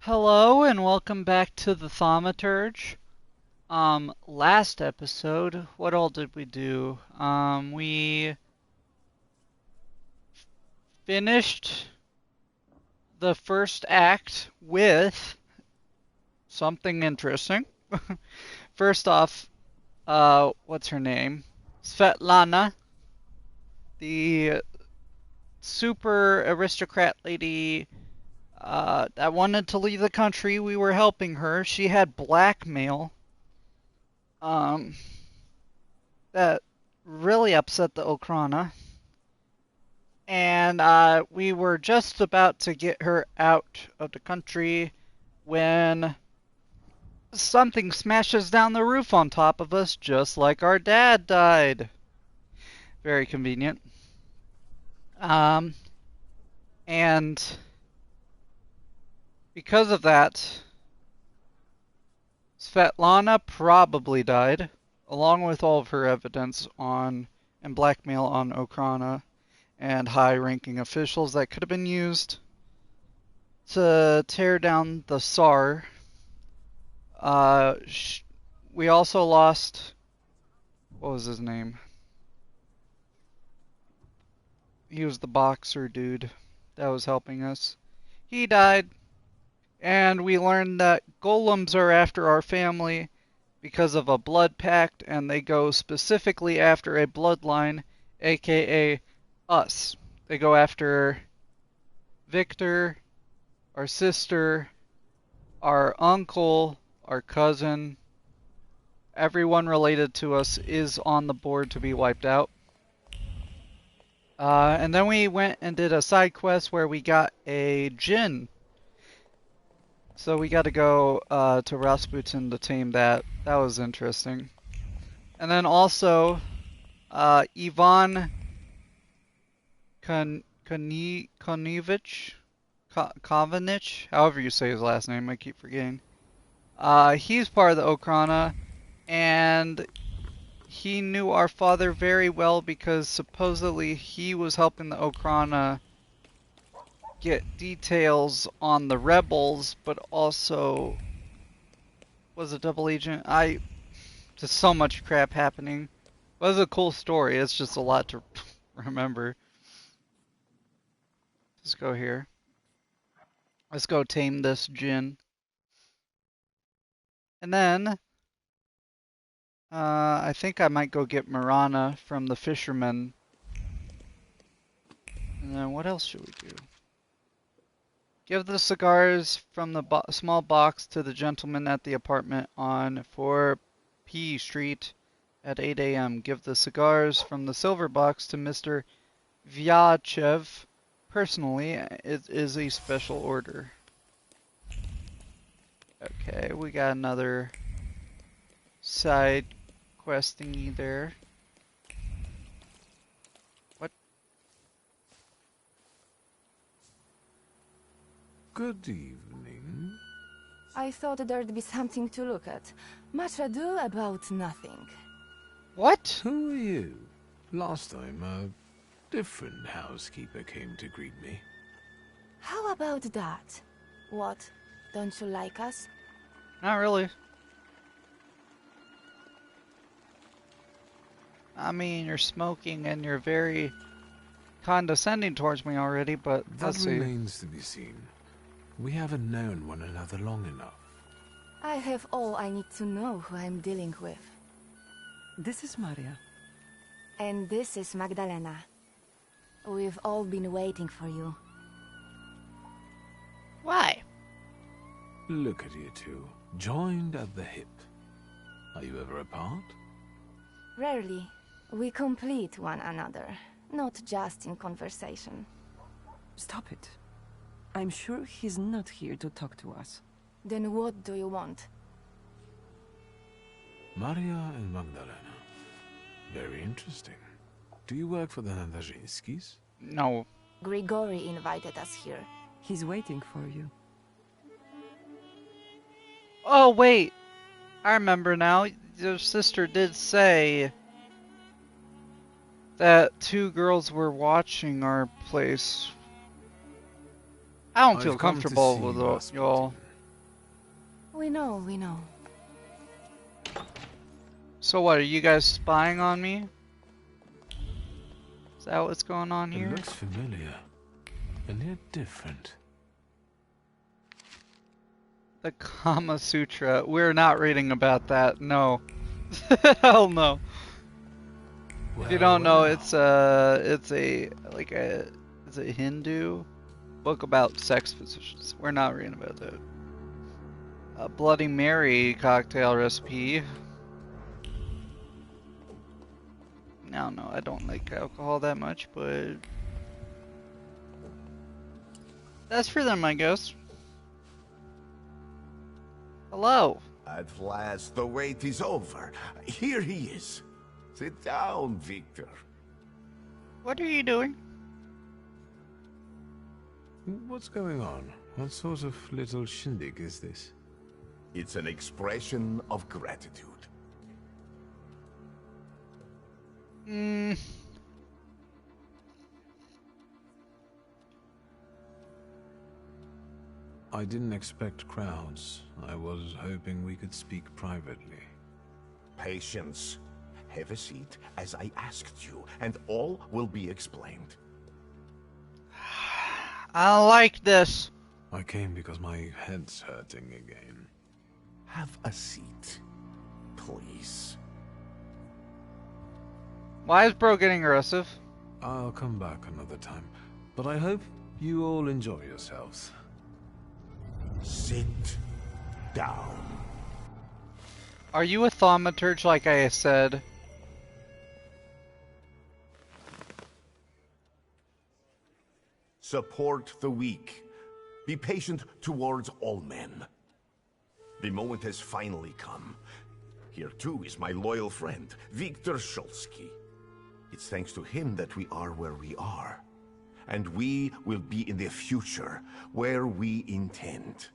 Hello and welcome back to the Thaumaturge. Last episode, what all did we do? We finished the first act with something interesting. First off, what's her name? Svetlana, the super aristocrat lady, that wanted to leave the country. We were helping her. She had blackmail. Um, that really upset the Okrana. And we were just about to get her out of the country when something smashes down the roof on top of us, just like our dad died. Very convenient. Um, and because of that, Svetlana probably died, along with all of her evidence on and blackmail on Okrana and high-ranking officials that could have been used to tear down the Tsar. Uh, we also lost, what was his name? He was the boxer dude that was helping us. He died, and we learned that golems are after our family because of a blood pact, and they go specifically after a bloodline, aka us. They go after Victor, our sister, our uncle, our cousin. Everyone related to us is on the board to be wiped out. And then we went and did a side quest where we got a djinn. So we got to go to Rasputin to tame that. That was interesting. And then also, Ivan Konevich, however you say his last name, I keep forgetting. He's part of the Okrana, and he knew our father very well because supposedly he was helping the Okrana get details on the rebels, but also was a double agent. Just so much crap happening. It was a cool story. It's just a lot to remember. Let's go here. Let's go tame this djinn. And then, I think I might go get Marana from the fisherman. And then what else should we do? Give the cigars from the small box to the gentleman at the apartment on 4P Street at 8 a.m. Give the cigars from the silver box to Mr. Vyachev personally. It is a special order. Okay, we got another side quest thingy there. What? Good evening. I thought there'd be something to look at. Much ado about nothing. What? Who are you? Last time, a different housekeeper came to greet me. How about that? What? Don't you like us? Not really. I mean, you're smoking and you're very condescending towards me already, but That let's see. remains to be seen. We haven't known one another long enough. I have all I need to know who I'm dealing with. This is Maria. And this is Magdalena. We've all been waiting for you. Why? Look at you two, joined at the hip. Are you ever apart? Rarely. We complete one another, not just in conversation. Stop it. I'm sure he's not here to talk to us. Then what do you want? Maria and Magdalena. Very interesting. Do you work for the Nadazhinskis? No. Grigori invited us here. He's waiting for you. Oh, wait. I remember now. Your sister did say that two girls were watching our place. I don't feel I've come to comfortable see with Rasputin. y'all. We know, we know. So what, are you guys spying on me? Is that what's going on It here? looks familiar, and yet different. The Kama Sutra. We're not reading about that. No. Hell no. If you don't know, it's a Hindu book about sex positions. We're not reading about that. A Bloody Mary cocktail recipe. No, I don't like alcohol that much, but that's for them, I guess. Hello. At last, the wait is over. Here he is. Sit down, Victor. What are you doing? What's going on? What sort of little shindig is this? It's an expression of gratitude. I didn't expect crowds. I was hoping we could speak privately. Patience. Have a seat, as I asked you, and all will be explained. I don't like this. I came because my head's hurting again. Have a seat, please. Why is bro getting aggressive? I'll come back another time, but I hope you all enjoy yourselves. Sit down. Are you a thaumaturge like I said? Support the weak. Be patient towards all men. The moment has finally come. Here too is my loyal friend, Victor Shulsky. It's thanks to him that we are where we are. And we will be in the future, where we intend.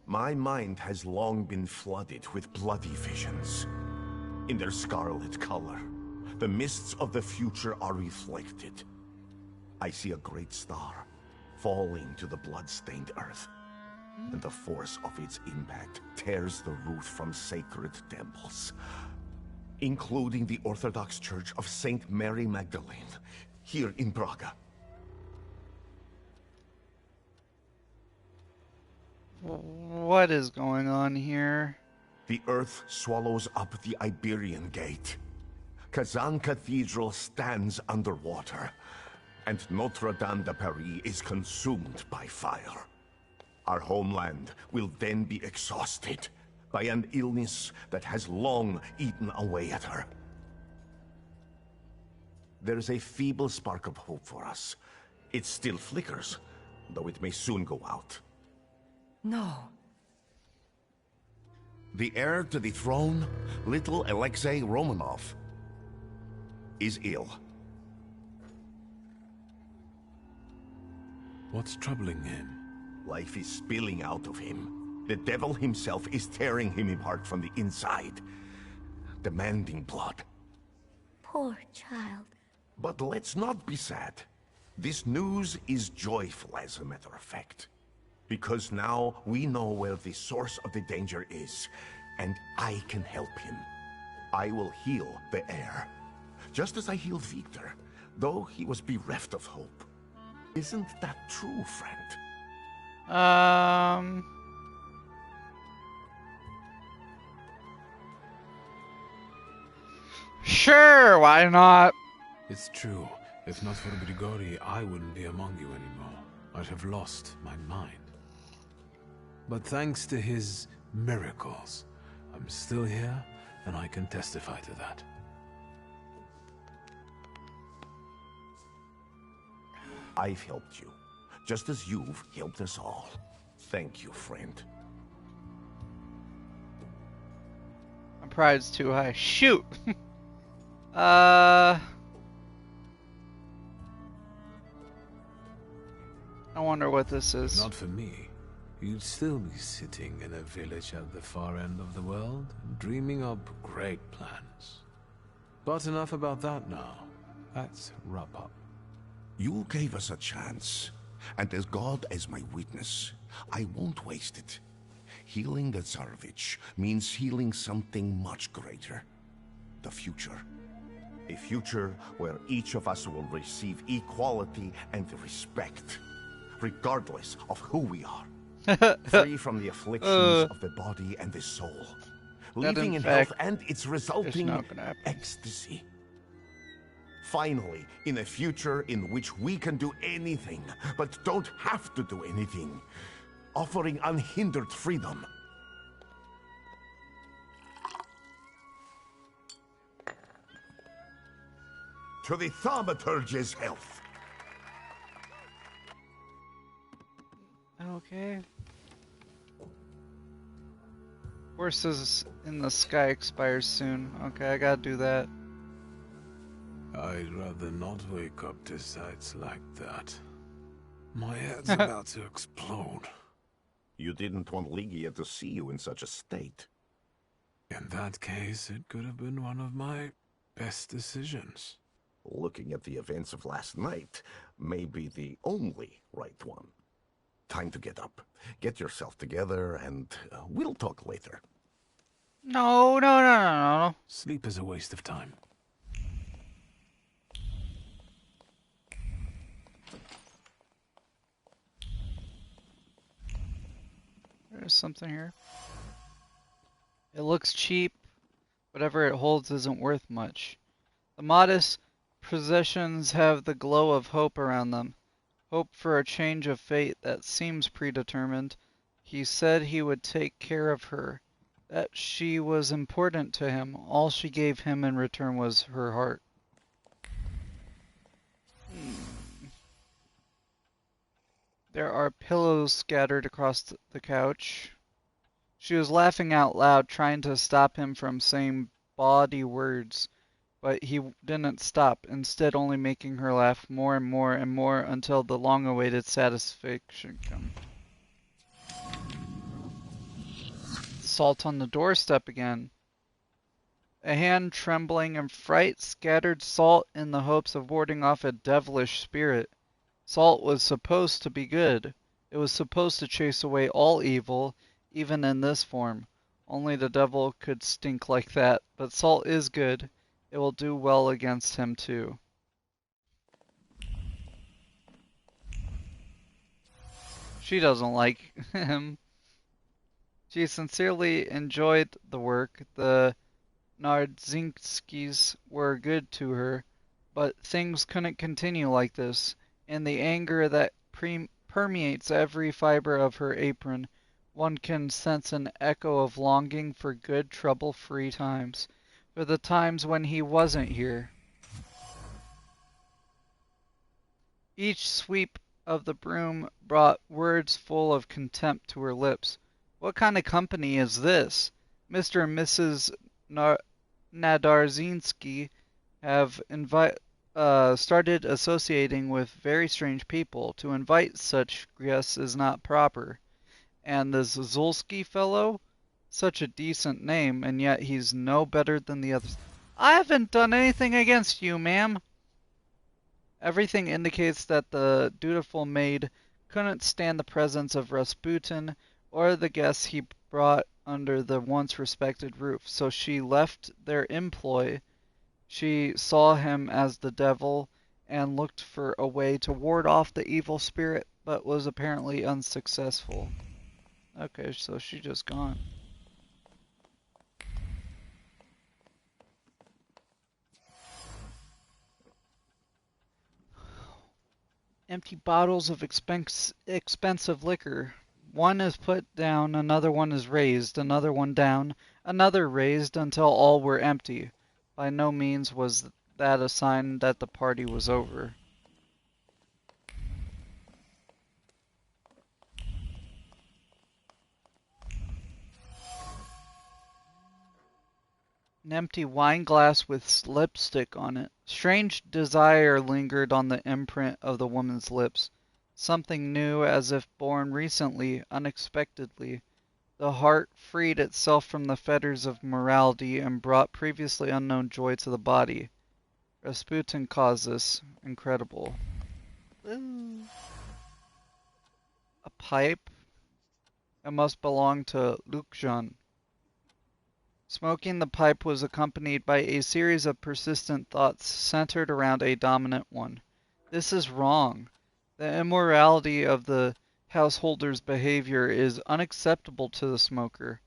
My mind has long been flooded with bloody visions. In their scarlet color, the mists of the future are reflected. I see a great star falling to the blood-stained earth, and the force of its impact tears the roof from sacred temples, including the Orthodox Church of Saint Mary Magdalene, here in Praga. What is going on here? The earth swallows up the Iberian Gate. Kazan Cathedral stands underwater, and Notre Dame de Paris is consumed by fire. Our homeland will then be exhausted by an illness that has long eaten away at her. There's a feeble spark of hope for us. It still flickers, though it may soon go out. No. The heir to the throne, little Alexei Romanov, is ill. What's troubling him? Life is spilling out of him. The devil himself is tearing him apart from the inside, demanding blood. Poor child. But let's not be sad. This news is joyful, as a matter of fact. Because now we know where the source of the danger is, and I can help him. I will heal the heir, just as I healed Victor, though he was bereft of hope. Isn't that true, friend? Sure, why not? It's true. If not for Grigori, I wouldn't be among you anymore. I'd have lost my mind. But thanks to his miracles, I'm still here, and I can testify to that. I've helped you, just as you've helped us all. Thank you, friend. My pride's too high. Shoot! I wonder what this is. Not for me. You'd still be sitting in a village at the far end of the world, dreaming up great plans. But enough about that now. Let's wrap up. You gave us a chance, and as God as my witness, I won't waste it. Healing the Tsarevich means healing something much greater. The future. A future where each of us will receive equality and respect, regardless of who we are. Free from the afflictions of the body and the soul. That Living in in fact health and its is resulting not gonna happen. ecstasy. Finally, in a future in which we can do anything, but don't have to do anything. Offering unhindered freedom. To the Thaumaturge's health. Okay. Horses in the Sky expires soon. Okay, I gotta do that. I'd rather not wake up to sights like that. My head's about to explode. You didn't want Ligia to see you in such a state. In that case, it could have been one of my best decisions. Looking at the events of last night may be the only right one. Time to get up. Get yourself together, and we'll talk later. No, no, no, no, no. Sleep is a waste of time. There's something here. It looks cheap. Whatever it holds isn't worth much. The modest possessions have the glow of hope around them. Hope for a change of fate that seems predetermined. He said he would take care of her. That she was important to him. All she gave him in return was her heart. There are pillows scattered across the couch. She was laughing out loud, trying to stop him from saying bawdy words, but he didn't stop, instead only making her laugh more and more and more until the long-awaited satisfaction came. Salt on the doorstep again. A hand trembling in fright scattered salt in the hopes of warding off a devilish spirit. Salt was supposed to be good. It was supposed to chase away all evil, even in this form. Only the devil could stink like that, but salt is good. It will do well against him too. She doesn't like him. She sincerely enjoyed the work. The Nardzinskis were good to her, but things couldn't continue like this. In the anger that permeates every fiber of her apron, one can sense an echo of longing for good, trouble-free times, for the times when he wasn't here. Each sweep of the broom brought words full of contempt to her lips. What kind of company is this? Mr. and Mrs. Nadarzinski have started associating with very strange people. To invite such guests is not proper. And this Zulski fellow? Such a decent name, and yet he's no better than the others. I haven't done anything against you, ma'am. Everything indicates that the dutiful maid couldn't stand the presence of Rasputin or the guests he brought under the once respected roof, so she left their employ. She saw him as the devil and looked for a way to ward off the evil spirit, but was apparently unsuccessful. Okay, so she's just gone. Empty bottles of expensive liquor. One is put down, another one is raised, another one down, another raised until all were empty. By no means was that a sign that the party was over. An empty wine glass with lipstick on it. Strange desire lingered on the imprint of the woman's lips. Something new, as if born recently, unexpectedly. The heart freed itself from the fetters of morality and brought previously unknown joy to the body. Rasputin caused this. Incredible. A pipe. It must belong to Lukjan. Smoking the pipe was accompanied by a series of persistent thoughts centered around a dominant one. This is wrong. The immorality of the householder's behavior is unacceptable to the smoker.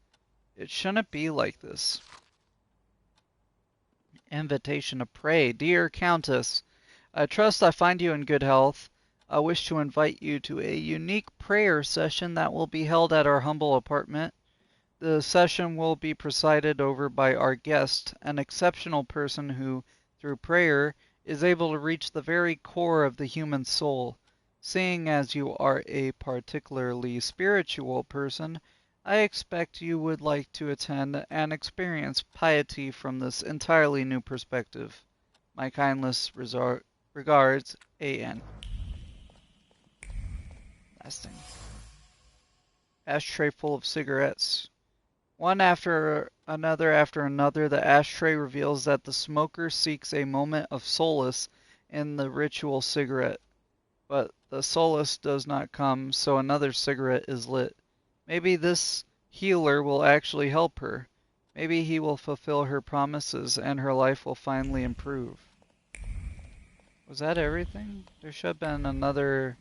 It shouldn't be like this. Invitation to pray. Dear Countess, I trust I find you in good health. I wish to invite you to a unique prayer session that will be held at our humble apartment. The session will be presided over by our guest, an exceptional person who, through prayer, is able to reach the very core of the human soul. Seeing as you are a particularly spiritual person, I expect you would like to attend and experience piety from this entirely new perspective. My kindest regards, A.N. Lasting. Ashtray full of cigarettes. One after another, the ashtray reveals that the smoker seeks a moment of solace in the ritual cigarette. But the solace does not come, so another cigarette is lit. Maybe this healer will actually help her. Maybe he will fulfill her promises and her life will finally improve. Was that everything? There should have been another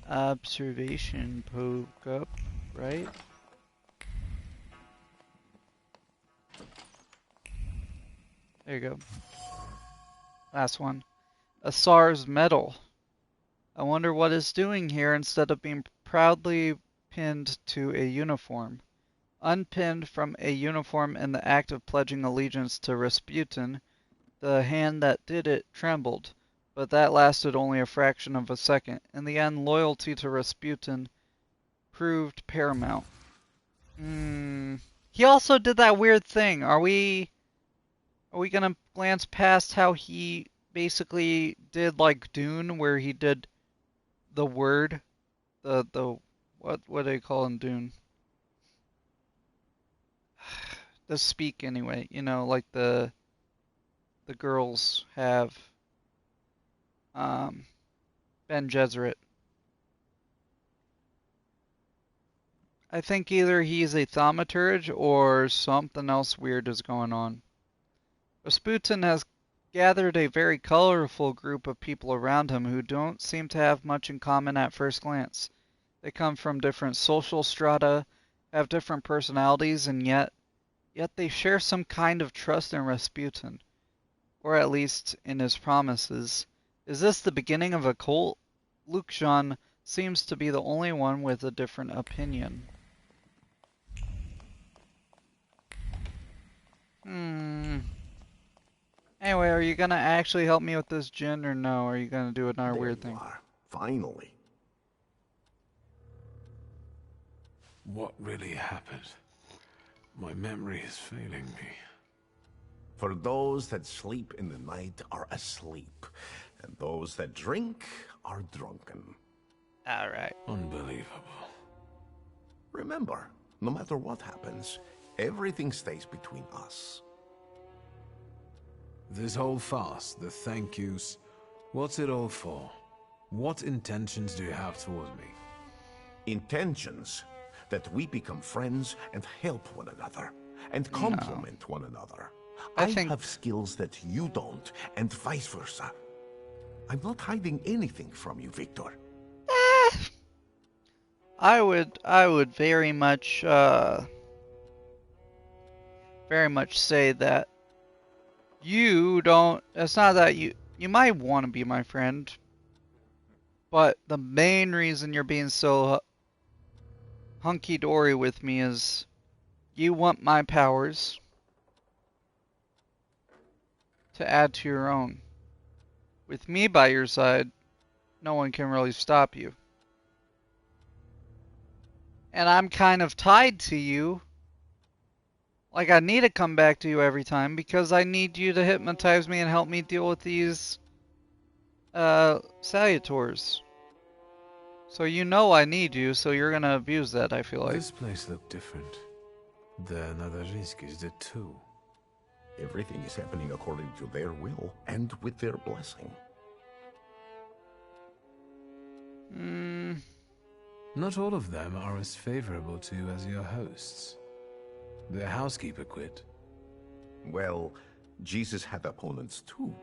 observation poke up, right? There you go. Last one. Asar's medal. I wonder what it's doing here instead of being proudly pinned to a uniform. Unpinned from a uniform in the act of pledging allegiance to Rasputin, the hand that did it trembled, but that lasted only a fraction of a second. In the end, loyalty to Rasputin proved paramount. He also did that weird thing. Are we gonna glance past how he basically did like Dune, where he did the word, what do they call in Dune? The speak anyway. You know, like the girls have Ben Gesserit. I think either he's a thaumaturge or something else weird is going on. Rasputin has gathered a very colorful group of people around him who don't seem to have much in common at first glance. They come from different social strata, have different personalities, and yet they share some kind of trust in Rasputin, or at least in his promises. Is this the beginning of a cult? Lukjan seems to be the only one with a different opinion. Anyway, are you gonna actually help me with this gin or no? Or are you gonna do another weird thing? Are. Finally. What really happened? My memory is failing me. For those that sleep in the night are asleep, and those that drink are drunken. Alright. Unbelievable. Remember, no matter what happens, everything stays between us. This whole farce, the thank yous, what's it all for? What intentions do you have toward me? Intentions that we become friends and help one another, and complement one another. I have skills that you don't, and vice versa. I'm not hiding anything from you, Victor. I would very much say that you don't. It's not that you might want to be my friend, but the main reason you're being so hunky-dory with me is you want my powers to add to your own. With me by your side, no one can really stop you. And I'm kind of tied to you. Like, I need to come back to you every time because I need you to hypnotize me and help me deal with these salutors. So you know I need you, so you're gonna abuse that, I feel like. This place looked different. The Nadariskis did too. Everything is happening according to their will and with their blessing. Not all of them are as favorable to you as your hosts. Their housekeeper quit. Well, Jesus had opponents too.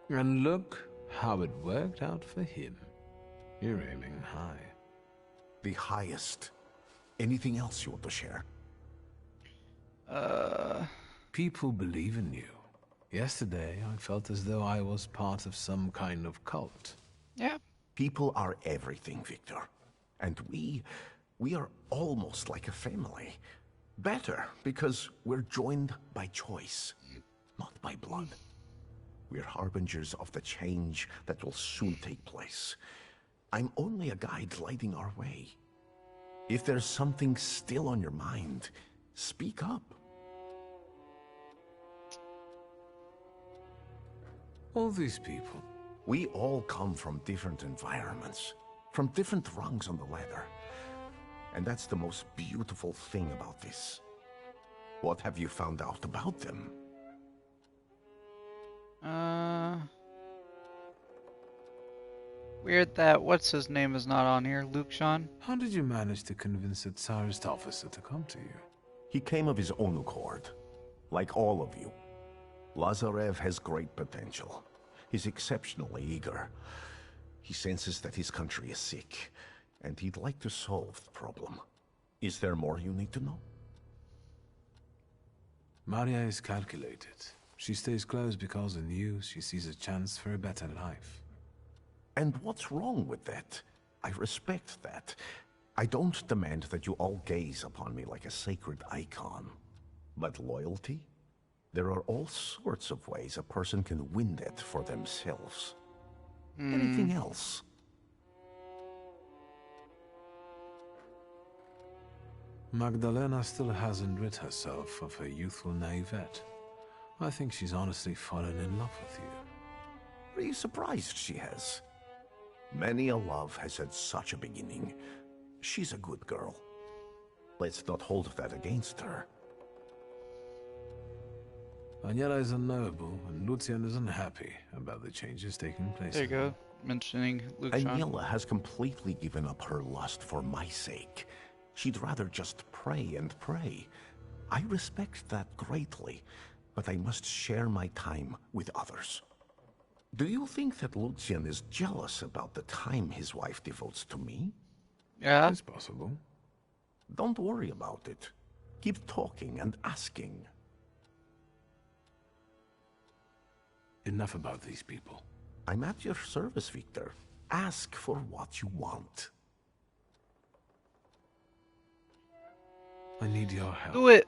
And look how it worked out for him. You're aiming high. The highest. Anything else you want to share? People believe in you. Yesterday, I felt as though I was part of some kind of cult. Yeah. People are everything, Victor. And we are almost like a family. Better, because we're joined by choice, not by blood. We're harbingers of the change that will soon take place. I'm only a guide lighting our way. If there's something still on your mind, speak up. All these people. We all come from different environments, from different rungs on the ladder. And that's the most beautiful thing about this. What have you found out about them? Weird that what's his name is not on here. Luke Sean. How did you manage to convince a Tsarist officer to come to you? He came of his own accord, like all of you. Lazarev has great potential. He's exceptionally eager. He senses that his country is sick, and he'd like to solve the problem. Is there more you need to know? Maria is calculated. She stays close because in you she sees a chance for a better life. And what's wrong with that? I respect that. I don't demand that you all gaze upon me like a sacred icon. But loyalty? There are all sorts of ways a person can win that for themselves. Anything else? Magdalena still hasn't rid herself of her youthful naivete. I think she's honestly fallen in love with you. Are you surprised she has? Many a love has had such a beginning. She's a good girl. Let's not hold that against her. Daniela is unknowable, and Lucian is unhappy about the changes taking place. There you go. Mentioning Luke Sean. Aniela has completely given up her lust for my sake. She'd rather just pray and pray. I respect that greatly, but I must share my time with others. Do you think that Lucian is jealous about the time his wife devotes to me? Yeah. It's possible. Don't worry about it. Keep talking and asking. Enough about these people. I'm at your service, Victor. Ask for what you want. I need your help. Do it.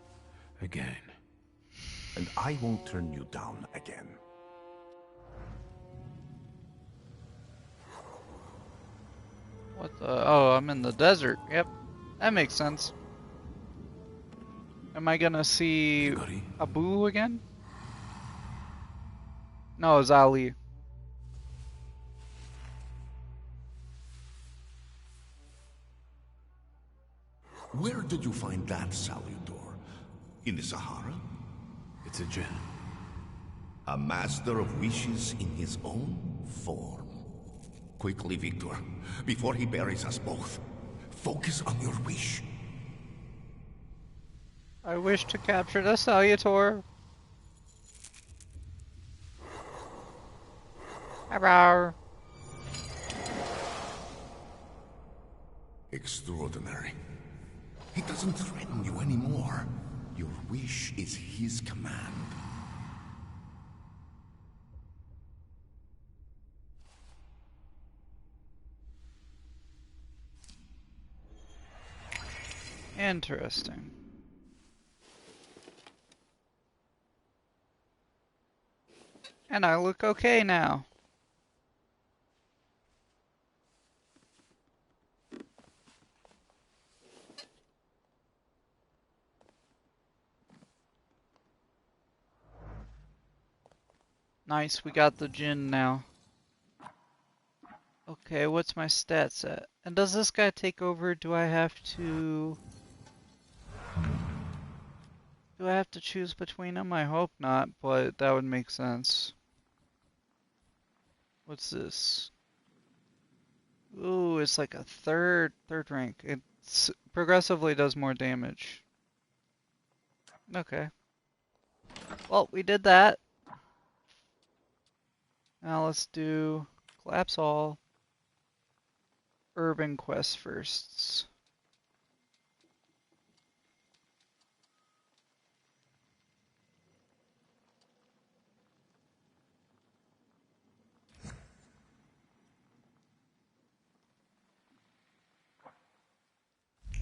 Again. And I won't turn you down again. What the? Oh, I'm in the desert. Yep. That makes sense. Am I gonna see Grigori. Abu again? No, it's Ali. Where did you find that salutor? In the Sahara? It's a djinn. A master of wishes in his own form. Quickly, Victor, before he buries us both. Focus on your wish. I wish to capture the salutor. Hello. Extraordinary. He doesn't threaten you anymore. Your wish is his command. Interesting. And I look okay now. Nice, we got the djinn now. Okay, what's my stats at? And does this guy take over? Do I have to choose between them? I hope not, but that would make sense. What's this? Ooh, it's like a third rank. It progressively does more damage. Okay. Well, we did that. Now let's do collapse all urban quests first.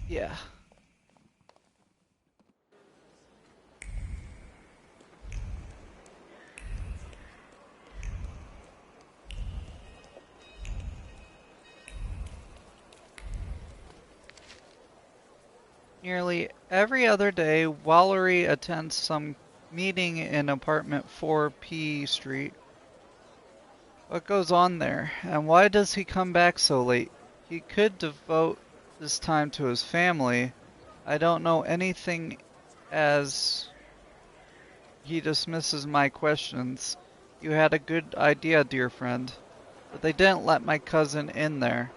Yeah. Nearly every other day, Wallery attends some meeting in apartment 4P Street. What goes on there, and why does he come back so late? He could devote this time to his family. I don't know anything as he dismisses my questions. You had a good idea, dear friend, but they didn't let my cousin in there,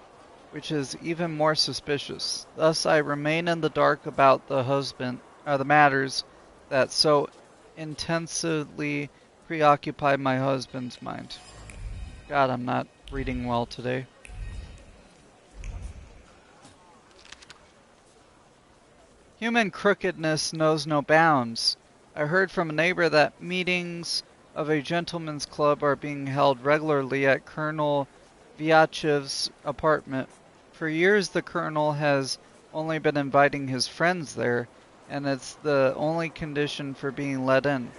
which is even more suspicious. Thus I remain in the dark about the matters that so intensely preoccupy my husband's mind. God, I'm not reading well today. Human crookedness knows no bounds. I heard from a neighbor that meetings of a gentleman's club are being held regularly at Colonel Vyachev's apartment. For years the colonel has only been inviting his friends there, and it's the only condition for being let in.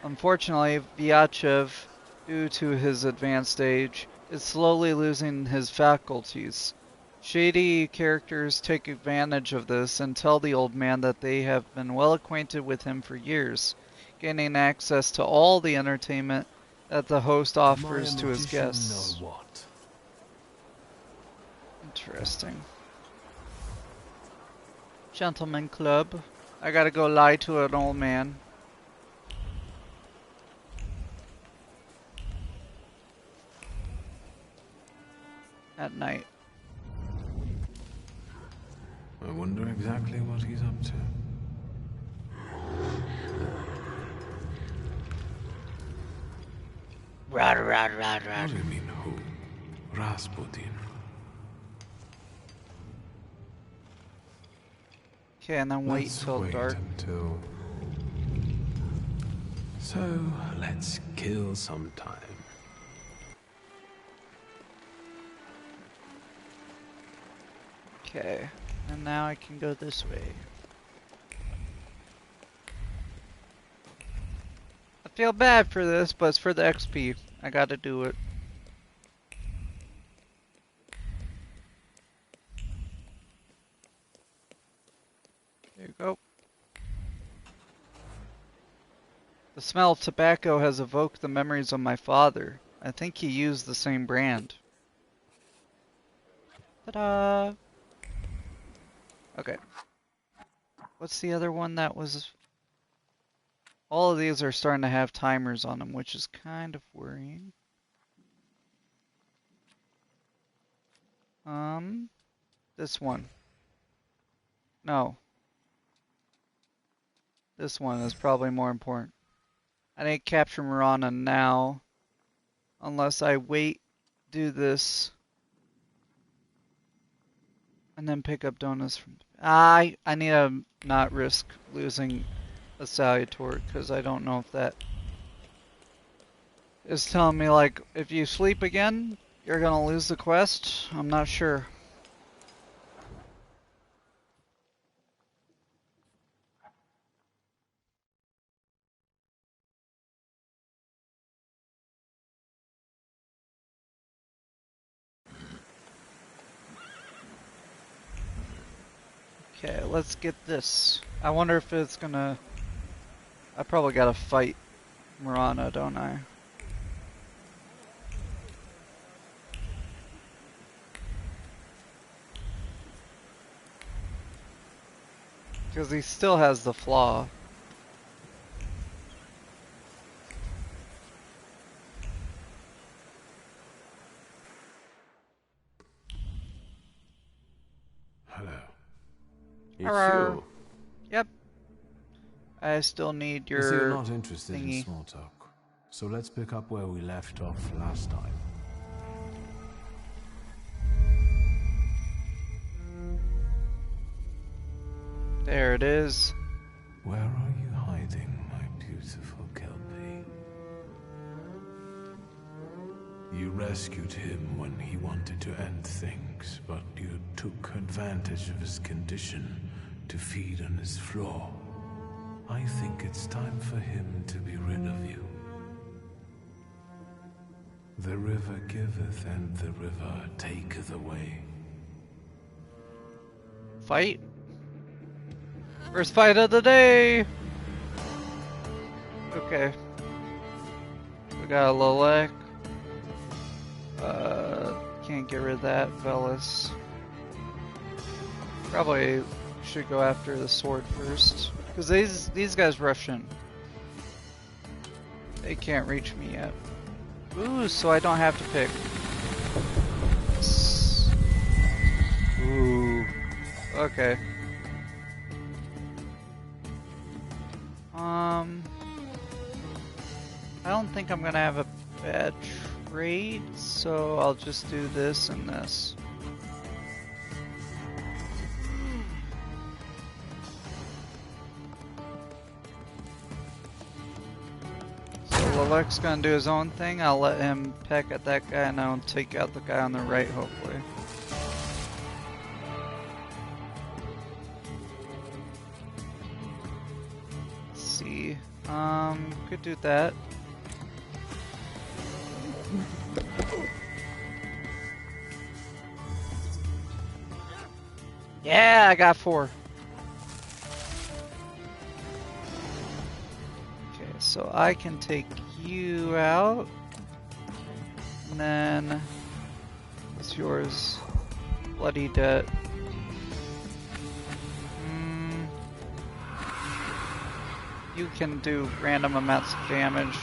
Unfortunately, Vyachev, due to his advanced age, is slowly losing his faculties. Shady characters take advantage of this and tell the old man that they have been well acquainted with him for years, gaining access to all the entertainment that the host offers to his guests. Or what? Interesting. Gentleman club. I gotta go lie to an old man. At night. I wonder exactly what he's up to. Rad, rad, rad, What rad. do you mean who? Rasputin. Okay, and then wait Let's till wait dark. until... So, let's kill some time. Okay, and now I can go this way. I feel bad for this, but it's for the XP. I gotta do it. There you go. The smell of tobacco has evoked the memories of my father. I think he used the same brand. Ta-da! Okay. What's the other one that was... All of these are starting to have timers on them, which is kind of worrying. This one. No. This one is probably more important. I need to capture Marana now. Unless I wait, do this, and then pick up donuts from... I need to not risk losing a Salutator, because I don't know if that is telling me, like, if you sleep again, you're gonna lose the quest. I'm not sure. Okay, let's get this. I wonder if it's gonna... I probably gotta fight Marana, don't I? Because he still has the flaw. It's Arr. you. Yep. I still need You see, you're your not interested in thingy. small talk. So let's pick up where we left off last time. There it is. Where are you hiding, my beautiful Kelpie? You rescued him when he wanted to end things, but you took advantage of his condition to feed on his flaw. I think it's time for him to be rid of you. The river giveth and the river taketh away. Fight. First fight of the day. Okay. We got a Lelek. Can't get rid of that. Velis. Probably should go after the sword first. Because these guys rush in. They can't reach me yet. Ooh, so I don't have to pick. Ooh. Okay. I don't think I'm gonna have a bad trade, so I'll just do this and this. So Lelek's gonna do his own thing. I'll let him peck at that guy, and I'll take out the guy on the right, hopefully. Let's see. Could do that. Yeah, I got 4. Okay, so I can take you out. And then what's yours? Bloody Debt. You can do random amounts of damage.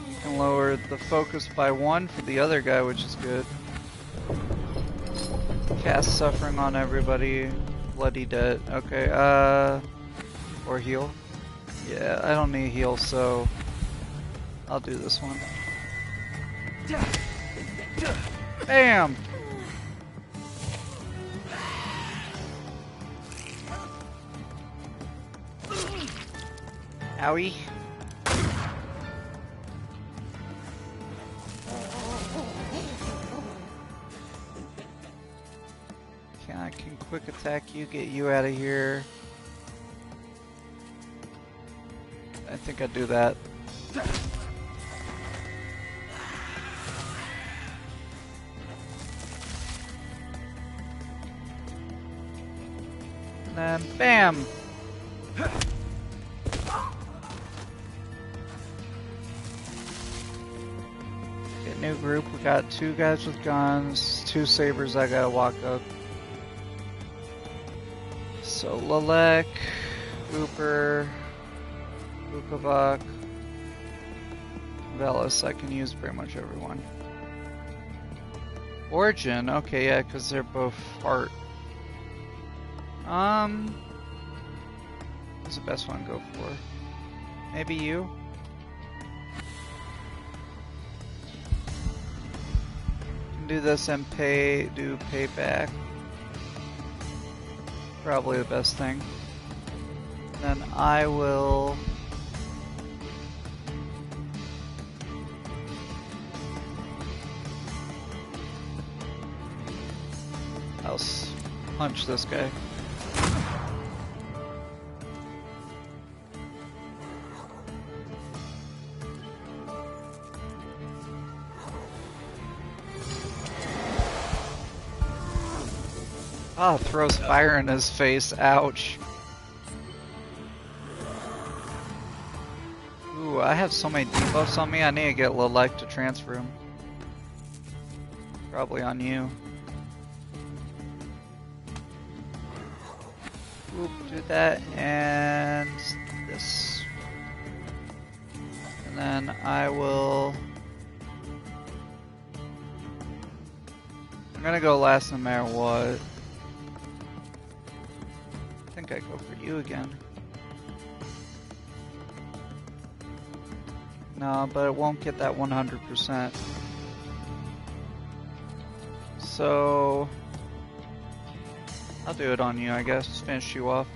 You can lower the focus by 1 for the other guy, which is good. Cast suffering on everybody. Bloody Debt. Okay, or heal. Yeah, I don't need heal, so I'll do this one. Bam! Owie. I can quick attack you, get you out of here. I think I'd do that. And then, bam! Get new group. We got 2 guys with guns, 2 sabers I gotta walk up. So Lelek, Hooper, Ukavak, Velis, I can use pretty much everyone. Origin, okay, yeah, because they're both art. What's the best one to go for? Maybe you? Can do this and do payback. Probably the best thing. Then I will... I'll punch this guy. Ah, throws fire in his face. Ouch. Ooh, I have so many debuffs on me. I need to get Lelek to transfer him. Probably on you. Oop, do that and this. And then I will... I'm gonna go last no matter what. think I go for you again. No, but it won't get that 100%. So I'll do it on you, I guess. Just finish you off.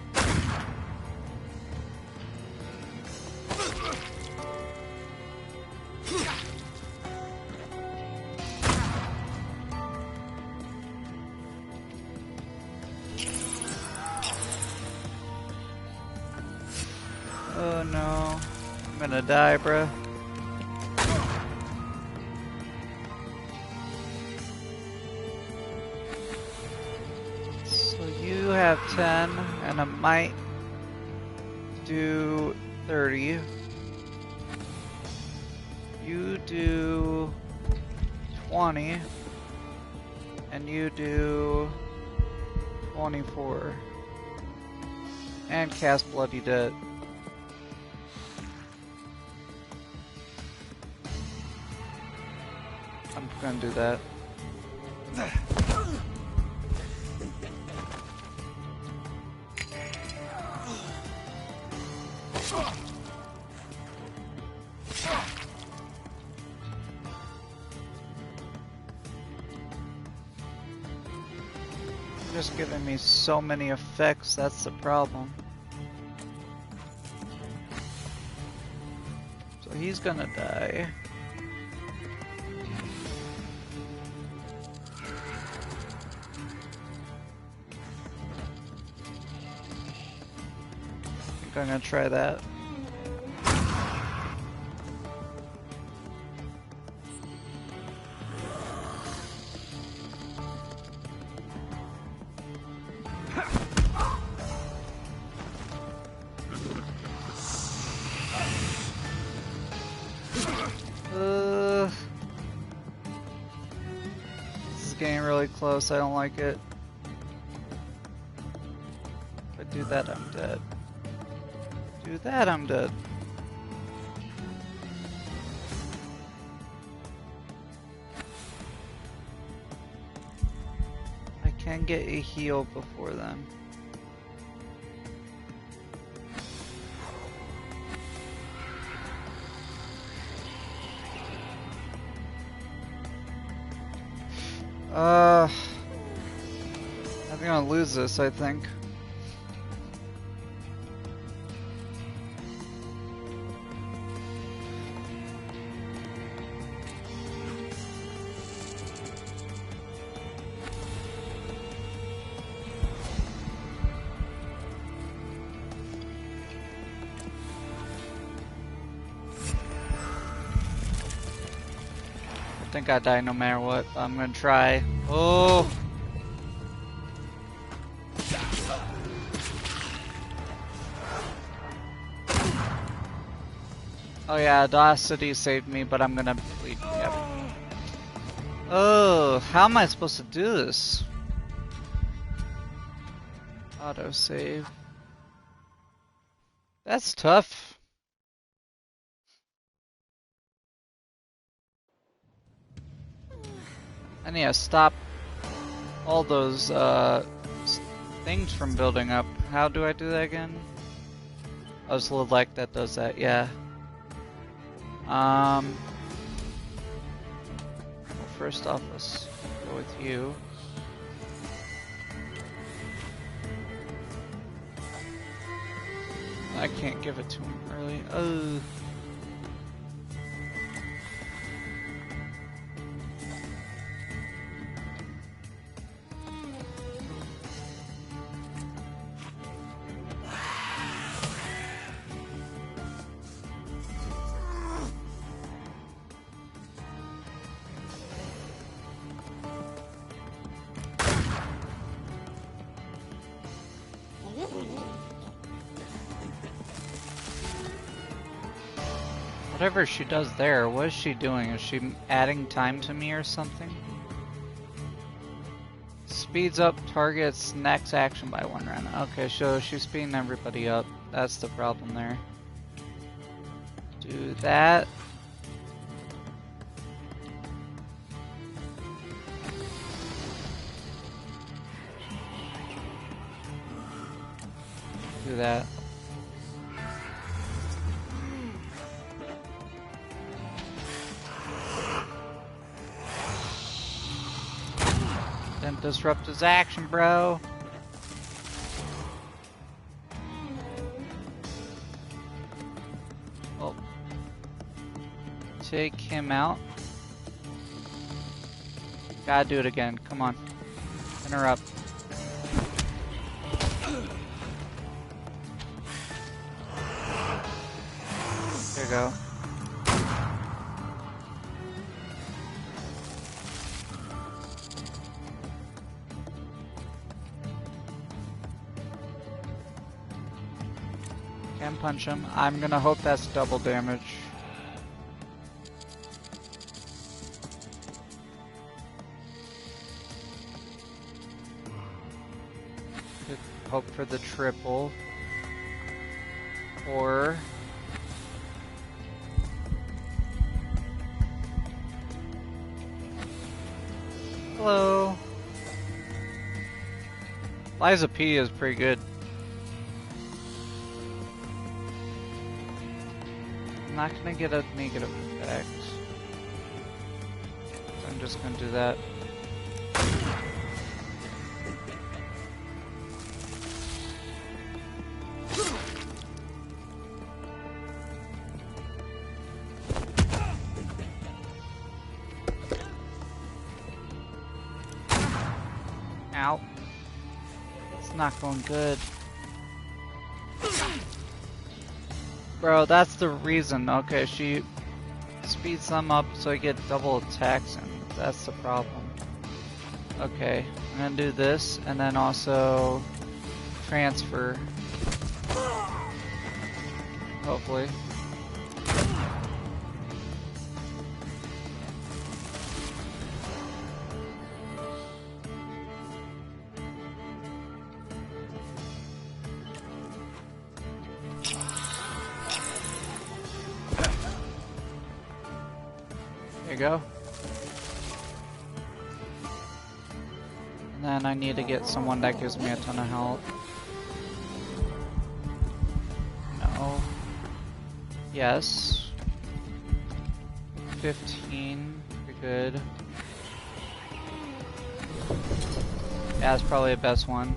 Oh no. I'm gonna die, bruh. So you have 10, and I might do 30. You do 20. And you do 24. And cast Bloody Dead. I'm gonna do that. Just giving me so many effects, that's the problem. So he's gonna die. I think I'm gonna try that. This is getting really close, I don't like it. If I do that, I'm dead. Do that, I'm dead. I can get a heal before then. I'm gonna lose this, I think. I think I die no matter what, but I'm gonna try. Oh! Oh yeah, Audacity saved me, but I'm gonna bleed. Yep. Oh, how am I supposed to do this? Auto save. That's tough. I need to stop all those things from building up. How do I do that again? Oh, it's a little like that does that, yeah. Well, first off, let's go with you. I can't give it to him early. Oh. Whatever she does there, what is she doing? Is she adding time to me or something? Speeds up target's next action by 1 round. Okay, so she's speeding everybody up. That's the problem there. Do that. do that. Didn't disrupt his action, bro. Well, take him out. Gotta do it again. Come on. Interrupt. There you go. Can punch him. I'm gonna hope that's double damage. Could hope for the triple. Or hello. Liza P is pretty good. I'm not gonna get a negative effect. So I'm just gonna do that. Ow. It's not going good. Bro, that's the reason. Okay, she speeds them up so I get double attacks, and that's the problem. Okay, I'm gonna do this, and then also transfer. Hopefully. There you go. And then I need to get someone that gives me a ton of health. No. Yes. 15. You're good. Yeah, that's probably the best one.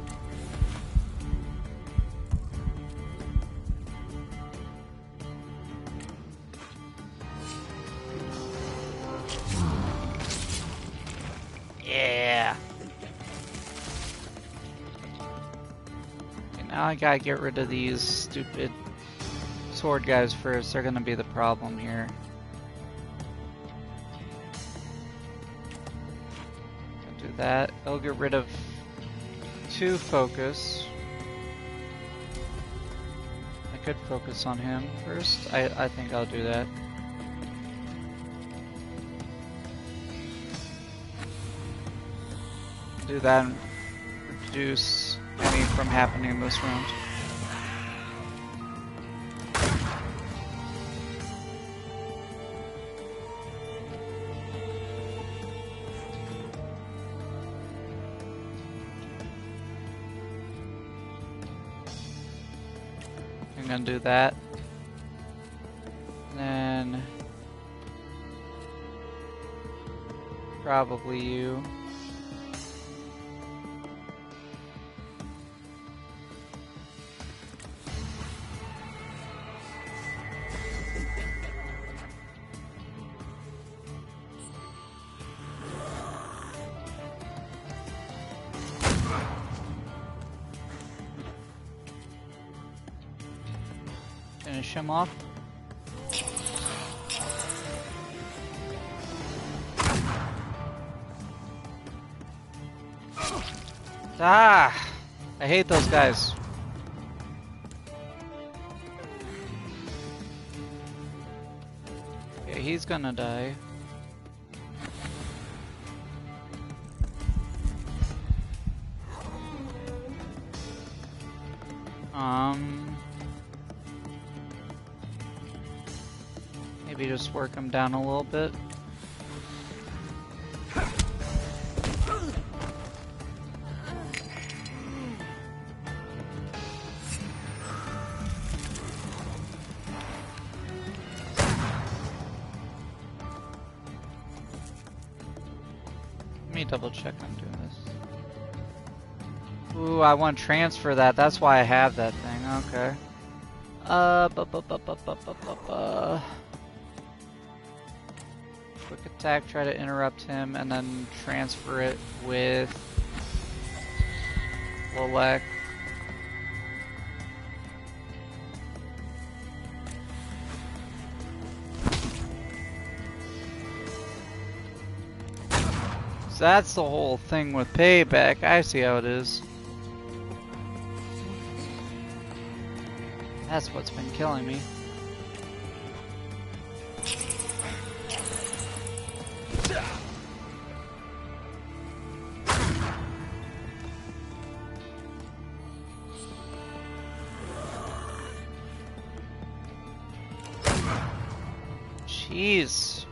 Yeah. Okay, now I gotta get rid of these stupid sword guys first. They're gonna be the problem here. Gonna do that. It'll get rid of 2 focus. I could focus on him first. I think I'll do that. Do that and reduce any from happening this round. I'm gonna do that. And then probably you. Finish him off. Ah! I hate those guys. Okay, he's gonna die. Maybe just work him down a little bit. me double check I'm doing this. Ooh, I want to transfer that. That's why I have that thing. Okay. Quick attack, try to interrupt him, and then transfer it with Lolek. So that's the whole thing with payback. I see how it is. That's what's been killing me. Jeez.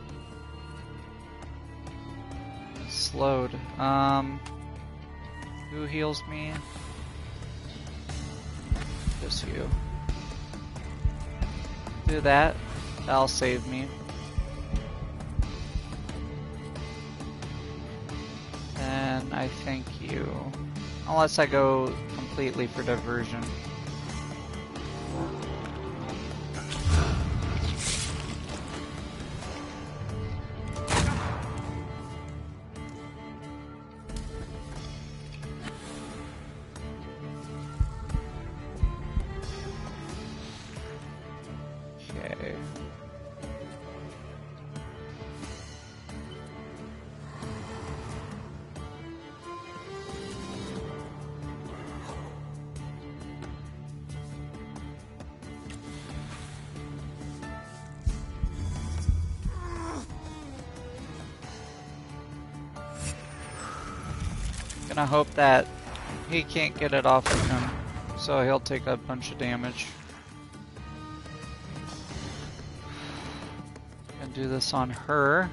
Slowed. Who heals me? Just you. Do that. That'll save me. Then I think you. Unless I go completely for diversion. Okay. Gonna hope that he can't get it off of him, so he'll take a bunch of damage. Gonna do this on her.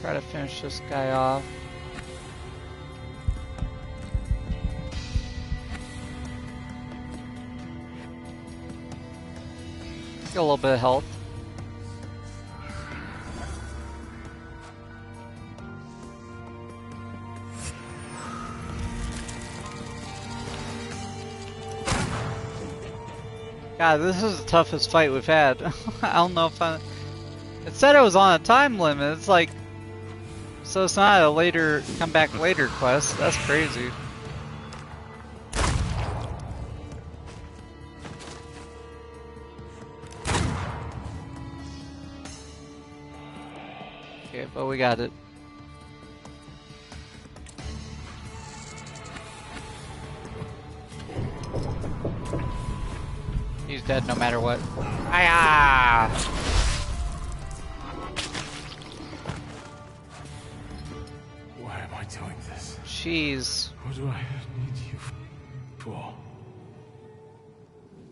Try to finish this guy off. Get a little bit of health. God, this is the toughest fight we've had. I don't know if I... It said it was on a time limit. It's like... So it's not a later, come back later quest. That's crazy. Okay, but we got it. He's dead no matter what. Hiya! Why am I doing this? Jeez. What do I need you for?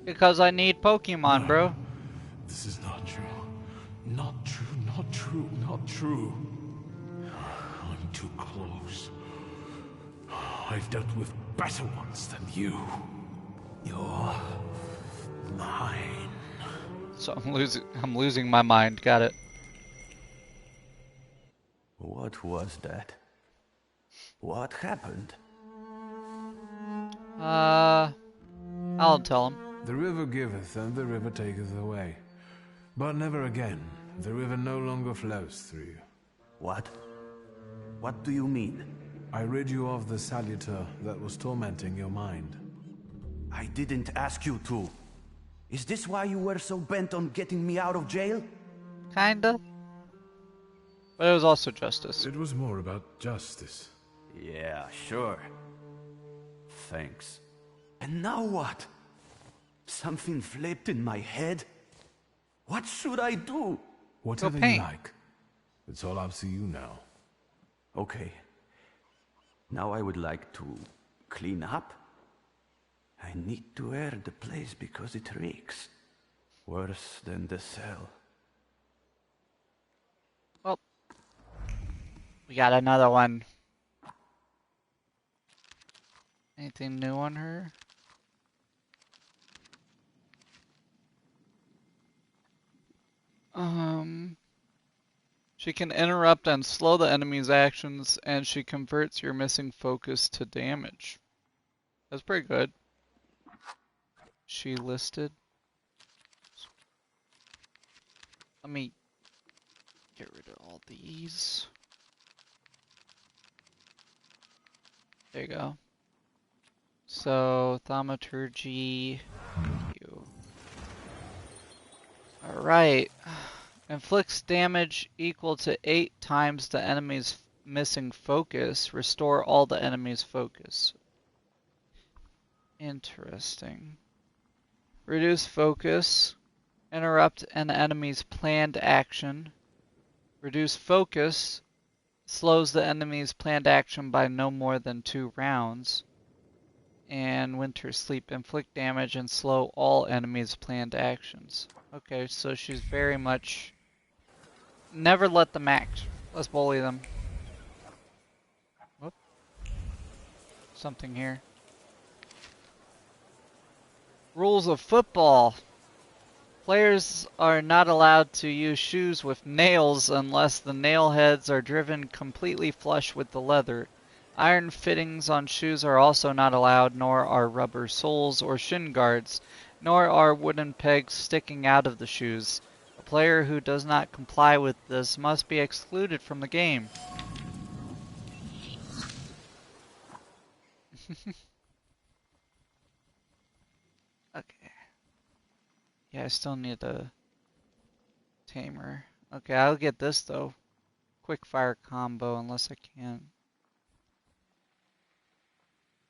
Because I need Pokemon, bro. This is not true. Not true, not true, not true. I'm too close. I've dealt with better ones than you. You're mine. So I'm losing my mind. Got it. What was that? What happened? I'll tell him. The river giveth and the river taketh away. But never again. The river no longer flows through you. What? What do you mean? I rid you of the salutor that was tormenting your mind. I didn't ask you to. Is this why you were so bent on getting me out of jail? Kinda. But it was also justice. It was more about justice. Yeah, sure. Thanks. And now what? Something flipped in my head? What should I do? Whatever paint. you like. It's all up to you now. Okay. Now I would like to clean up. I need to air the place because it reeks. Worse than the cell. Well, We got another one. Anything new on her? She can interrupt and slow the enemy's actions, and she converts your missing focus to damage. That's pretty good. She listed. Let me get rid of all these. There you go. So, Thaumaturge. You. Alright. Inflicts damage equal to 8 times the enemy's missing focus. Restore all the enemy's focus. Interesting. Reduce focus. Interrupt an enemy's planned action. Reduce focus. Slows the enemy's planned action by no more than 2 rounds. And Winter Sleep. Inflict damage and slow all enemies' planned actions. Okay, so she's very much... Never let them act. Let's bully them. Whoop. Something here. Rules of football. Players are not allowed to use shoes with nails unless the nail heads are driven completely flush with the leather. Iron fittings on shoes are also not allowed, nor are rubber soles or shin guards, nor are wooden pegs sticking out of the shoes. A player who does not comply with this must be excluded from the game. Okay. Yeah, I still need a tamer. Okay, I'll get this though. Quick fire combo unless I can.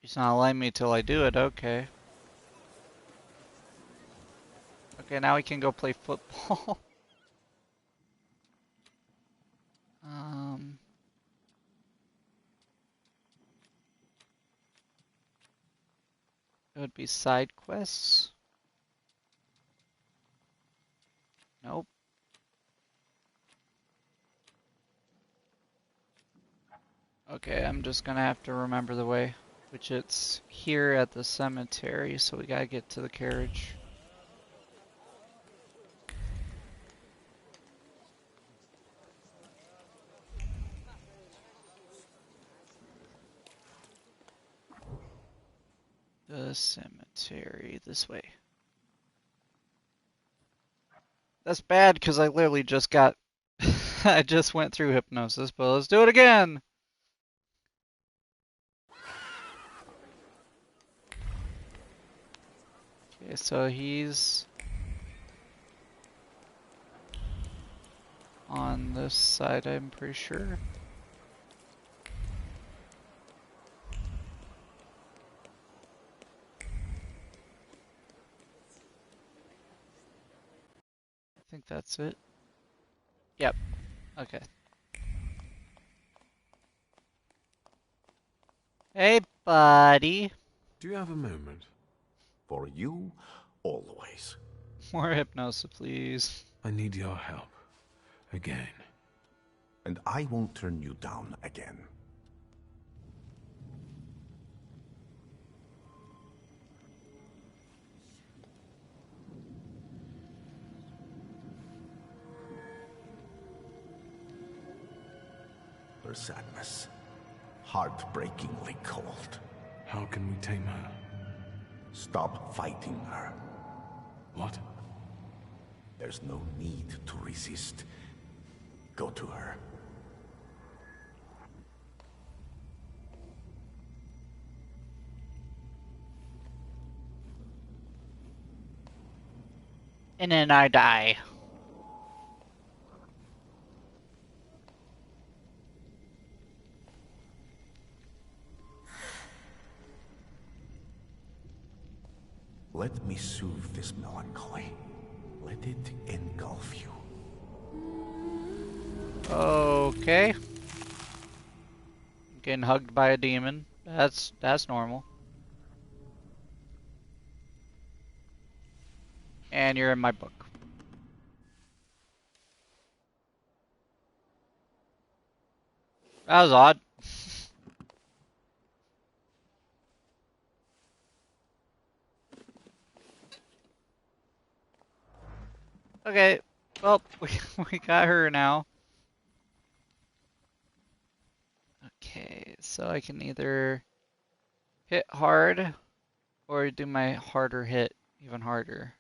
He's not letting me till I do it, okay. Okay, now we can go play football. It would be side quests. Nope. Okay, I'm just gonna have to remember the way. Which it's here at the cemetery, so we gotta get to the carriage. The cemetery, this way. That's bad because I literally just got... I just went through hypnosis, but let's do it again! Okay, so he's... on this side, I'm pretty sure. I think that's it. Yep. Okay. Hey, buddy. Do you have a moment? For you, always. More hypnosis, please. I need your help. Again. And I won't turn you down again. Her sadness, heartbreakingly cold. How can we tame her? Stop fighting her. What? There's no need to resist. Go to her. And then I die. Let me soothe this melancholy. Let it engulf you. Okay. Getting hugged by a demon. That's normal. And you're in my book. That was odd. Okay, well, we got her now. Okay, so I can either hit hard or do my harder hit even harder.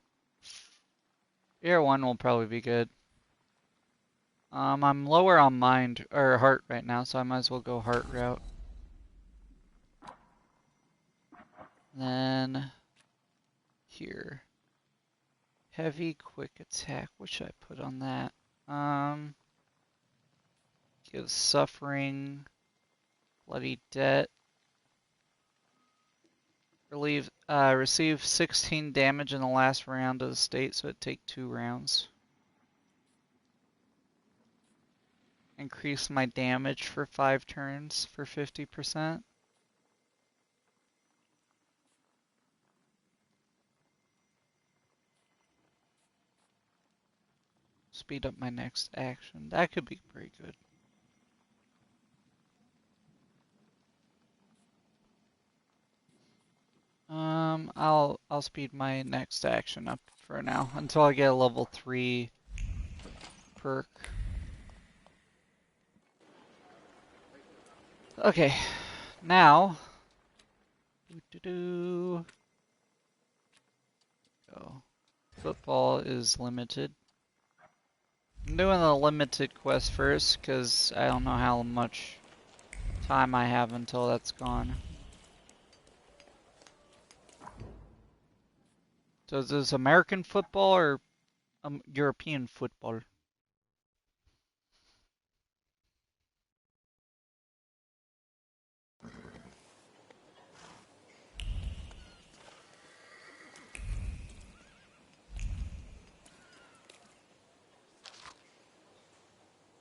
Air 1 will probably be good. I'm lower on mind or heart right now, so I might as well go heart route. Then here. Heavy quick attack. What should I put on that? Give suffering, bloody debt. Receive 16 damage in the last round of the state, so it'd take 2 rounds. Increase my damage for 5 turns for 50%. Speed up my next action. That could be pretty good. I'll speed my next action up for now until I get a level 3 perk. Okay, now go. Football is limited. I'm doing the limited quest first because I don't know how much time I have until that's gone. So is this American football or European football?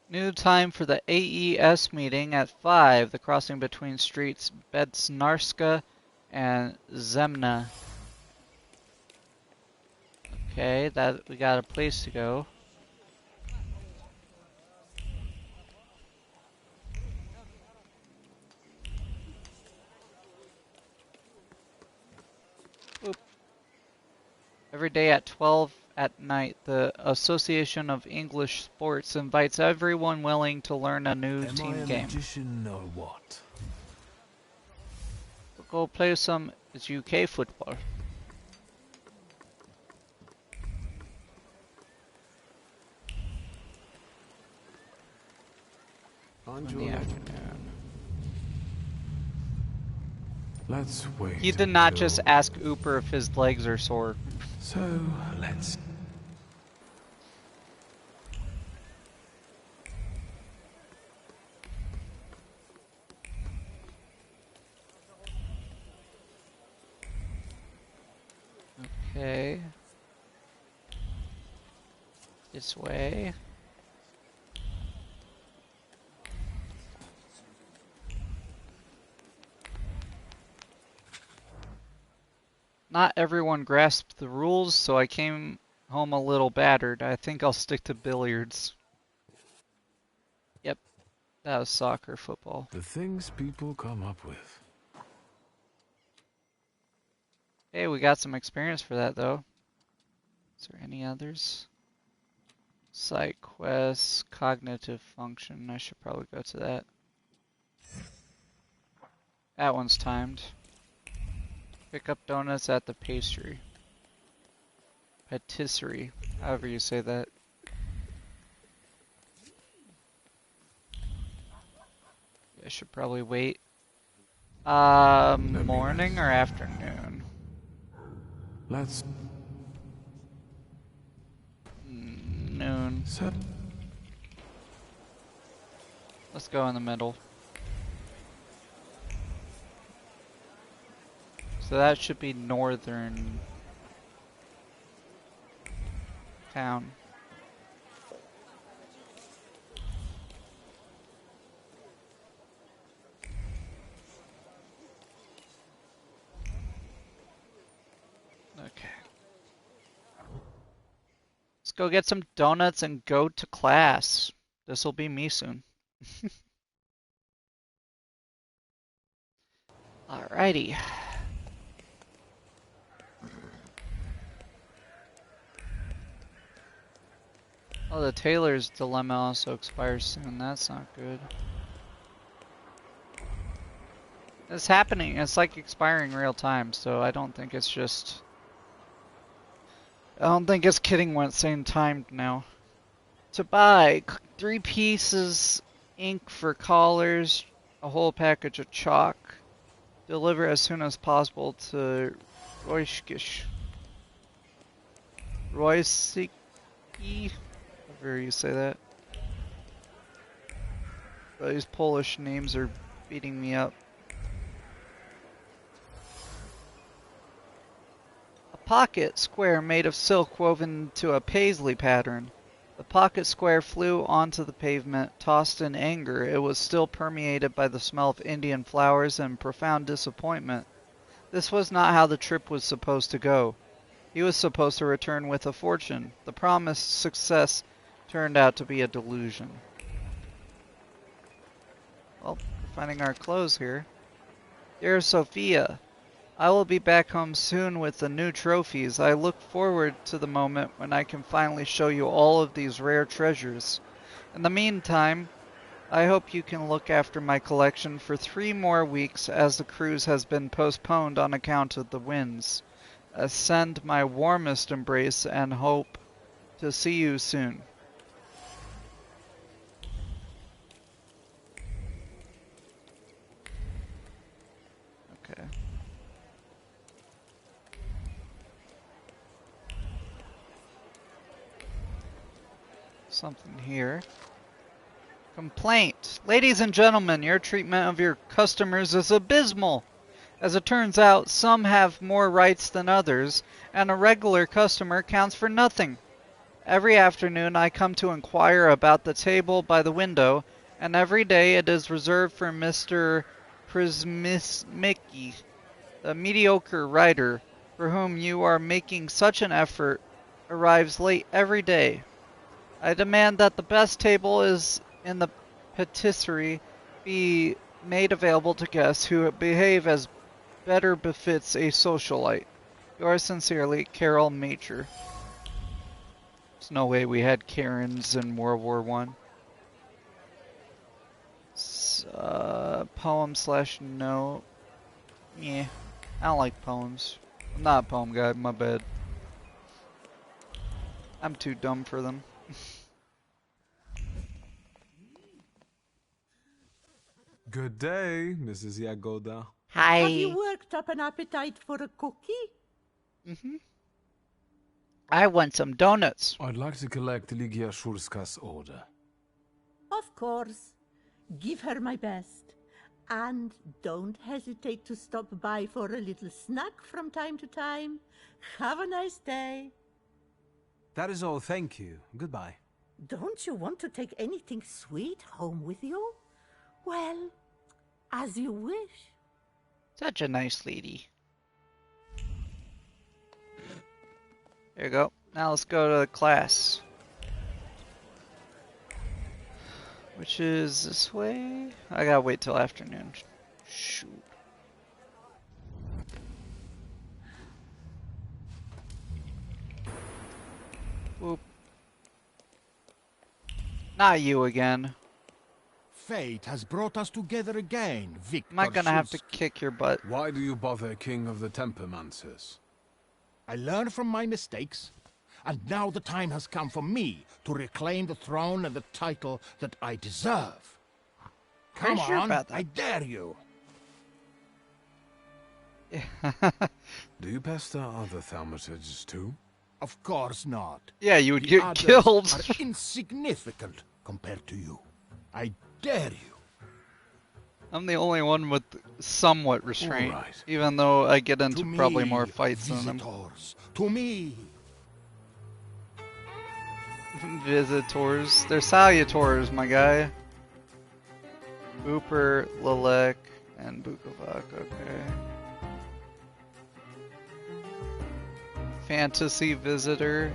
New time for the AES meeting at 5. The crossing between streets Bedsnarska and Zemna. Okay, that we got a place to go. Oop. Every day at 12 at night, the Association of English Sports invites everyone willing to learn a new team game. Am I a magician or what? We'll go play some UK football. In the afternoon. Let's wait. He did not just ask Ooper if his legs are sore. So, let's... Okay. This way. Not everyone grasped the rules, so I came home a little battered. I think I'll stick to billiards. Yep, that was soccer, football. The things people come up with. Hey, we got some experience for that, though. Is there any others? Side quests, cognitive function. I should probably go to that. That one's timed. Pick up donuts at the pastry. Patisserie, however you say that. I should probably wait. Morning or afternoon? Let's... Noon. So... Let's go in the middle. So that should be northern town. Okay. Let's go get some donuts and go to class. This'll be me soon. Alrighty. Oh, the Tailor's Dilemma also expires soon. That's not good. It's happening. It's like expiring real time, so I don't think it's just... I don't think it's kidding when it's saying timed now. To buy 3 pieces ink for collars, a whole package of chalk. Deliver as soon as possible to Royskish. Roysiki? However you say that. These Polish names are beating me up. A pocket square made of silk woven into a paisley pattern. The pocket square flew onto the pavement, tossed in anger. It was still permeated by the smell of Indian flowers and profound disappointment. This was not how the trip was supposed to go. He was supposed to return with a fortune. The promised success turned out to be a delusion. Well, we're finding our clothes here. Dear Sophia, I will be back home soon with the new trophies. I look forward to the moment when I can finally show you all of these rare treasures. In the meantime, I hope you can look after my collection for 3 more weeks as the cruise has been postponed on account of the winds. Send my warmest embrace and hope to see you soon. Okay. Something here. Complaint. Ladies and gentlemen, your treatment of your customers is abysmal. As it turns out, some have more rights than others, and a regular customer counts for nothing. Every afternoon I come to inquire about the table by the window, and every day it is reserved for Mr. Prismismiki, the mediocre writer, for whom you are making such an effort, arrives late every day. I demand that the best table is in the patisserie be made available to guests who behave as better befits a socialite. Yours sincerely, Carol Major. There's no way we had Karens in World War One. Poem/note. Yeah, I don't like poems. I'm not a poem guy, my bad. I'm too dumb for them. Good day, Mrs. Yagoda. Hi. Have you worked up an appetite for a cookie? I want some donuts. I'd like to collect Ligia Shurska's order. Of course. Give her my best. And don't hesitate to stop by for a little snack from time to time. Have a nice day. That is all, thank you. Goodbye. Don't you want to take anything sweet home with you? Well, as you wish. Such a nice lady. There you go. Now let's go to class. Which is this way? I gotta wait till afternoon. Shoot. Whoop. Not you again. Fate has brought us together again, Victor. Am I gonna have to Shulsky. kick your butt? Why do you bother, King of the Tempermancers? I learned from my mistakes, and now the time has come for me to reclaim the throne and the title that I deserve. Come Are you sure on, about that? I dare you. Do you pester other Thaumaturges too? Of course not. Yeah, you would The get others killed. are insignificant compared to you. I dare you. I'm the only one with somewhat restraint, Alright. even though I get To into me, probably more fights than them. visitors. To me. Visitors. They're salutors, my guy. Booper, Lelek, and Bukovac, okay. Fantasy visitor.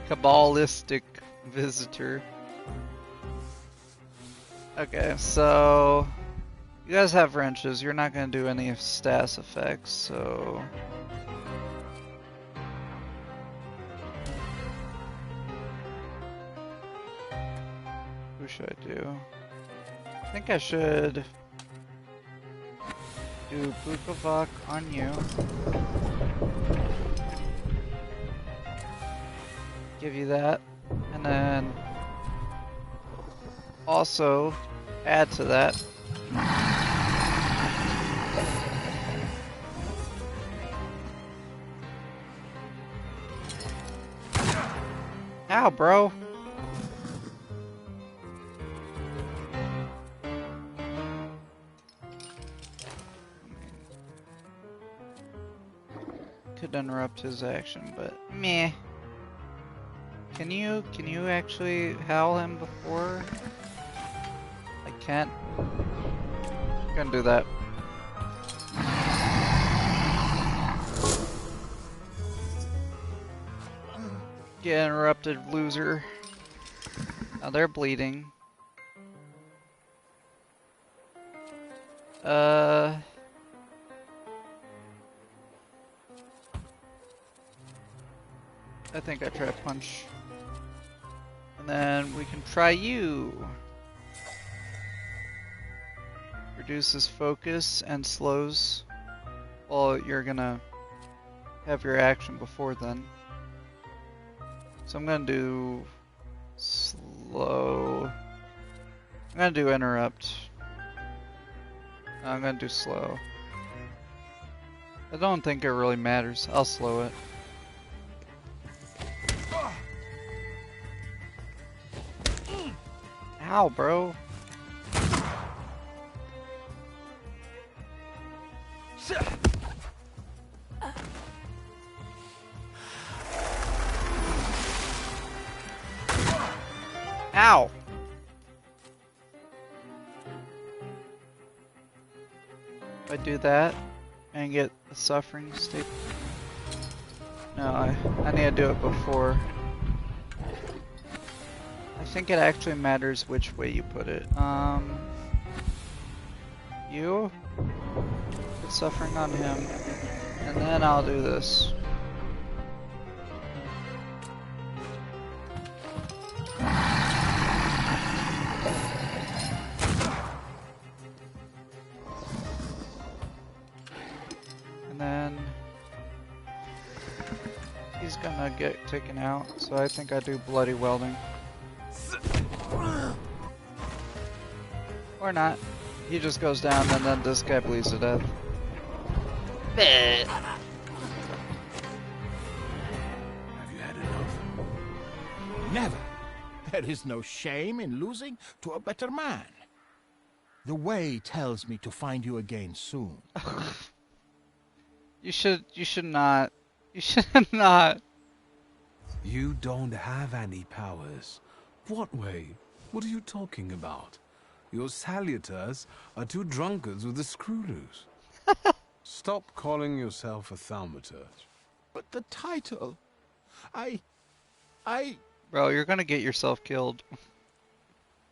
Kabbalistic visitor. Okay, so You guys have wrenches. You're not going to do any status effects, so... Who should I do? I think I should do Bukovac on you. Give you that. And then also add to that. Ow, bro. Could interrupt his action, but meh. Can you actually howl him before? I can't. Gonna do that. Get interrupted, loser. Now they're bleeding. I think I try to punch. And then we can try you. Reduces focus and slows. Well, you're gonna have your action before then. So I'm gonna do slow. I'm gonna do interrupt. No, I'm gonna do slow. I don't think it really matters. I'll slow it. Ow, bro. Ow. If I do that and get the suffering state. No, I need to do it before. I think it actually matters which way you put it. You put suffering on him, and then I'll do this. And then he's gonna get taken out, so I think I do bloody welding. Or not. He just goes down and then this guy bleeds to death. Have you had enough? Never. There is no shame in losing to a better man. The way tells me to find you again soon. You should not. You should not. You don't have any powers. What way? What are you talking about? Your salutors are two drunkards with a screw loose. Stop calling yourself a Thaumaturge. But the title... I... Bro, you're gonna get yourself killed.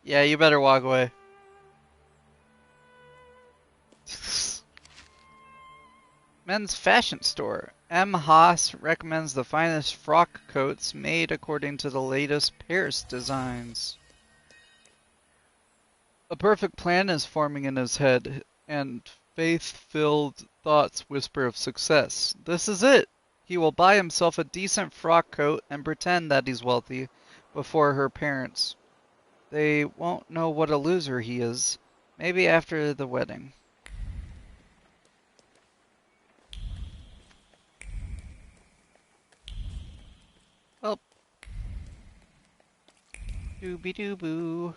Yeah, you better walk away. Men's fashion store. M. Haas recommends the finest frock coats made according to the latest Paris designs. A perfect plan is forming in his head, and faith-filled thoughts whisper of success. This is it! He will buy himself a decent frock coat and pretend that he's wealthy before her parents. They won't know what a loser he is. Maybe after the wedding. Well. Dooby-doo-boo.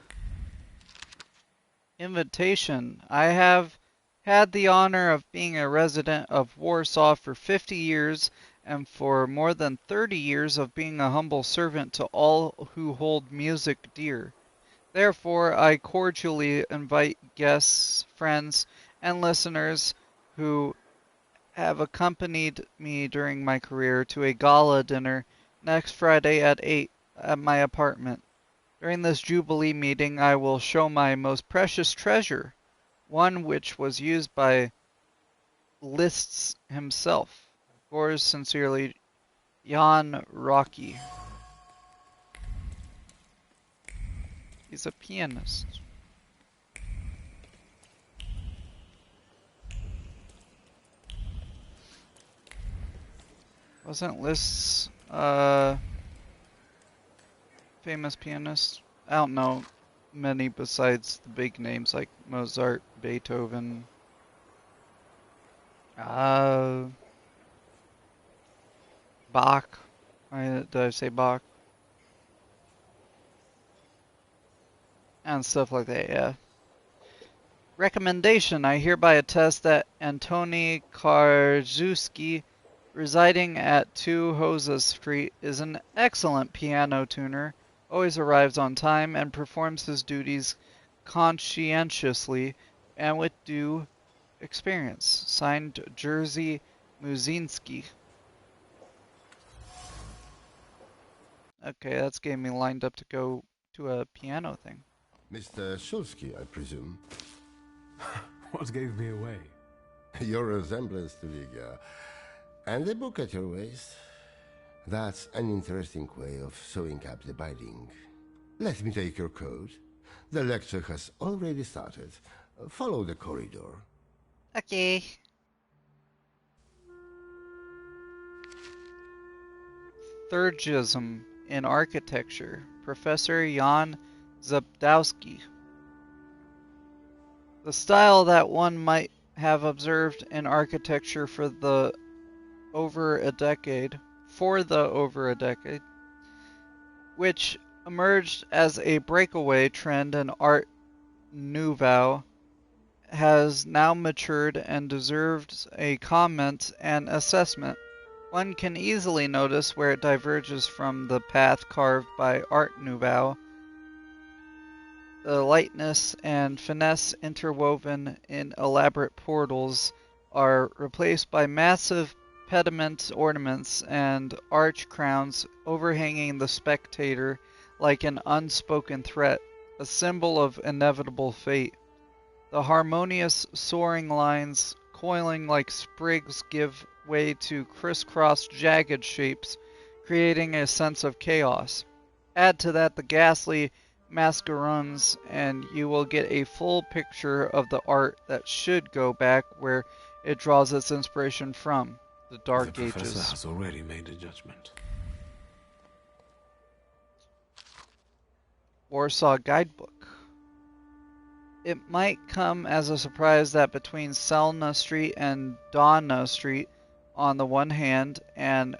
Invitation. I have had the honor of being a resident of Warsaw for 50 years and for more than 30 years of being a humble servant to all who hold music dear. Therefore, I cordially invite guests, friends, and listeners who have accompanied me during my career to a gala dinner next Friday at 8 at my apartment. During this Jubilee meeting, I will show my most precious treasure, one which was used by Liszt himself. Yours sincerely, Jan Rocky. He's a pianist. Wasn't Liszt's famous pianist? I don't know many besides the big names like Mozart, Beethoven. Bach. Did I say Bach? And stuff like that, yeah. Recommendation. I hereby attest that Antoni Karczewski, residing at 2 Hosa Street, is an excellent piano tuner, always arrives on time, and performs his duties conscientiously and with due experience. Signed, Jerzy Muzinski. Okay, that's getting me lined up to go to a piano thing. Mr. Shulsky, I presume. What gave me away? Your resemblance to Liga. And the book at your waist. That's an interesting way of sewing up the binding. Let me take your coat. The lecture has already started. Follow the corridor. Okay. Thurgism in Architecture, Professor Jan Zabdowski. The style that one might have observed in architecture for the over a decade, which emerged as a breakaway trend in Art Nouveau, has now matured and deserves a comment and assessment. One can easily notice where it diverges from the path carved by Art Nouveau. The lightness and finesse interwoven in elaborate portals are replaced by massive pediment ornaments and arch crowns overhanging the spectator like an unspoken threat, a symbol of inevitable fate. The harmonious soaring lines, coiling like sprigs, give way to crisscross jagged shapes, creating a sense of chaos. Add to that the ghastly mascarons, and you will get a full picture of the art that should go back where it draws its inspiration from, the Dark The professor Ages. has already made a judgment. Warsaw Guidebook. It might come as a surprise that between Selna Street and Donna Street on the one hand and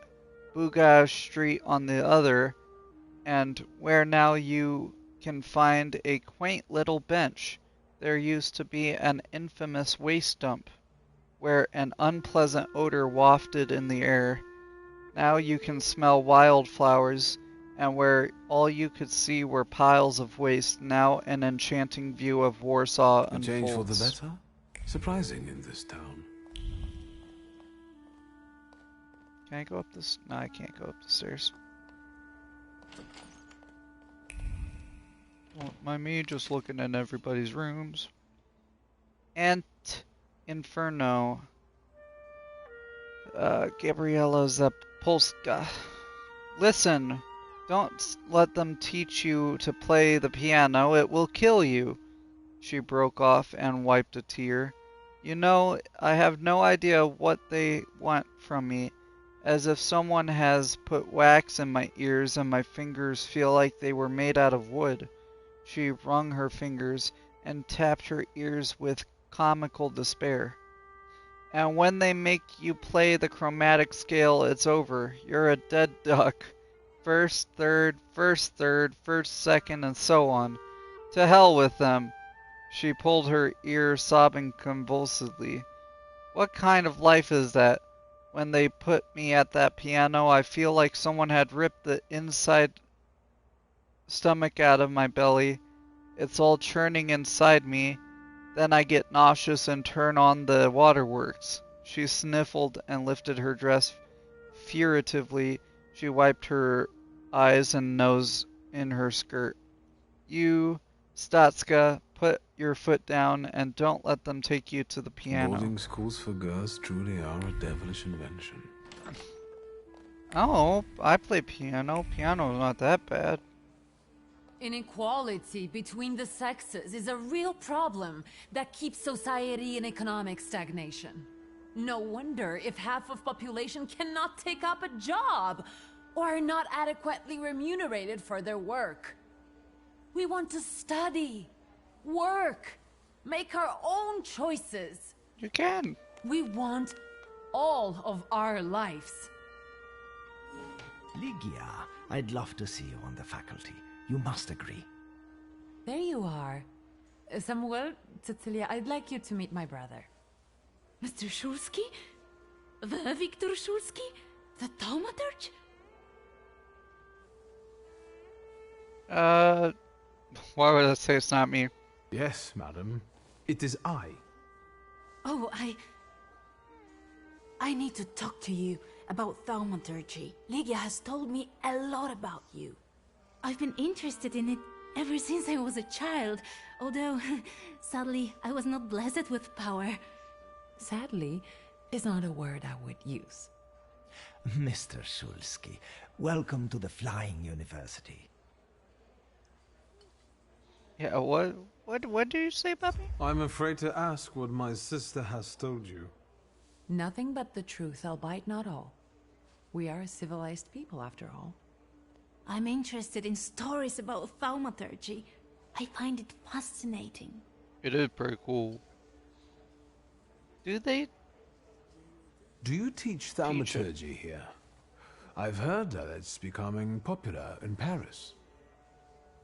Buga Street on the other, and where now you can find a quaint little bench, there used to be an infamous waste dump, where an unpleasant odor wafted in the air. Now you can smell wildflowers, and where all you could see were piles of waste, now an enchanting view of Warsaw A unfolds. change for the better? Surprising in this town. Can I go up this? No, I can't go up the stairs. Don't mind me just looking in everybody's rooms. Ant Inferno. Gabriela Zapolska. Listen, don't let them teach you to play the piano. It will kill you. She broke off and wiped a tear. You know, I have no idea what they want from me. As if someone has put wax in my ears and my fingers feel like they were made out of wood. She wrung her fingers and tapped her ears with comical despair. And when they make you play the chromatic scale, it's over. You're a dead duck. First, third, first, second, and so on. To hell with them. She pulled her ear, sobbing convulsively. What kind of life is that? When they put me at that piano, I feel like someone had ripped the inside stomach out of my belly. It's all churning inside me. Then I get nauseous and turn on the waterworks. She sniffled and lifted her dress furtively. She wiped her eyes and nose in her skirt. You Statska, put your foot down and don't let them take you to the piano. Boarding schools for girls truly are a devilish invention. Oh, I play piano. Piano's not that bad. Inequality between the sexes is a real problem that keeps society in economic stagnation. No wonder if half of population cannot take up a job or are not adequately remunerated for their work. We want to study, work, make our own choices. You can. We want all of our lives. Lygia, I'd love to see you on the faculty. You must agree. There you are. Samuel, Cecilia, I'd like you to meet my brother. Mr. Szulski? The Victor Szulski? The Thaumaturge? Why would I say it's not me? Yes, madam. It is I. Oh, I need to talk to you about Thaumaturge. Lygia has told me a lot about you. I've been interested in it ever since I was a child, although, sadly, I was not blessed with power. Sadly is not a word I would use. Mr. Szulski, welcome to the Flying University. Yeah, what do you say, Bobby? I'm afraid to ask what my sister has told you. Nothing but the truth, albeit not all. We are a civilized people, after all. I'm interested in stories about Thaumaturge. I find it fascinating. It is pretty cool. Do you teach Thaumaturge here? I've heard that it's becoming popular in Paris.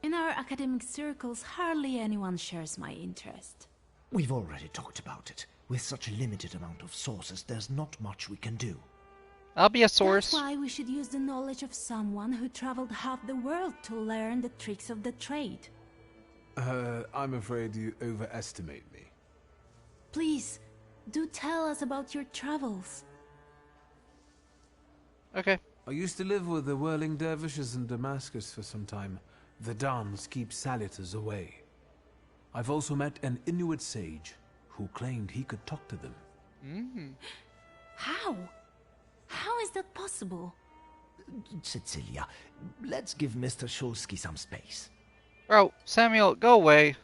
In our academic circles, hardly anyone shares my interest. We've already talked about it. With such a limited amount of sources, there's not much we can do. I'll be a source. That's why we should use the knowledge of someone who traveled half the world to learn the tricks of the trade. I'm afraid you overestimate me. Please, do tell us about your travels. Okay. I used to live with the whirling dervishes in Damascus for some time. The Dans keep Saluters away. I've also met an Inuit sage who claimed he could talk to them. How? How is that possible? Cecilia, let's give Mr. Szulski some space. Bro, Samuel, go away.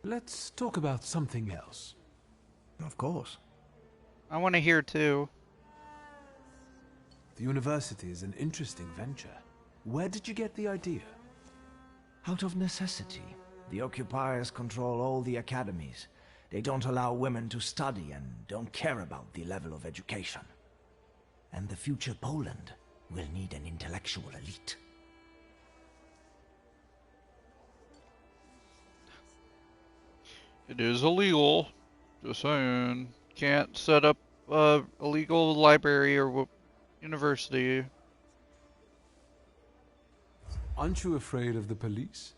Let's talk about something else. Of course. I want to hear too. The university is an interesting venture. Where did you get the idea? Out of necessity. The occupiers control all the academies. They don't allow women to study and don't care about the level of education. And the future Poland will need an intellectual elite. It is illegal. Just saying. Can't set up a illegal library or university. Aren't you afraid of the police?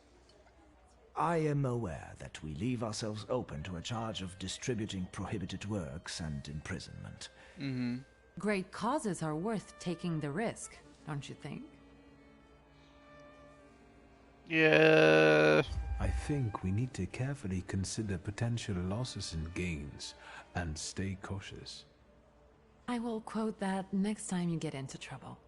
I am aware that we leave ourselves open to a charge of distributing prohibited works and imprisonment. Great causes are worth taking the risk, don't you think? Yeah. I think we need to carefully consider potential losses and gains, and stay cautious. I will quote that next time you get into trouble.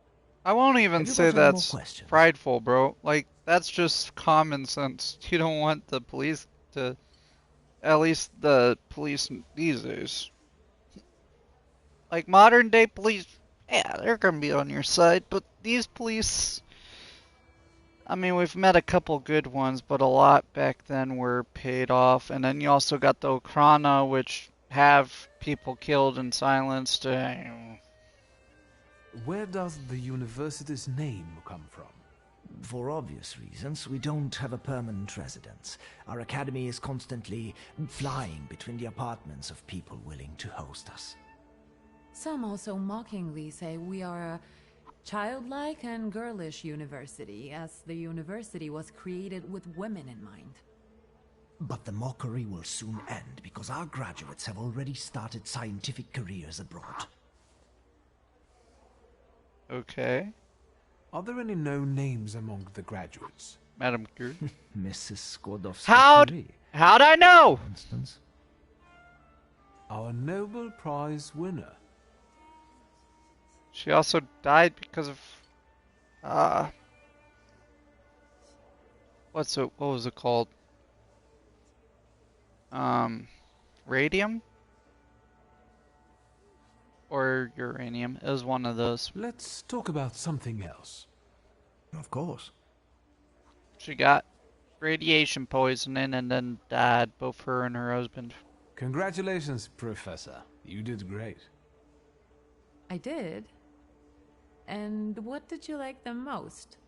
I won't even Have you say got any more that's questions? prideful, bro. Like, that's just common sense. You don't want the police to... At least the police these days. Like, modern day police, yeah, they're gonna be on your side, but these police... I mean, we've met a couple good ones, but a lot back then were paid off. And then you also got the Okrana, which have people killed and silenced. Where does the university's name come from? For obvious reasons, we don't have a permanent residence. Our academy is constantly flying between the apartments of people willing to host us. Some also mockingly say we are a childlike and girlish university, as the university was created with women in mind. But the mockery will soon end, because our graduates have already started scientific careers abroad. Okay. Are there any known names among the graduates? Madam Curie. Mrs. Skłodowska How'd Curie, I know? for instance. Our Nobel Prize winner. She also died because of what was it called? Radium or uranium. It was one of those. Let's talk about something else. Of course. She got radiation poisoning and then died, both her and her husband. Congratulations, Professor. You did great. I did. And what did you like the most?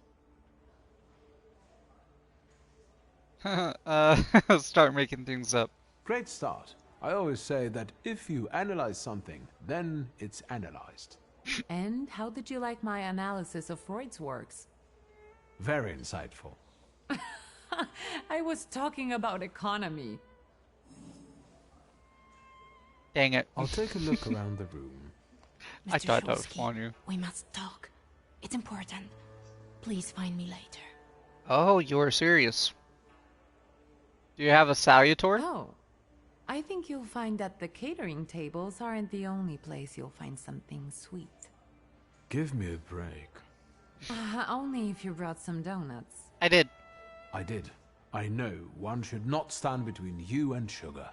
Start making things up. Great start. I always say that if you analyze something, then it's analyzed. And how did you like my analysis of Freud's works? Very insightful. I was talking about economy. Dang it. I'll take a look around the room. I Mr. thought that was Shulsky, on you. we must talk. It's important. Please find me later. Oh, you're serious. Do you have a salutor? Oh, I think you'll find that the catering tables aren't the only place you'll find something sweet. Give me a break. Only if you brought some donuts. I did. I did. I know one should not stand between you and sugar.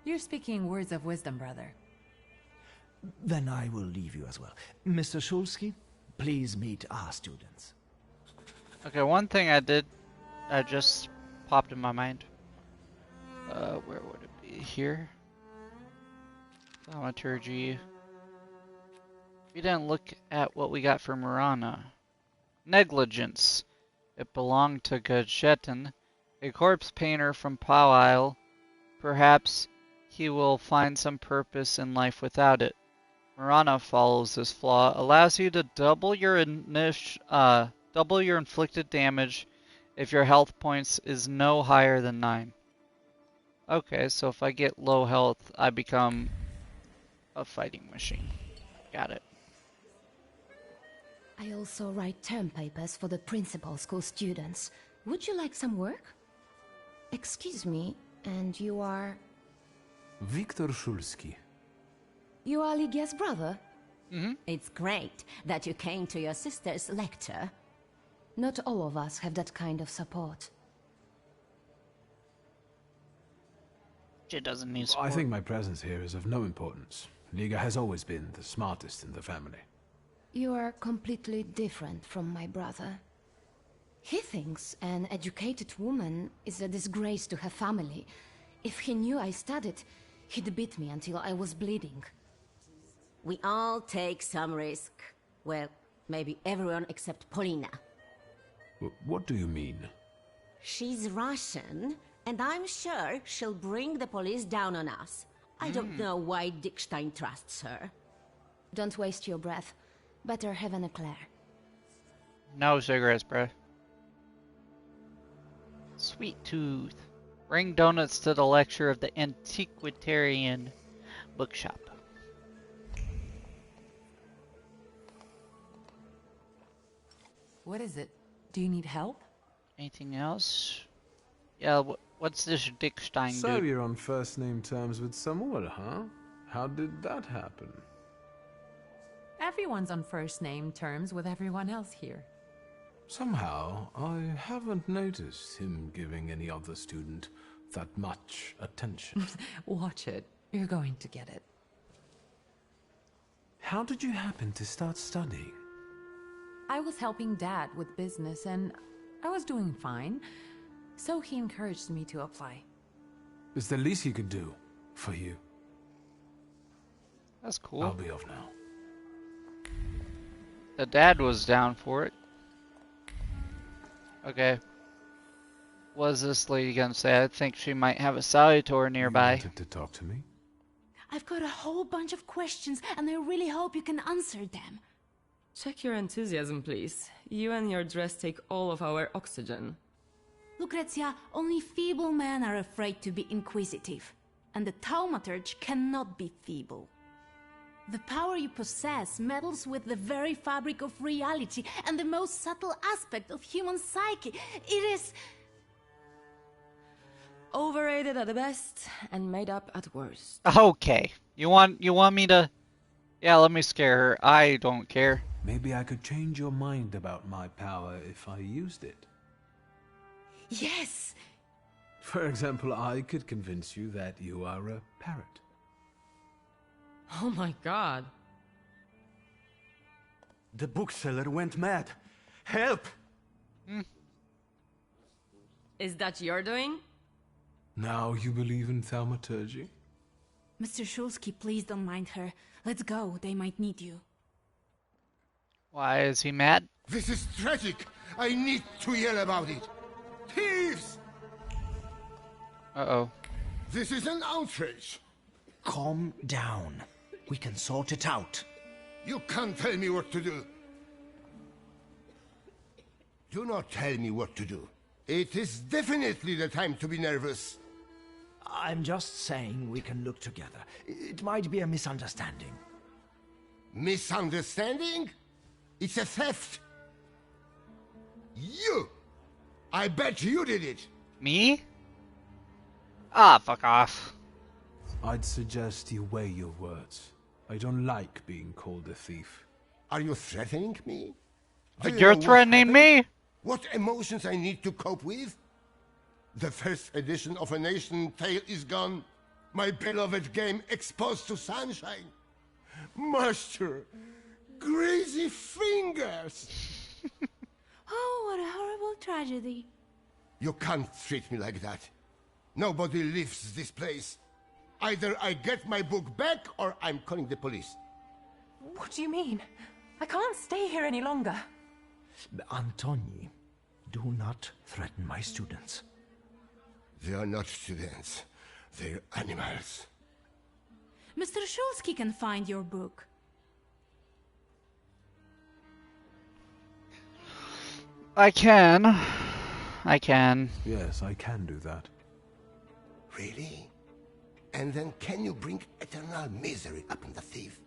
You're speaking words of wisdom, brother. Then I will leave you as well. Mr. Shulsky, please meet our students. Okay, one thing I did, I just popped in my mind. Where would it be? Here? Thaumaturge. We didn't look at what we got for Marana. Negligence. It belonged to Gadgetin, a corpse painter from Plow Isle. Perhaps he will find some purpose in life without it. Marana follows this flaw, allows you to double your inflicted damage if your health points is no higher than 9. Okay, so if I get low health, I become a fighting machine. Got it. I also write term papers for the principal school students. Would you like some work? Excuse me, and you are... Viktor Shulsky. You are Lygia's brother? Mm-hmm. It's great that you came to your sister's lecture. Not all of us have that kind of support. She doesn't need support. I think my presence here is of no importance. Liga has always been the smartest in the family. You are completely different from my brother. He thinks an educated woman is a disgrace to her family. If he knew I studied, he'd beat me until I was bleeding. We all take some risk. Well, maybe everyone except Polina. What do you mean? She's Russian, and I'm sure she'll bring the police down on us. I don't know why Dickstein trusts her. Don't waste your breath. Better have an eclair. No cigarettes, bruh. Sweet tooth. Bring donuts to the lecture of the Antiquarian Bookshop. What is it? Do you need help? Anything else? Yeah, what's this Dickstein So dude? you're on first name terms with Samuel, huh? How did that happen? Everyone's on first name terms with everyone else here. Somehow, I haven't noticed him giving any other student that much attention. Watch it. You're going to get it. How did you happen to start studying? I was helping Dad with business and I was doing fine, so he encouraged me to apply. It's the least he could do for you. That's cool. I'll be off now. The dad was down for it. Okay. What's this lady gonna say? I think she might have a salutor nearby. You wanted to talk to me? I've got a whole bunch of questions, and I really hope you can answer them. Check your enthusiasm, please. You and your dress take all of our oxygen. Lucrezia, only feeble men are afraid to be inquisitive. And the Thaumaturge cannot be feeble. The power you possess meddles with the very fabric of reality and the most subtle aspect of human psyche. It is... Overrated at the best and made up at worst. Okay. You want me to... Yeah, let me scare her. I don't care. Maybe I could change your mind about my power if I used it. Yes! For example, I could convince you that you are a parrot. Oh my god. The bookseller went mad. Help! Is that your doing? Now you believe in Thaumaturge? Mr. Shulsky, please don't mind her. Let's go, they might need you. Why is he mad? This is tragic! I need to yell about it! Thieves! Uh-oh. This is an outrage! Calm down. We can sort it out. You can't tell me what to do. Do not tell me what to do. It is definitely the time to be nervous. I'm just saying we can look together. It might be a misunderstanding. Misunderstanding? It's a theft. You! I bet you did it. Me? Ah, fuck off. I'd suggest you weigh your words. I don't like being called a thief. Are you threatening me? Do you You're know threatening me? What emotions I need to cope with? The first edition of A Nation Tale is gone. My beloved game exposed to sunshine. Master, greasy fingers. Oh, what a horrible tragedy. You can't treat me like that. Nobody leaves this place. Either I get my book back or I'm calling the police. What do you mean? I can't stay here any longer. Antoni, do not threaten my students. They are not students. They're animals. Mr. Shulsky can find your book. I can. Yes, I can do that. Really? And then can you bring eternal misery upon the thief?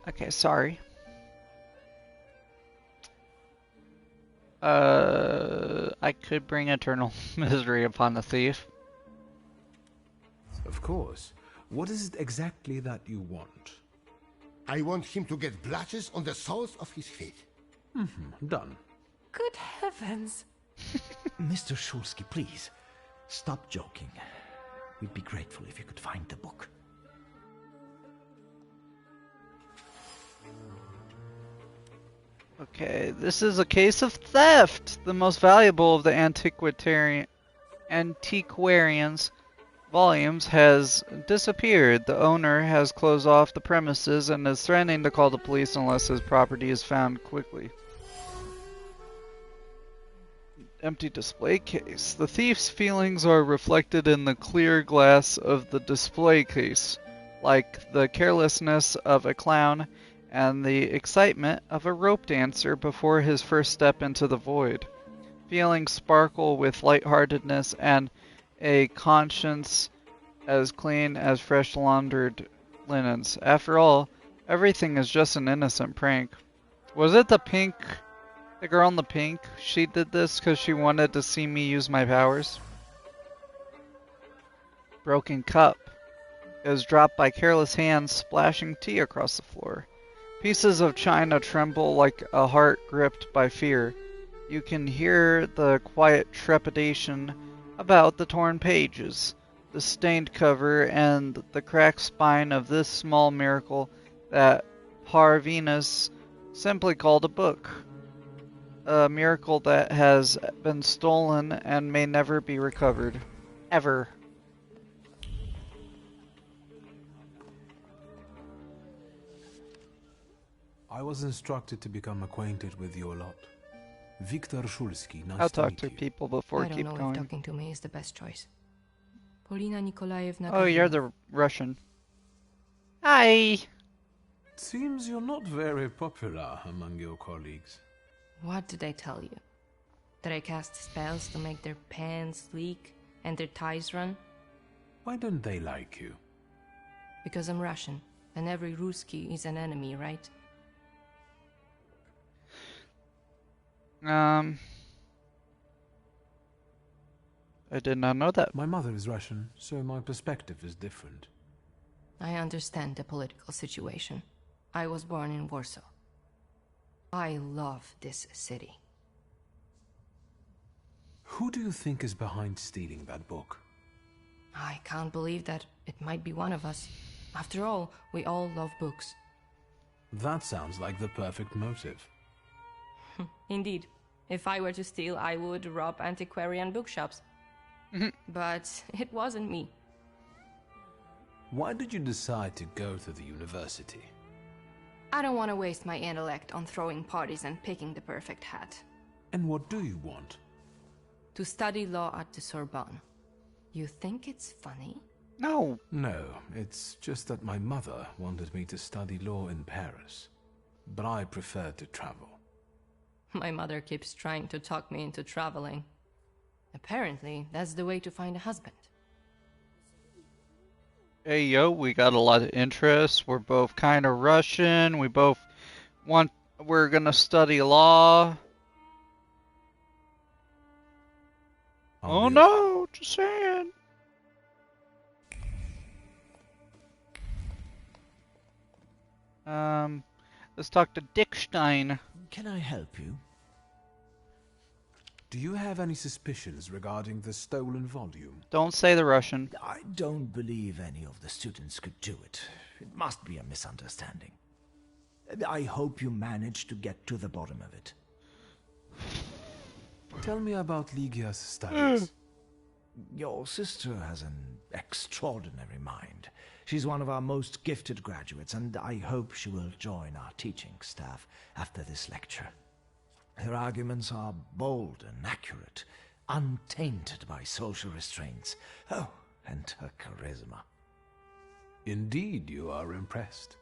Okay, sorry. I could bring eternal misery upon the thief. Of course. What is it exactly that you want? I want him to get blotches on the soles of his feet. Done. Good heavens. Mr. Shulsky, please, stop joking. We'd be grateful if you could find the book. Okay, this is a case of theft. The most valuable of the antiquarian's volumes has disappeared. The owner has closed off the premises and is threatening to call the police unless his property is found quickly. Empty display case. The thief's feelings are reflected in the clear glass of the display case, like the carelessness of a clown and the excitement of a rope dancer before his first step into the void. Feelings sparkle with lightheartedness and a conscience as clean as fresh laundered linens. After all, everything is just an innocent prank. Was it the girl in the pink? She did this because she wanted to see me use my powers? Broken cup. It was dropped by careless hands, splashing tea across the floor. Pieces of china tremble like a heart gripped by fear. You can hear the quiet trepidation about the torn pages, the stained cover, and the cracked spine of this small miracle that Parvinus simply called a book. A miracle that has been stolen and may never be recovered. Ever. I was instructed to become acquainted with your lot. Viktor Shulsky, nice I'll to talk meet to you. people before I I don't keep know going. if talking to me is the best choice. Polina Nikolaevna. Oh, you're the Russian. Hi! Seems you're not very popular among your colleagues. What did I tell you? That I cast spells to make their pants leak and their ties run? Why don't they like you? Because I'm Russian, and every Ruski is an enemy, right? I did not know that. My mother is Russian, so my perspective is different. I understand the political situation. I was born in Warsaw. I love this city. Who do you think is behind stealing that book? I can't believe that it might be one of us. After all, we all love books. That sounds like the perfect motive. Indeed. If I were to steal, I would rob antiquarian bookshops. But it wasn't me. Why did you decide to go to the university? I don't want to waste my intellect on throwing parties and picking the perfect hat. And what do you want? To study law at the Sorbonne. You think it's funny? No. No, it's just that my mother wanted me to study law in Paris. But I preferred to travel. My mother keeps trying to talk me into traveling. Apparently, that's the way to find a husband. Hey, yo, we got a lot of interests. We're both kind of Russian. We're gonna study law. Oh no, just saying. Let's talk to Dickstein. Can I help you? Do you have any suspicions regarding the stolen volume? Don't say the Russian. I don't believe any of the students could do it. It must be a misunderstanding. I hope you managed to get to the bottom of it. Tell me about Ligia's studies. Your sister has an extraordinary mind. She's one of our most gifted graduates, and I hope she will join our teaching staff after this lecture. Her arguments are bold and accurate, untainted by social restraints. Oh, and her charisma. Indeed, you are impressed.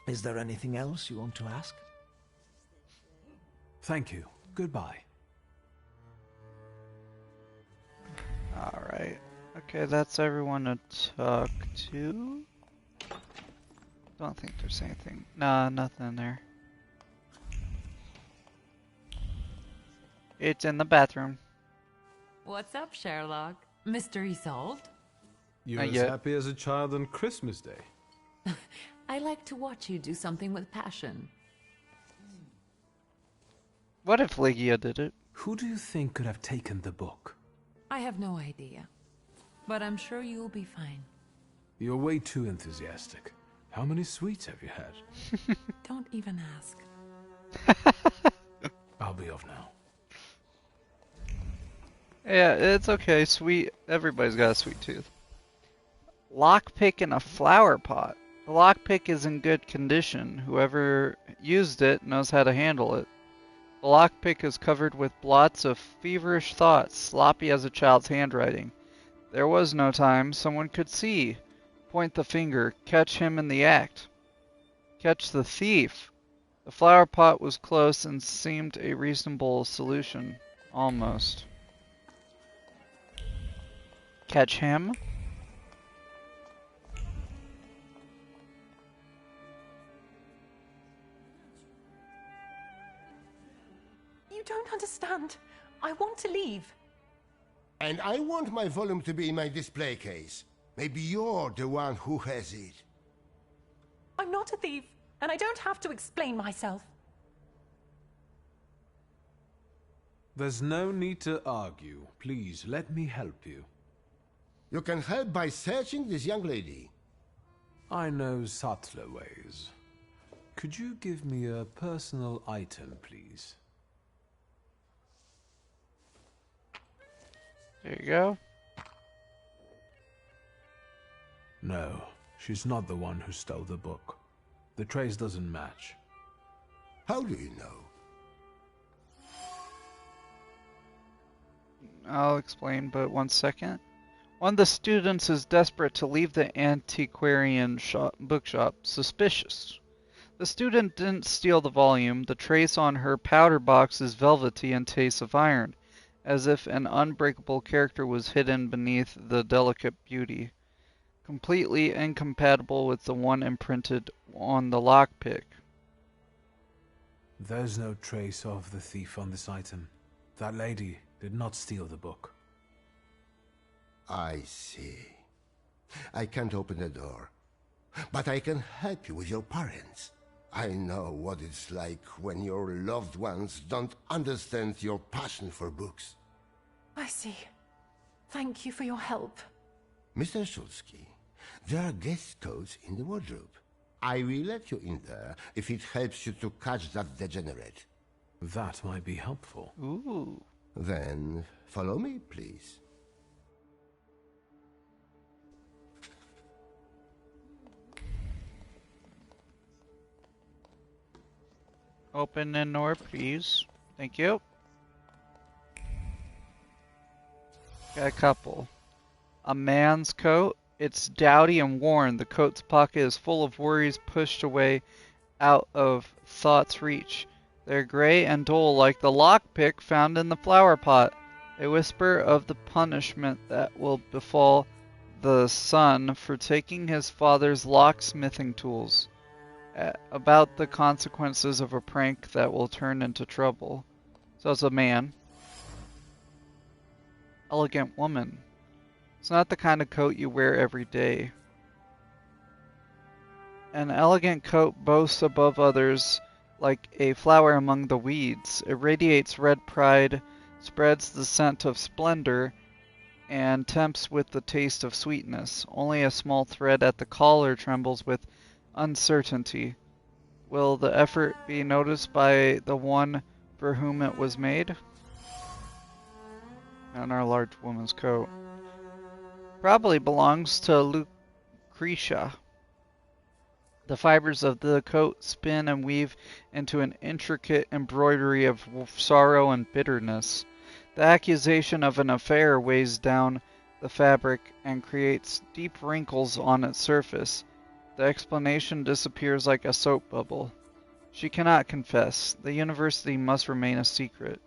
Is there anything else you want to ask? Thank you. Goodbye. Alright. Okay, that's everyone to talk to. Don't think there's anything. Nah, nothing in there. It's in the bathroom. What's up, Sherlock? Mystery solved? You're as happy as a child on Christmas Day. I like to watch you do something with passion. What if Ligia did it? Who do you think could have taken the book? I have no idea. But I'm sure you'll be fine. You're way too enthusiastic. How many sweets have you had? Don't even ask. I'll be off now. Yeah, it's okay. Sweet. Everybody's got a sweet tooth. Lockpick in a flower pot. The lockpick is in good condition. Whoever used it knows how to handle it. The lockpick is covered with blots of feverish thoughts, sloppy as a child's handwriting. There was no time. Someone could see. Point the finger. Catch him in the act. Catch the thief. The flower pot was close and seemed a reasonable solution. Almost. Catch him? You don't understand. I want to leave. And I want my volume to be in my display case. Maybe you're the one who has it. I'm not a thief, and I don't have to explain myself. There's no need to argue. Please, let me help you. You can help by searching this young lady. I know subtler ways. Could you give me a personal item, please? There you go. No, she's not the one who stole the book. The trace doesn't match. How do you know? I'll explain, but 1 second. One of the students is desperate to leave the antiquarian bookshop. Suspicious. The student didn't steal the volume. The trace on her powder box is velvety and tastes of iron, as if an unbreakable character was hidden beneath the delicate beauty. Completely incompatible with the one imprinted on the lockpick. There's no trace of the thief on this item. That lady did not steal the book. I see. I can't open the door, but I can help you with your parents. I know what it's like when your loved ones don't understand your passion for books. I see. Thank you for your help. Mr. Szulski, there are guest coats in the wardrobe. I will let you in there if it helps you to catch that degenerate. That might be helpful. Ooh. Then follow me, please. Open the door, please. Thank you. Got a couple. A man's coat. It's dowdy and worn. The coat's pocket is full of worries pushed away out of thought's reach. They're gray and dull like the lockpick found in the flower pot. They whisper of the punishment that will befall the son for taking his father's locksmithing tools. About the consequences of a prank that will turn into trouble. So it's a man. Elegant woman. It's not the kind of coat you wear every day. An elegant coat boasts above others like a flower among the weeds. It radiates red pride, spreads the scent of splendor, and tempts with the taste of sweetness. Only a small thread at the collar trembles with uncertainty. Will the effort be noticed by the one for whom it was made? And our large woman's coat. Probably belongs to Lucretia. The fibers of the coat spin and weave into an intricate embroidery of sorrow and bitterness. The accusation of an affair weighs down the fabric and creates deep wrinkles on its surface. The explanation disappears like a soap bubble. She cannot confess. The university must remain a secret.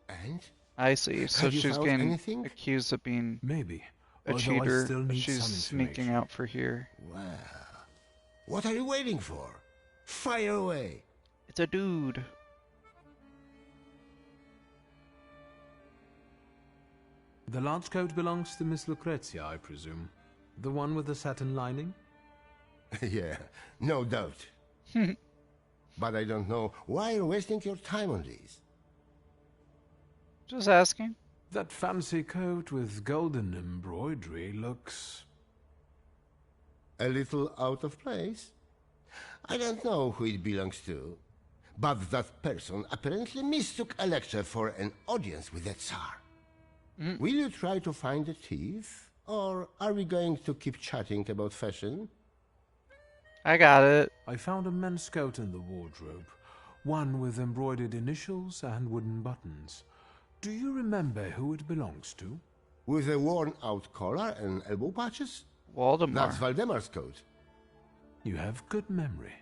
And? I see. So she's getting anything? accused of being Maybe. a Although cheater. I still need She's some sneaking out for here. Well, what are you waiting for? Fire away. It's a dude. The large coat belongs to Miss Lucrezia, I presume. The one with the satin lining? Yeah, no doubt. But I don't know why you're wasting your time on these. Just asking. That fancy coat with golden embroidery looks... A little out of place? I don't know who it belongs to, but that person apparently mistook a lecture for an audience with the Tsar. Will you try to find the thief, or are we going to keep chatting about fashion? I got it. I found a men's coat in the wardrobe, one with embroidered initials and wooden buttons. Do you remember who it belongs to? With a worn-out collar and elbow patches? Waldemar. That's Waldemar's coat. You have good memory.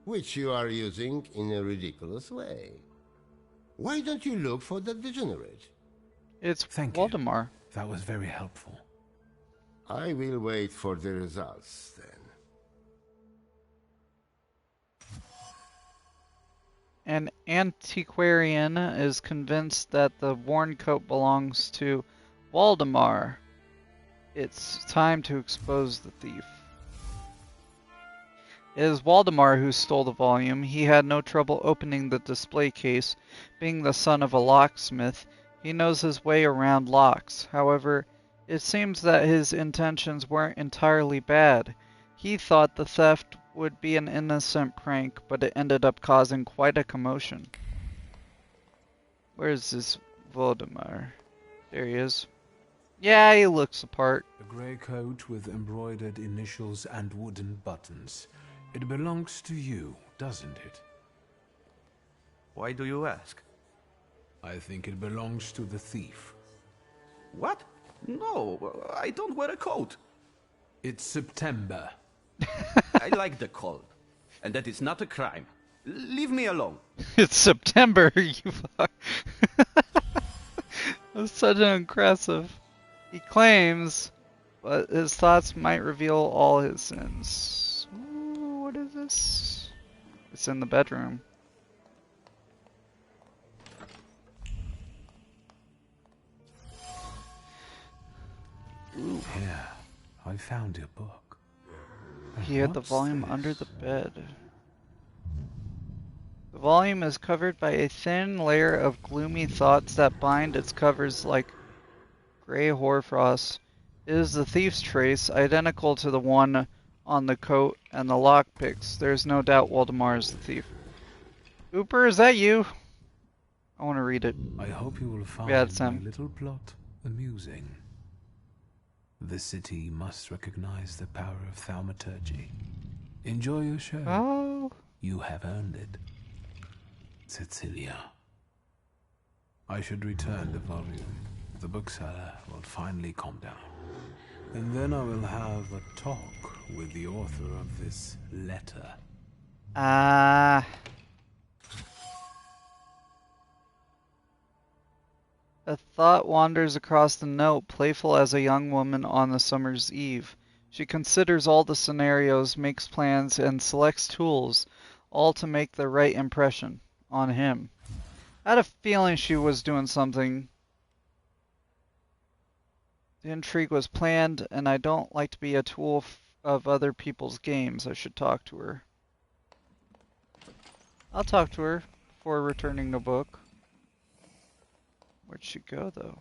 Which you are using in a ridiculous way. Why don't you look for the degenerate? It's Thank Waldemar. you. That was very helpful. I will wait for the results, then. An antiquarian is convinced that the worn coat belongs to Waldemar. It's time to expose the thief. It is Waldemar who stole the volume. He had no trouble opening the display case. Being the son of a locksmith, he knows his way around locks. However, it seems that his intentions weren't entirely bad. He thought the theft would be an innocent prank, but it ended up causing quite a commotion. Where's this Waldemar? There he is. Yeah, he looks the part. A grey coat with embroidered initials and wooden buttons. It belongs to you, doesn't it? Why do you ask? I think it belongs to the thief. What? No, I don't wear a coat. It's September. I like the cold. And that is not a crime. Leave me alone. It's September, you fuck. That's such an aggressive. He claims, but his thoughts might reveal all his sins. Ooh, what is this? It's in the bedroom. Ooh. Here, I found your book. He hid the volume under the bed. The volume is covered by a thin layer of gloomy thoughts that bind its covers like gray hoarfrost. It is the thief's trace, identical to the one on the coat and the lockpicks. There's no doubt Waldemar is the thief. Ooper, is that you? I want to read it. I hope you will find my little plot amusing. The city must recognize the power of Thaumaturge. Enjoy your show. Oh. You have earned it. Cecilia. I should return the volume. The bookseller will finally calm down. And then I will have a talk with the author of this letter. A thought wanders across the note, playful as a young woman on a summer's eve. She considers all the scenarios, makes plans, and selects tools, all to make the right impression on him. I had a feeling she was doing something. The intrigue was planned, and I don't like to be a tool of other people's games. I should talk to her. I'll talk to her before returning the book. Where'd she go, though?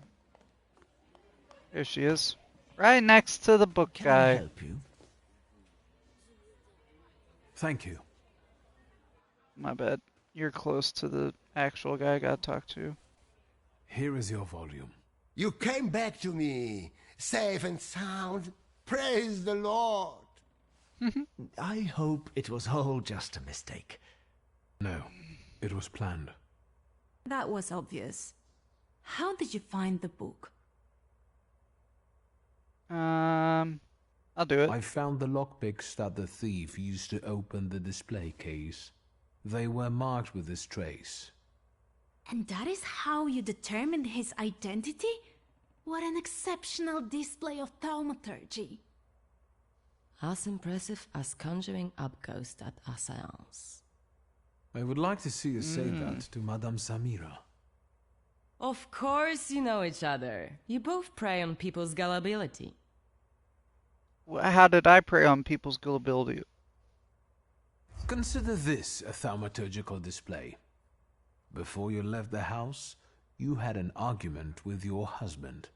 There she is. Right next to the book guy. Can I help you? Thank you. My bad. You're close to the actual guy I gotta talk to. Here is your volume. You came back to me, safe and sound. Praise the Lord. I hope it was all just a mistake. No, it was planned. That was obvious. How did you find the book? I'll do it. I found the lockpicks that the thief used to open the display case. They were marked with this trace. And that is how you determined his identity? What an exceptional display of thaumaturgy. As impressive as conjuring up ghosts at a seance. I would like to see you say that to Madame Samira. Of course you know each other. You both prey on people's gullibility. How did I prey on people's gullibility? Consider this a thaumaturgical display. Before you left the house, you had an argument with your husband.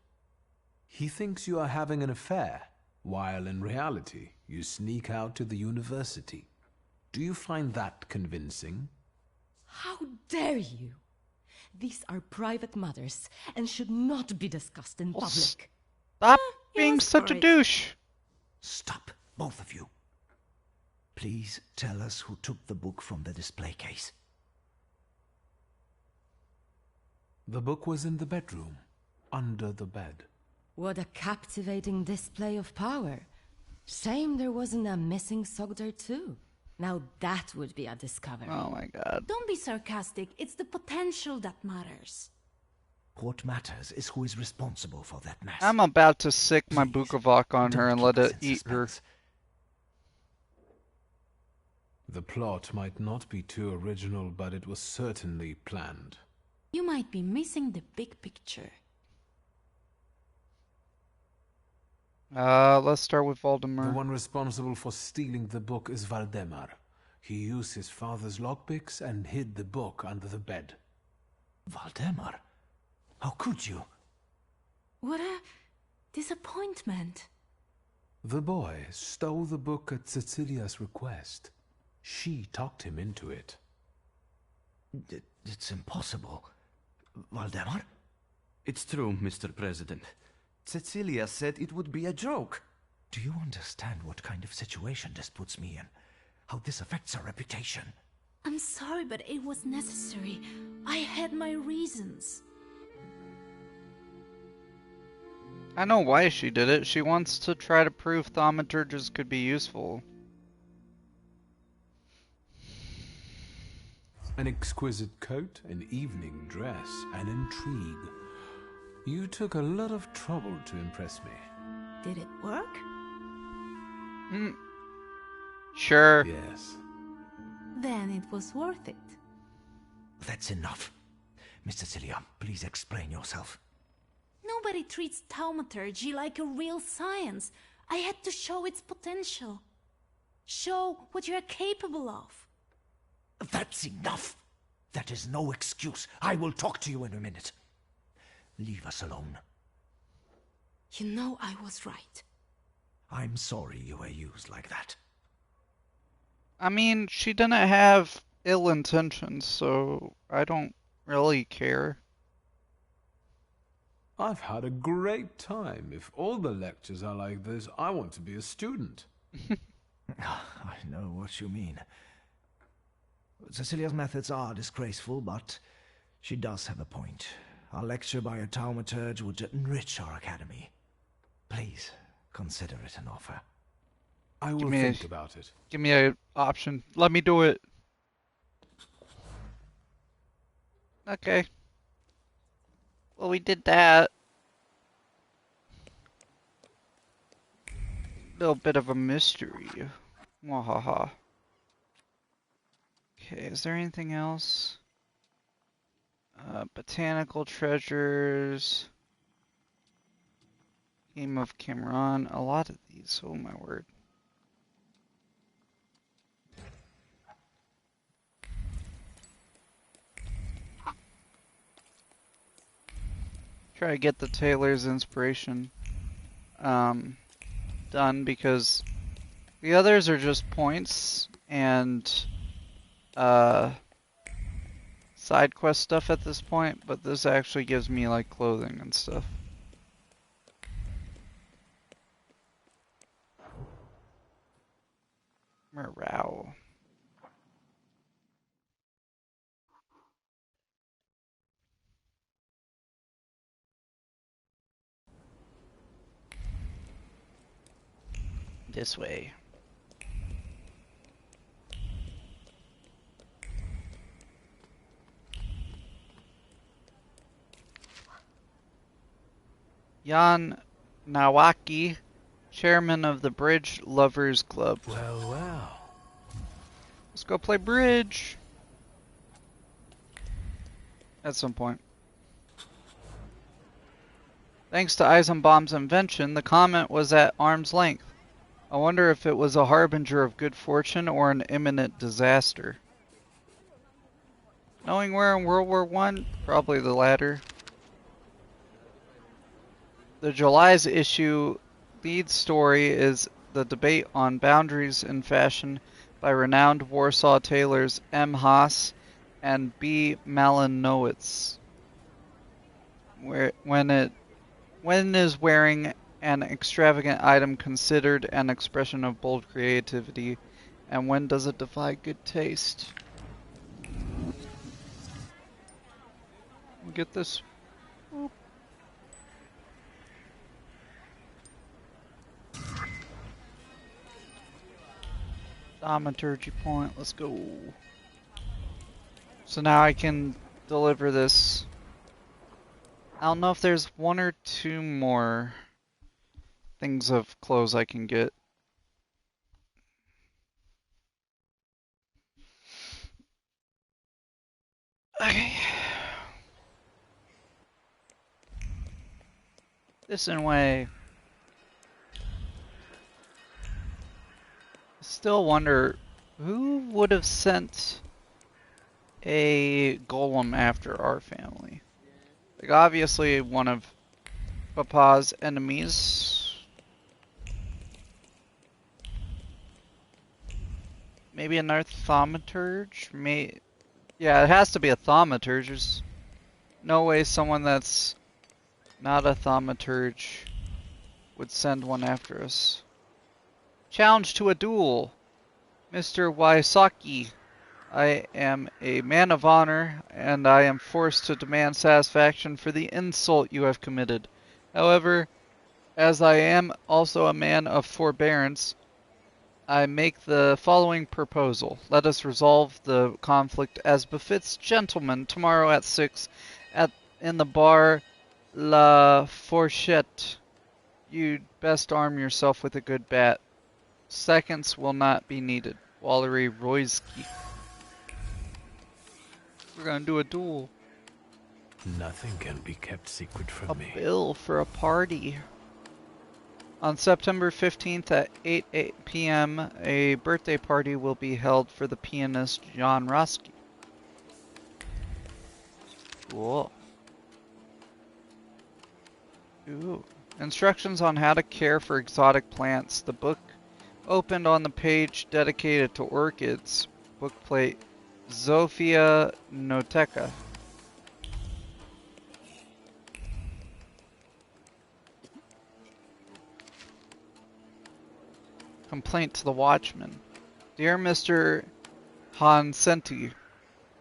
He thinks you are having an affair, while in reality, you sneak out to the university. Do you find that convincing? How dare you! These are private matters and should not be discussed in public. Stop being such a douche! Stop, both of you. Please tell us who took the book from the display case. The book was in the bedroom, under the bed. What a captivating display of power. Shame there wasn't a missing sock there too. Now that would be a discovery. Oh my god. Don't be sarcastic. It's the potential that matters. What matters is who is responsible for that mess. I'm about to sick my Bukovac on her and let it eat her. The plot might not be too original, but it was certainly planned. You might be missing the big picture. Let's start with The Voldemort. one responsible for stealing the book is Valdemar. He used his father's lockpicks and hid the book under the bed. Valdemar? How could you? What a disappointment. The boy stole the book at Cecilia's request. She talked him into it. It's impossible. Valdemar? It's true, Mr. President. Cecilia said it would be a joke. Do you understand what kind of situation this puts me in? How this affects our reputation? I'm sorry, but it was necessary. I had my reasons. I know why she did it. She wants to try to prove thaumaturges could be useful. An exquisite coat, an evening dress, an intrigue. You took a lot of trouble to impress me. Did it work? Sure. Yes. Then it was worth it. That's enough. Miss Cecilia, please explain yourself. Nobody treats thaumaturgy like a real science. I had to show its potential. Show what you're capable of. That's enough. That is no excuse. I will talk to you in a minute. Leave us alone. You know I was right. I'm sorry you were used like that. I mean, she didn't have ill intentions, so I don't really care. I've had a great time. If all the lectures are like this, I want to be a student. I know what you mean. Cecilia's methods are disgraceful, but she does have a point. A lecture by a Thaumaturge would enrich our academy. Please, consider it an offer. I will think about it. Give me an option. Let me do it. Okay. Well, we did that. Little bit of a mystery. Wahaha. Okay, is there anything else? Botanical treasures. Game of Cameron. A lot of these. Oh my word. Try to get the Taylor's inspiration done, because the others are just points and side quest stuff at this point, but this actually gives me like clothing and stuff. Morale. This way. Jan Nawaki, chairman of the Bridge Lovers Club. Well, well. Let's go play bridge. At some point. Thanks to Eisenbaum's invention, the comet was at arm's length. I wonder if it was a harbinger of good fortune or an imminent disaster. Knowing we're in World War I, probably the latter. The July's issue lead story is the debate on boundaries in fashion by renowned Warsaw tailors M. Haas and B. Malinowitz. When is wearing an extravagant item considered an expression of bold creativity, and when does it defy good taste? We'll get this. Oop. Thaumaturgy point, let's go. So now I can deliver this. I don't know if there's one or two more things of clothes I can get. Okay. This way. still wonder who would have sent a golem after our family. Like, obviously one of Papa's enemies. Maybe another Thaumaturge? Yeah, it has to be a Thaumaturge. There's no way someone that's not a Thaumaturge would send one after us. Challenge to a duel. Mr. Waisaki, I am a man of honor, and I am forced to demand satisfaction for the insult you have committed. However, as I am also a man of forbearance, I make the following proposal. Let us resolve the conflict as befits gentlemen tomorrow at 6 in the bar La Fourchette. You'd best arm yourself with a good bat. Seconds will not be needed. Walery Royski. We're gonna do a duel. Nothing can be kept secret from me. A bill for a party. On September 15th at 8 p.m., a birthday party will be held for the pianist John Roski. Cool. Ooh. Instructions on how to care for exotic plants. The book opened on the page dedicated to orchids. Bookplate Zofia Noteca. Complaint to the Watchman. Dear Mr. Hansenti,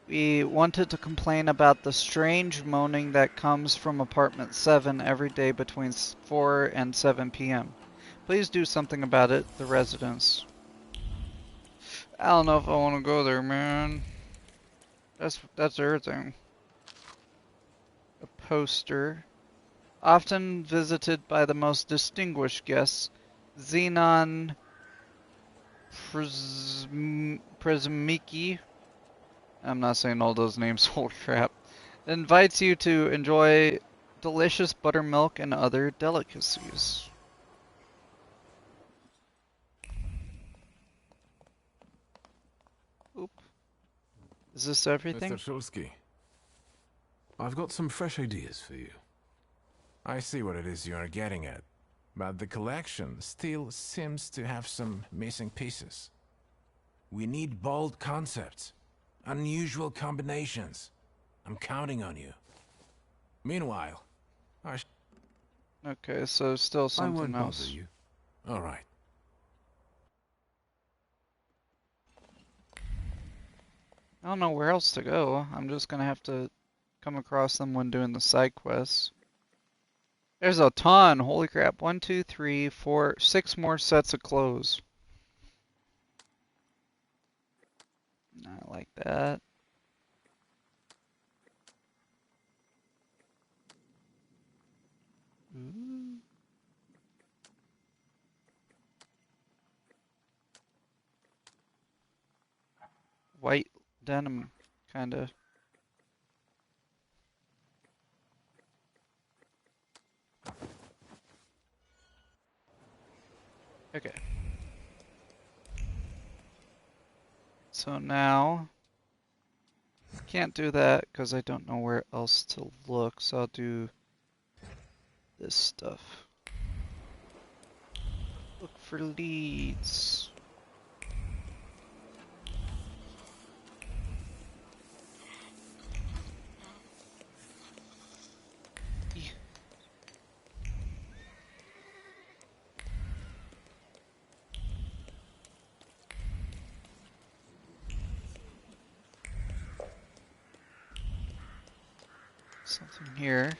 we wanted to complain about the strange moaning that comes from apartment 7 every day between 4 and 7 p.m. Please do something about it, the residents. I don't know if I want to go there, man. That's everything. A poster. Often visited by the most distinguished guests, Xenon Przemyki, I'm not saying all those names, holy crap, invites you to enjoy delicious buttermilk and other delicacies. Oop. Is this everything? Mr. Shulsky, I've got some fresh ideas for you. I see what it is you are getting at, but the collection still seems to have some missing pieces. We need bold concepts, unusual combinations. I'm counting on you. Meanwhile, Okay, so still something I won't else. bother you. All right. I don't know where else to go. I'm just gonna have to come across them when doing the side quests. There's a ton. Holy crap. 1, 2, 3, 4, 6 more sets of clothes. I like that. Ooh. White denim, kinda. Okay. So now, can't do that because I don't know where else to look, so I'll do this stuff. Look for leads. Something here.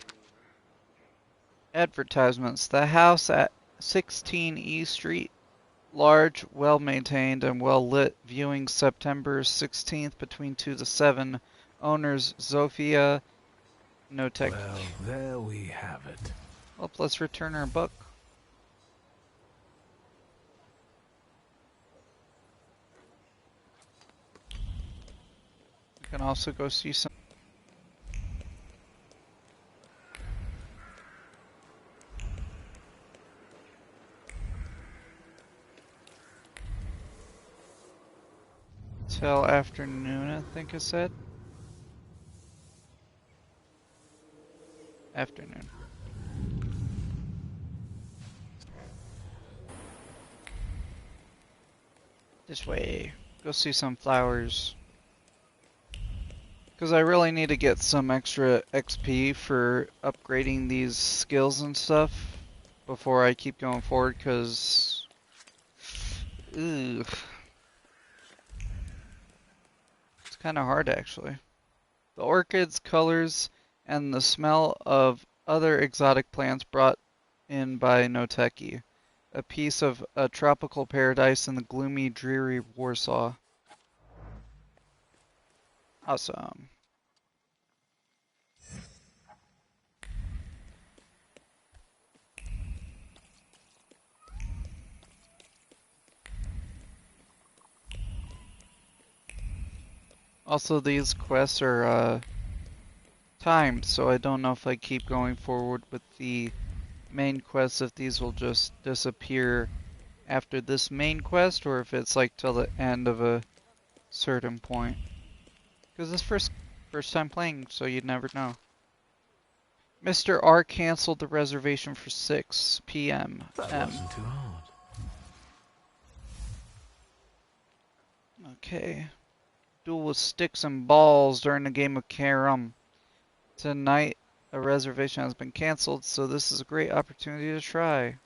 Advertisements. The house at 16 E Street. Large, well-maintained, and well-lit. Viewing September 16th between 2 to 7. Owners Zofia Notek. Well, there we have it. Well, let's return our book. You can also go see some. till afternoon, I think it said. Afternoon. This way. Go see some flowers. Because I really need to get some extra XP for upgrading these skills and stuff before I keep going forward, because... It's kind of hard, actually. The orchids, colors, and the smell of other exotic plants brought in by Noteki. A piece of a tropical paradise in the gloomy, dreary Warsaw. Awesome. Also, these quests are timed, so I don't know if I keep going forward with the main quest, if these will just disappear after this main quest, or if it's like till the end of a certain point. Because this first time playing, so you'd never know. Mr. R canceled the reservation for 6 p.m. That wasn't too hard. Okay. Duel with sticks and balls during a game of carom. Tonight, a reservation has been canceled, so this is a great opportunity to try.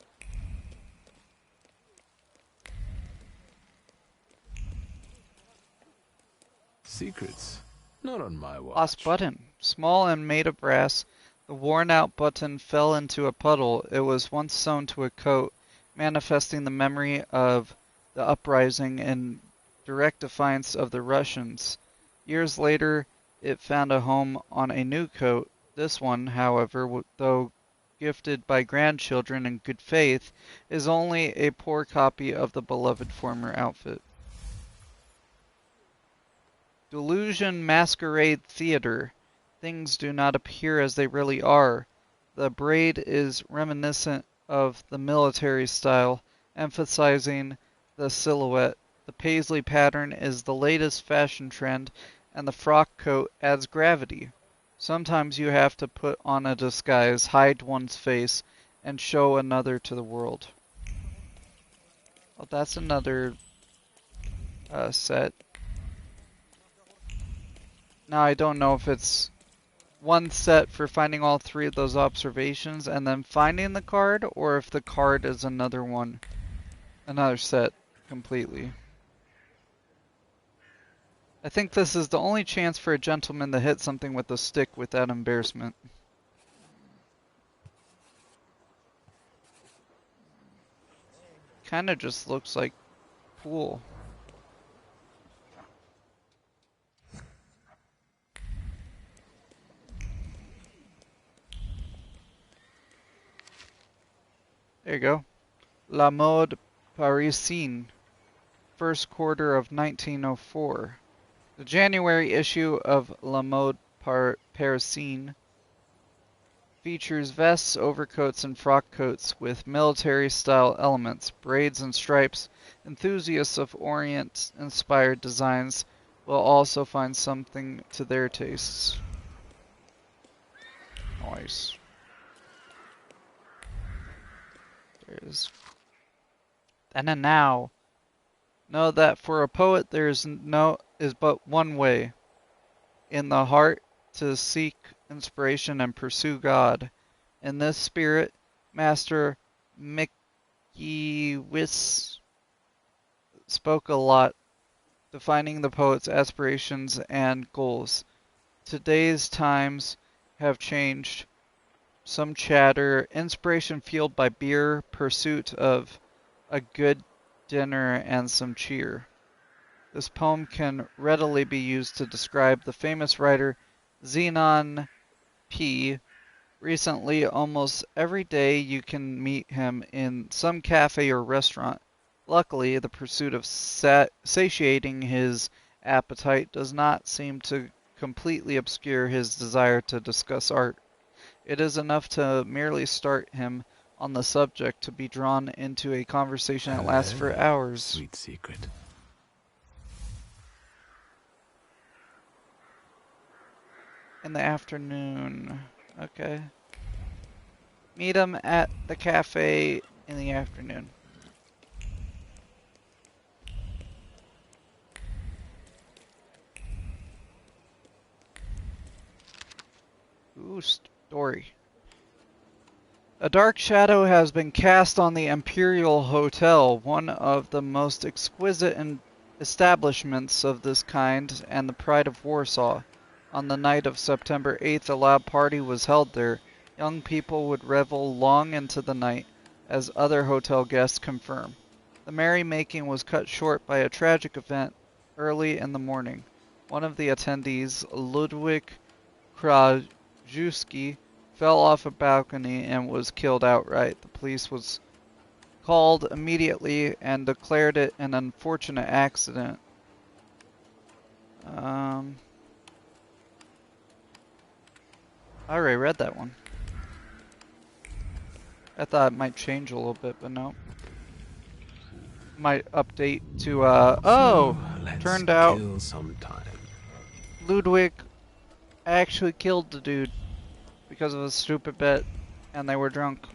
Secrets? Not on my watch. Lost button. Small and made of brass, the worn-out button fell into a puddle. It was once sewn to a coat, manifesting the memory of the uprising in direct defiance of the Russians. Years later, it found a home on a new coat. This one, however, though gifted by grandchildren in good faith, is only a poor copy of the beloved former outfit. Delusion Masquerade Theater. Things do not appear as they really are. The braid is reminiscent of the military style, emphasizing the silhouette. The paisley pattern is the latest fashion trend, and the frock coat adds gravity. Sometimes you have to put on a disguise, hide one's face, and show another to the world. Well, that's another set. Now, I don't know if it's one set for finding all 3 of those observations and then finding the card, or if the card is another one, another set completely. I think this is the only chance for a gentleman to hit something with a stick without embarrassment. Kinda just looks like pool. There you go. La Mode Parisienne, first quarter of 1904. The January issue of La Mode Parisienne features vests, overcoats, and frock coats with military-style elements, braids and stripes. Enthusiasts of Orient-inspired designs will also find something to their tastes. Nice. There it is. Then and now. Know that for a poet there is but one way. In the heart to seek inspiration and pursue God. In this spirit, Master Mickiewicz spoke a lot, defining the poet's aspirations and goals. Today's times have changed. Some chatter, inspiration fueled by beer, pursuit of a good dinner, and some cheer. This poem can readily be used to describe the famous writer Zenon P. Recently, almost every day you can meet him in some cafe or restaurant. Luckily, the pursuit of satiating his appetite does not seem to completely obscure his desire to discuss art. It is enough to merely start him on the subject to be drawn into a conversation that lasts for hours. Sweet secret. in the afternoon. Okay. Meet him at the cafe in the afternoon. Ooh, story. A dark shadow has been cast on the Imperial Hotel, one of the most exquisite establishments of this kind and the pride of Warsaw. On the night of September 8th, a loud party was held there. Young people would revel long into the night, as other hotel guests confirm. The merrymaking was cut short by a tragic event early in the morning. One of the attendees, Ludwig Krajewski, fell off a balcony and was killed outright. The police was called immediately and declared it an unfortunate accident. I already read that one. I thought it might change a little bit, but no. Might update to, oh! Turned out Ludwig actually killed the dude because of a stupid bet, and they were drunk.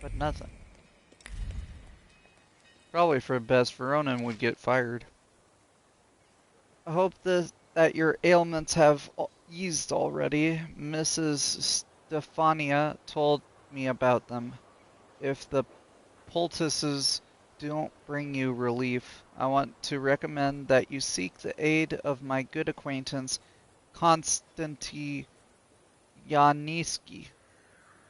But nothing. Probably for best, Veronin would get fired. I hope that your ailments have eased already. Mrs. Stefania told me about them. If the poultices don't bring you relief, I want to recommend that you seek the aid of my good acquaintance, Konstanty Yaniski.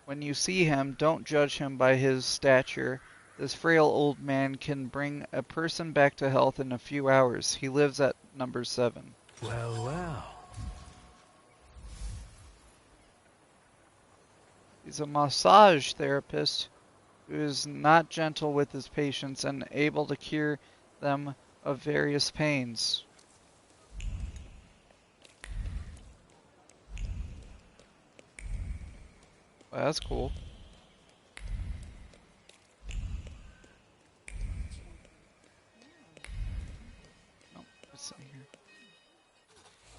When you see him, don't judge him by his stature. This frail old man can bring a person back to health in a few hours. He lives at number 7. Well, well. He's a massage therapist who is not gentle with his patients and able to cure them of various pains. Well, that's cool.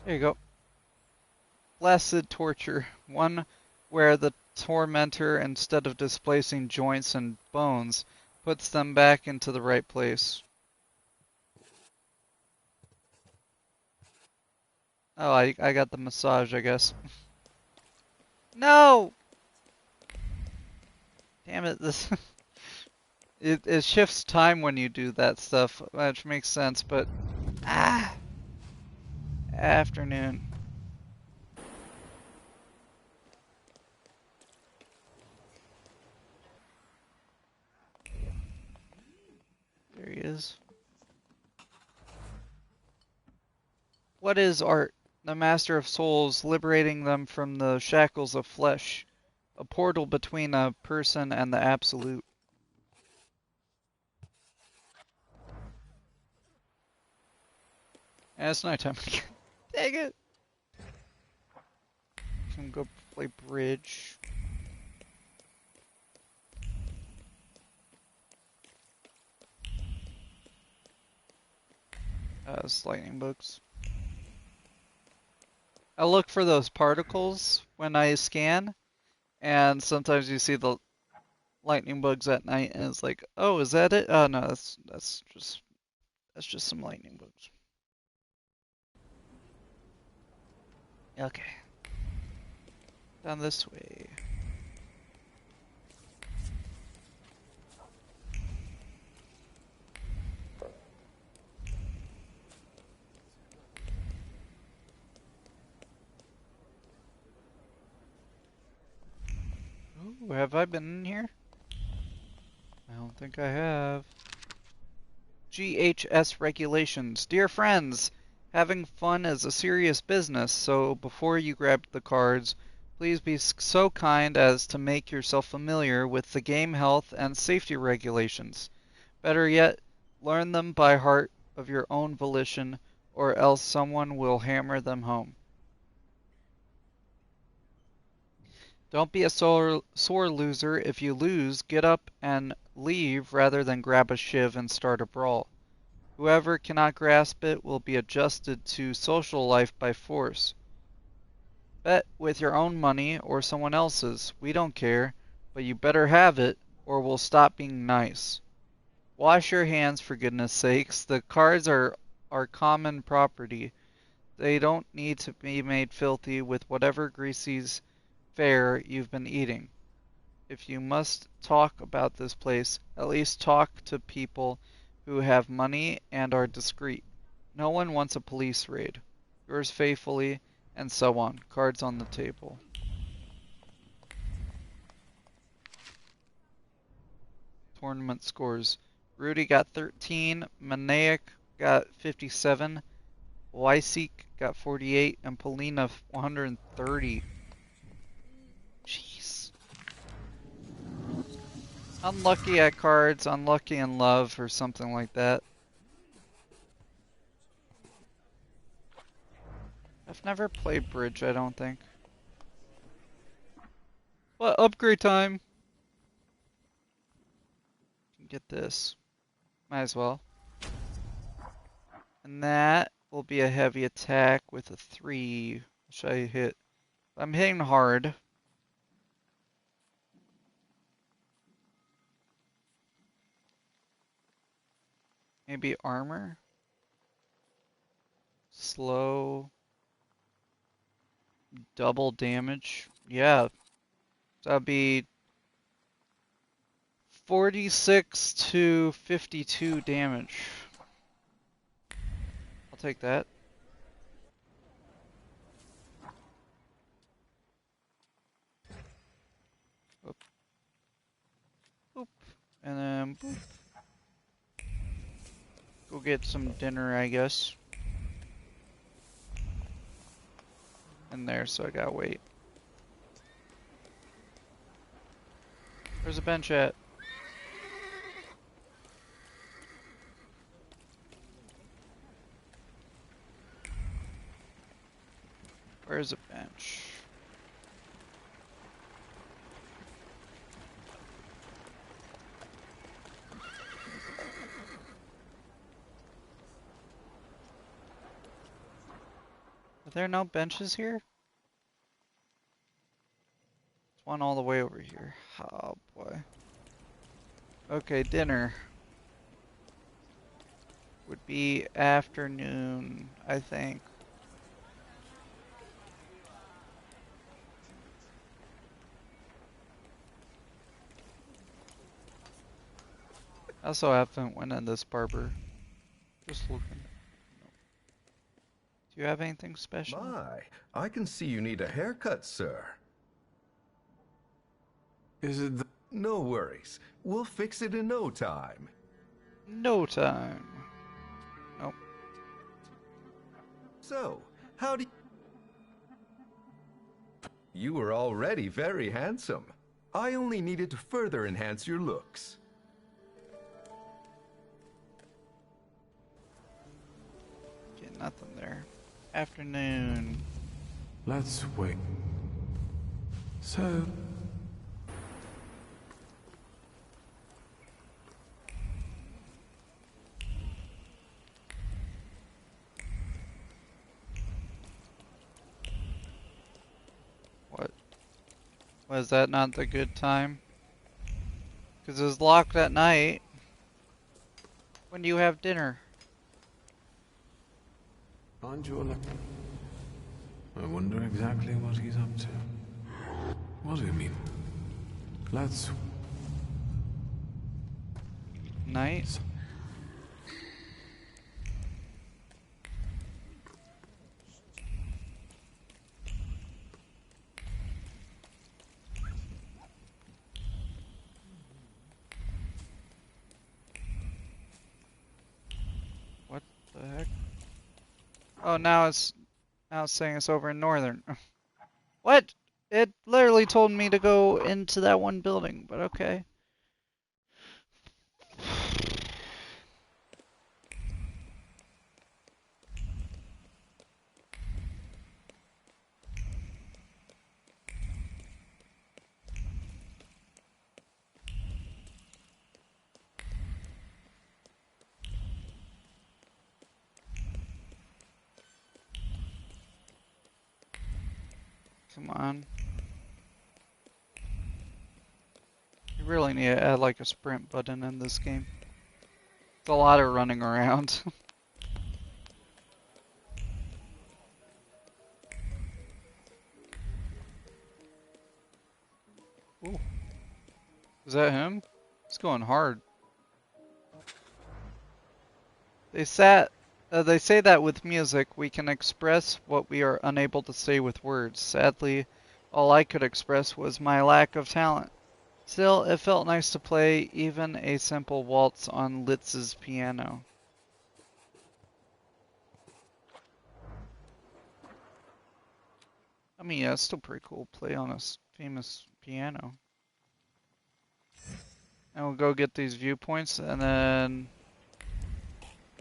There you go. Blessed torture. One where the tormentor, instead of displacing joints and bones, puts them back into the right place. Oh, I got the massage, I guess. No! Damn it, this... it shifts time when you do that stuff, which makes sense, but... Afternoon. There he is. What is art? The master of souls, liberating them from the shackles of flesh. A portal between a person and the absolute. And it's nighttime again. Dang it! Can go play bridge. Lightning bugs. I look for those particles when I scan, and sometimes you see the lightning bugs at night, and it's like, oh, is that it? Oh no, that's just some lightning bugs. Okay. Down this way. Ooh, have I been in here? I don't think I have. GHS regulations. Dear friends, having fun is a serious business, so before you grab the cards, please be so kind as to make yourself familiar with the game health and safety regulations. Better yet, learn them by heart of your own volition, or else someone will hammer them home. Don't be a sore loser. If you lose, get up and leave rather than grab a shiv and start a brawl. Whoever cannot grasp it will be adjusted to social life by force. Bet with your own money or someone else's. We don't care, but you better have it or we'll stop being nice. Wash your hands for goodness sakes. The cards are our common property. They don't need to be made filthy with whatever greasy fare you've been eating. If you must talk about this place, at least talk to people who have money and are discreet. No one wants a police raid. Yours faithfully, and so on. Cards on the table. Tournament scores. Rudy got 13, Manaic got 57, Wyseek got 48, and Polina 130. Jeez. Unlucky at cards, unlucky in love, or something like that. I've never played bridge, I don't think. But upgrade time. Get this. Might as well. And that will be a heavy attack with a 3, which I hit. I'm hitting hard. Maybe armor? Slow. Double damage. Yeah. So that'd be 46 to 52 damage. I'll take that. Oop. Boop. And then boop. Go get some dinner, I guess. And there, so I gotta wait. Where's the bench at? Where's the bench? Are there no benches here? There's one all the way over here. Oh boy. Okay, dinner would be afternoon, I think. I also haven't went in this barber. Just looking. Do you have anything special? My, I can see you need a haircut, sir. Is it the... No worries. We'll fix it in no time. No time. Nope. So, how do you... You were already very handsome. I only needed to further enhance your looks. Get nothing there. Afternoon. Let's wait. So... What? Was that not the good time? Because it was locked at night. When do you have dinner? Aren't you all... I wonder exactly what he's up to. What do you mean? Let's... Night? What the heck? Oh, now it's saying it's over in northern. What? It literally told me to go into that one building, but okay. Come on. You really need to add like a sprint button in this game. It's a lot of running around. Ooh. Is that him? He's going hard. They say that with music, we can express what we are unable to say with words. Sadly, all I could express was my lack of talent. Still, it felt nice to play even a simple waltz on Litz's piano. I mean, yeah, it's still pretty cool to play on a famous piano. And we'll go get these viewpoints, and then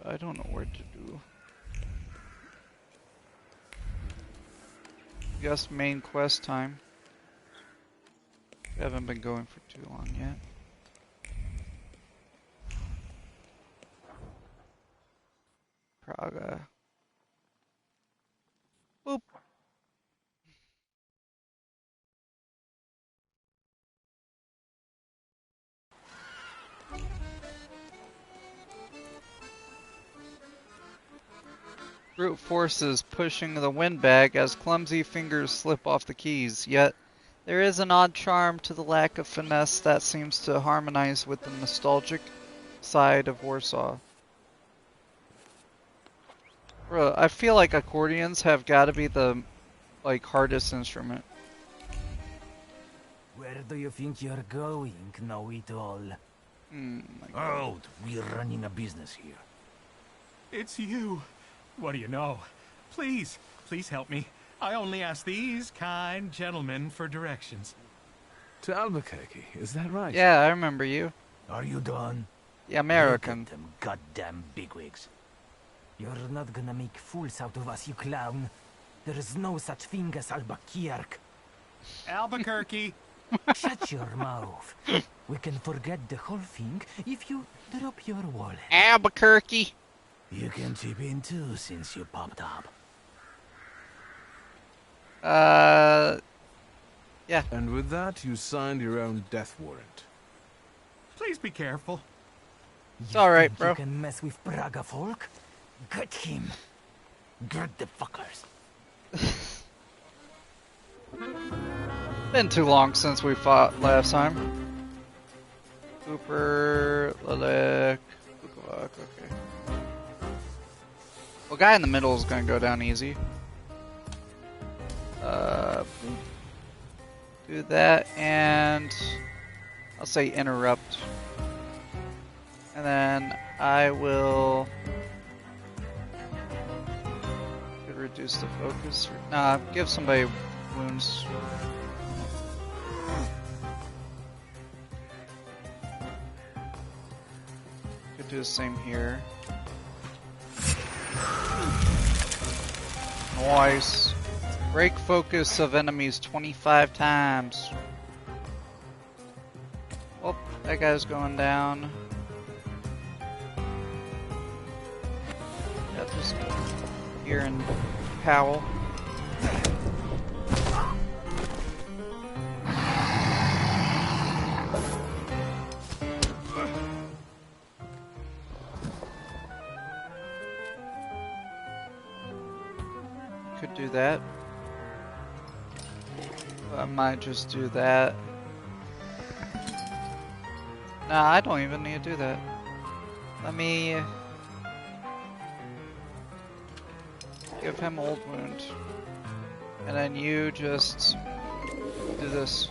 I don't know where to do. Guess main quest time. We haven't been going for too long yet. Praga. Boop. Brute force is pushing the windbag as clumsy fingers slip off the keys, yet there is an odd charm to the lack of finesse that seems to harmonize with the nostalgic side of Warsaw. Bro, I feel like accordions have got to be the hardest instrument. Where do you think you're going, know-it-all? Hold, we're running a business here. It's you. What do you know? Please, please help me. I only ask these kind gentlemen for directions. To Albuquerque, is that right? Yeah, I remember you. Are you done? The American. Look at them goddamn bigwigs. You're not gonna make fools out of us, you clown. There is no such thing as Albuquerque. Albuquerque! Shut your mouth. We can forget the whole thing if you drop your wallet. Albuquerque! You can chip in too since you popped up. Yeah. And with that, you signed your own death warrant. Please be careful. It's alright, bro. You can mess with Praga folk? Get him. Get the fuckers. Been too long since we fought last time. Cooper, Lelek, Bukovac, okay. Well, guy in the middle is gonna go down easy. Do that, and I'll say interrupt. And then I will reduce the focus. Nah, give somebody wounds. Could do the same here. Nice. Break focus of enemies 25 times. Well, that guy's going down. Yeah, just here and Powell. Could do that. I might just do that. Nah, I don't even need to do that. Let me give him old wound. And then you just do this.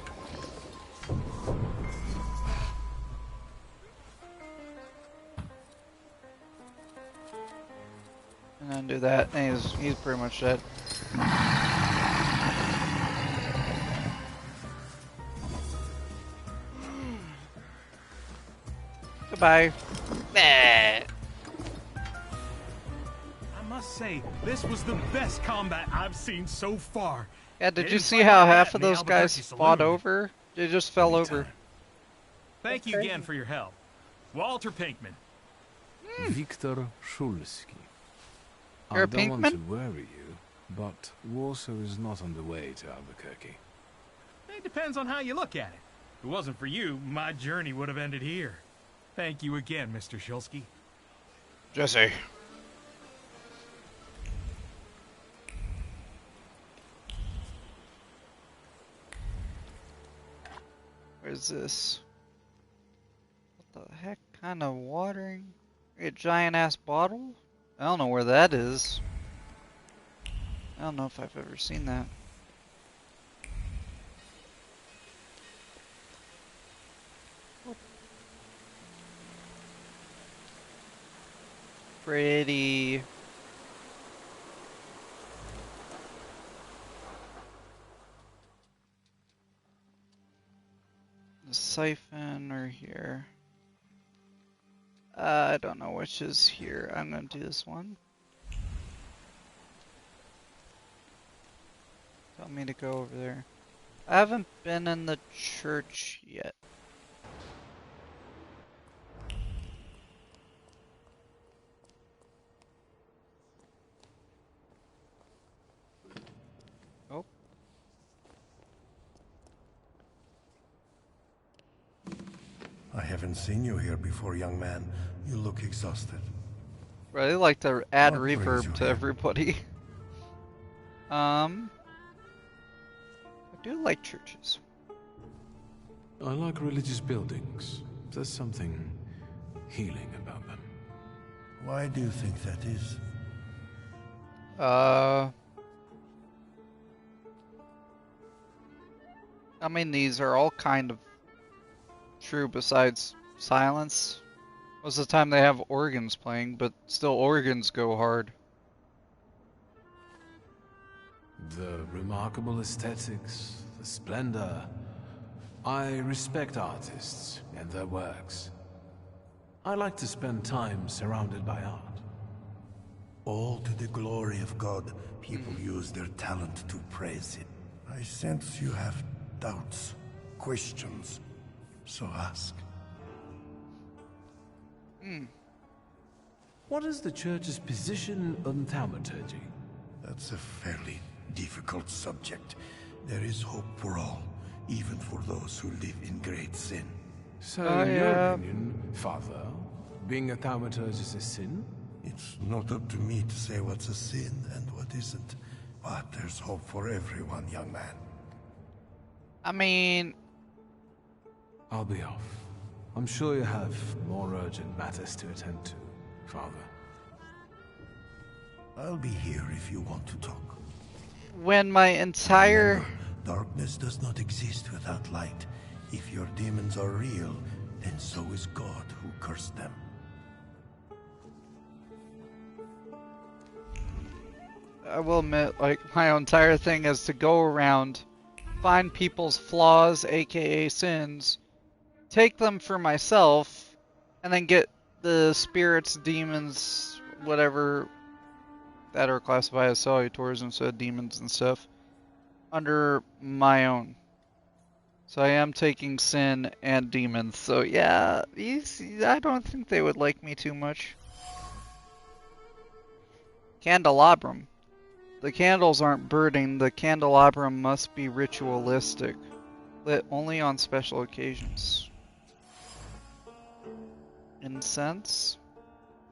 And then do that. And he's pretty much dead. Goodbye. I must say, this was the best combat I've seen so far. Yeah, did you see how half of those guys fought over? They just fell over. Thank you again for your help. Walter Pinkman. Victor Szulski. You're I a don't want Pinkman? to worry you, But Warsaw is not on the way to Albuquerque. It depends on how you look at it. If it wasn't for you, my journey would have ended here. Thank you again, Mr. Shulsky. Jesse. Where's this? What the heck kind of watering? A giant ass bottle? I don't know where that is. I don't know if I've ever seen that. Pretty. The siphon or here. I don't know which is here. I'm gonna do this one. Tell me to go over there. I haven't been in the church yet. Oh. I haven't seen you here before, young man. You look exhausted. Really like to add What brings you reverb to here? everybody. I do like churches. I like religious buildings. There's something healing about them. Why do you think that is? I mean, these are all kind of true besides silence. Most of the time they have organs playing, but still organs go hard. The remarkable aesthetics, the splendor. I respect artists and their works. I like to spend time surrounded by art. All to the glory of God, people use their talent to praise it. I sense you have doubts, questions, so ask. What is the church's position on Thaumaturge? That's a fairly difficult subject. There is hope for all, even for those who live in great sin. So, in your opinion, Father, being a Thaumaturge is a sin? It's not up to me to say what's a sin and what isn't. But there's hope for everyone, young man. I mean... I'll be off. I'm sure you have more urgent matters to attend to, Father. I'll be here if you want to talk. When my entire... Remember, darkness does not exist without light. If your demons are real, then so is God who cursed them. I will admit, like, my entire thing is to go around, find people's flaws, aka sins, take them for myself, and then get the spirits, demons, whatever, that are classified as salutors instead of demons and stuff, under my own. So I am taking sin and demons, so yeah, I don't think they would like me too much. Candelabrum. The candles aren't burning, the candelabrum must be ritualistic, lit only on special occasions. Incense?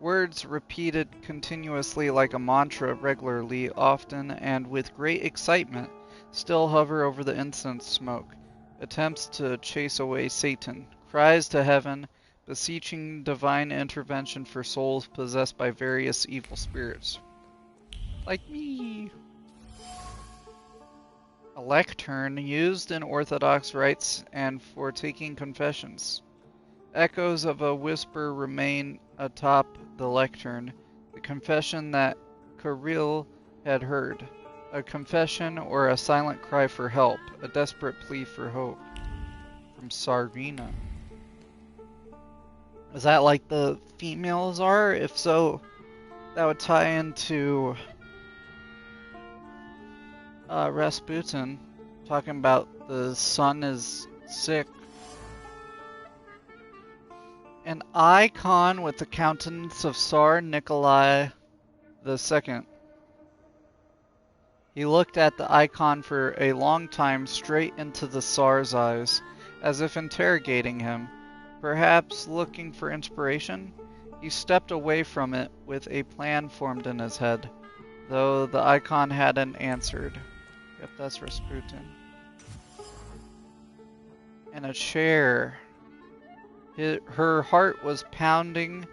Words repeated continuously like a mantra regularly, often, and with great excitement, still hover over the incense smoke. Attempts to chase away Satan. Cries to heaven, beseeching divine intervention for souls possessed by various evil spirits. Like me. A lectern used in Orthodox rites and for taking confessions. Echoes of a whisper remain atop the lectern, the confession that Kirill had heard. A confession or a silent cry for help, a desperate plea for hope. From Sarina. Is that like the females are? If so, that would tie into Rasputin, talking about the son is sick. An icon with the countenance of Tsar Nikolai II. He looked at the icon for a long time straight into the Tsar's eyes, as if interrogating him, perhaps looking for inspiration. He stepped away from it with a plan formed in his head, though the icon hadn't answered. Yep, that's Rasputin. In a chair. Her heart was pounding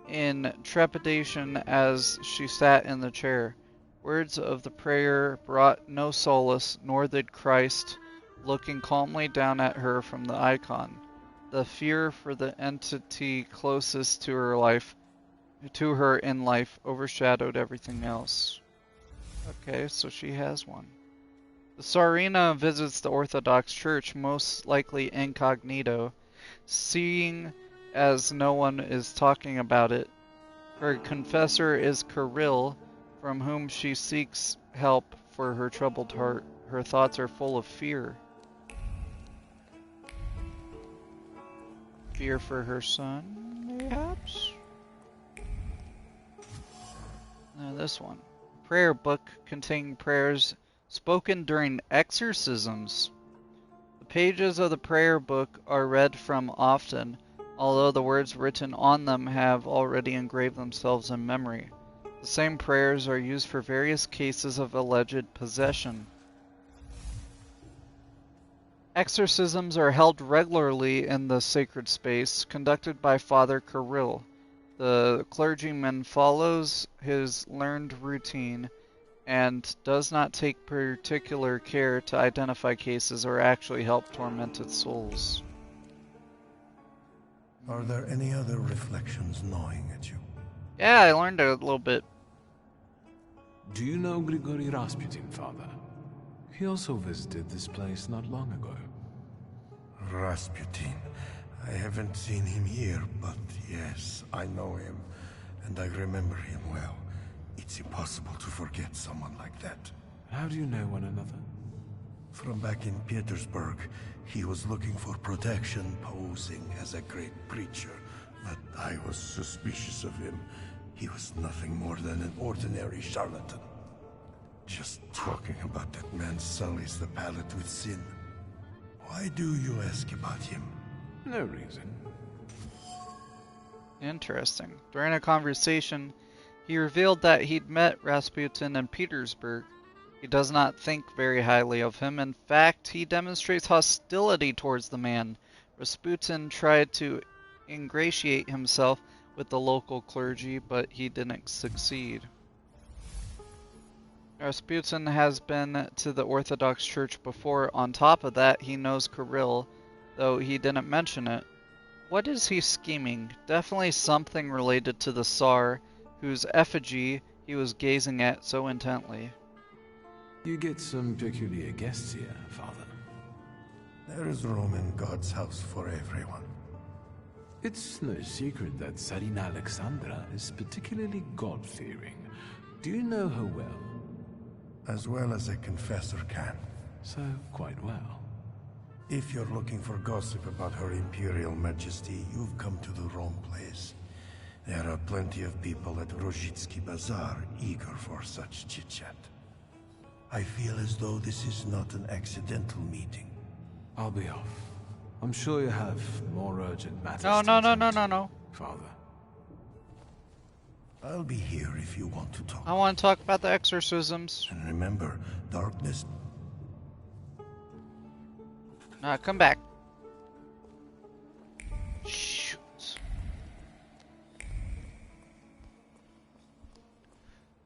in trepidation as she sat in the chair. Words of the prayer brought no solace, nor did Christ, looking calmly down at her from the icon. The fear for the entity closest to her in life, overshadowed everything else. Okay, so she has one. The Tsarina visits the Orthodox Church, most likely incognito, seeing as no one is talking about it. Her confessor is Kirill, from whom she seeks help for her troubled heart. Her thoughts are full of fear. Fear for her son, perhaps? Now this one. Prayer book containing prayers spoken during exorcisms. The pages of the prayer book are read from often, although the words written on them have already engraved themselves in memory. The same prayers are used for various cases of alleged possession. Exorcisms are held regularly in the sacred space, conducted by Father Kirill. The clergyman follows his learned routine and does not take particular care to identify cases or actually help tormented souls. Are there any other reflections gnawing at you? Yeah, I learned a little bit. Do you know Grigory Rasputin, Father? He also visited this place not long ago. Rasputin. I haven't seen him here, but yes, I know him, and I remember him well. It's impossible to forget someone like that. How do you know one another? From back in Petersburg, he was looking for protection, posing as a great preacher, but I was suspicious of him. He was nothing more than an ordinary charlatan. Just talking about that man sullies the palate with sin. Why do you ask about him? No reason. Interesting. During a conversation, he revealed that he'd met Rasputin in Petersburg. He does not think very highly of him. In fact, he demonstrates hostility towards the man. Rasputin tried to ingratiate himself with the local clergy, but he didn't succeed. Rasputin has been to the Orthodox Church before. On top of that, he knows Kirill, though he didn't mention it. What is he scheming? Definitely something related to the Tsar, whose effigy he was gazing at so intently. You get some peculiar guests here, Father. There is room in God's house for everyone. It's no secret that Tsarina Alexandra is particularly God-fearing. Do you know her well? As well as a confessor can. So, quite well. If you're looking for gossip about her Imperial Majesty, you've come to the wrong place. There are plenty of people at Rozhitsky Bazaar eager for such chit-chat. I feel as though this is not an accidental meeting. I'll be off. I'm sure you have more urgent matters No, Father. I'll be here if you want to talk. I want to talk about the exorcisms. And remember, darkness... Come back. Shoot.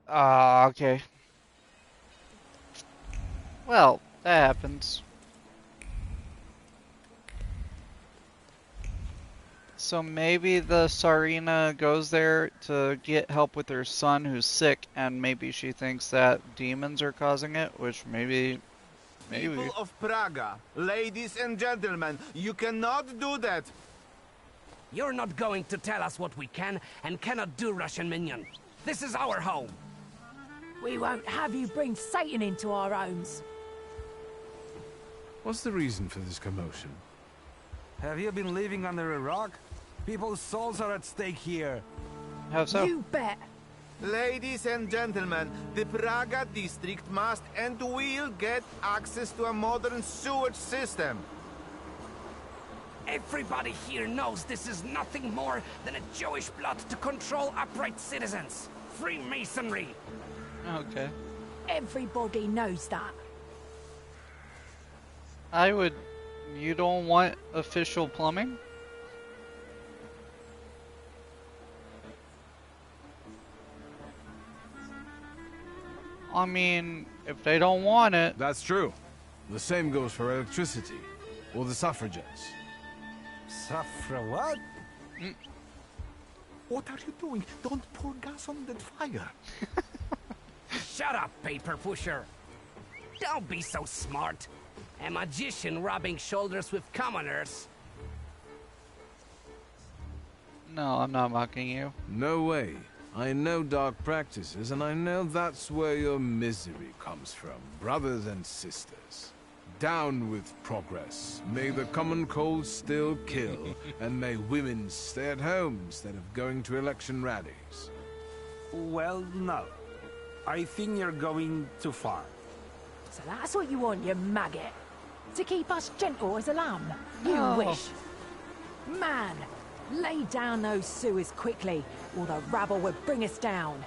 Okay. Well, that happens. So maybe the Tsarina goes there to get help with her son who's sick, and maybe she thinks that demons are causing it, which maybe... People of Praga, ladies and gentlemen, you cannot do that! You're not going to tell us what we can and cannot do, Russian minion. This is our home. We won't have you bring Satan into our homes. What's the reason for this commotion? Have you been living under a rock? People's souls are at stake here. How so? You bet. Ladies and gentlemen, the Praga district must and will get access to a modern sewage system. Everybody here knows this is nothing more than a Jewish plot to control upright citizens. Freemasonry. Okay. Everybody knows that. You don't want official plumbing? I mean, if they don't want it... That's true. The same goes for electricity. Or the suffragettes. What? What are you doing? Don't pour gas on that fire. Shut up, paper pusher. Don't be so smart. A magician rubbing shoulders with commoners. No, I'm not mocking you. No way. I know dark practices, and I know that's where your misery comes from, brothers and sisters. Down with progress. May the common cold still kill, and may women stay at home instead of going to election rallies. Well, no. I think you're going too far. So that's what you want, you maggot? To keep us gentle as a lamb? You No. wish. Man, lay down those sewers quickly, or the rabble will bring us down.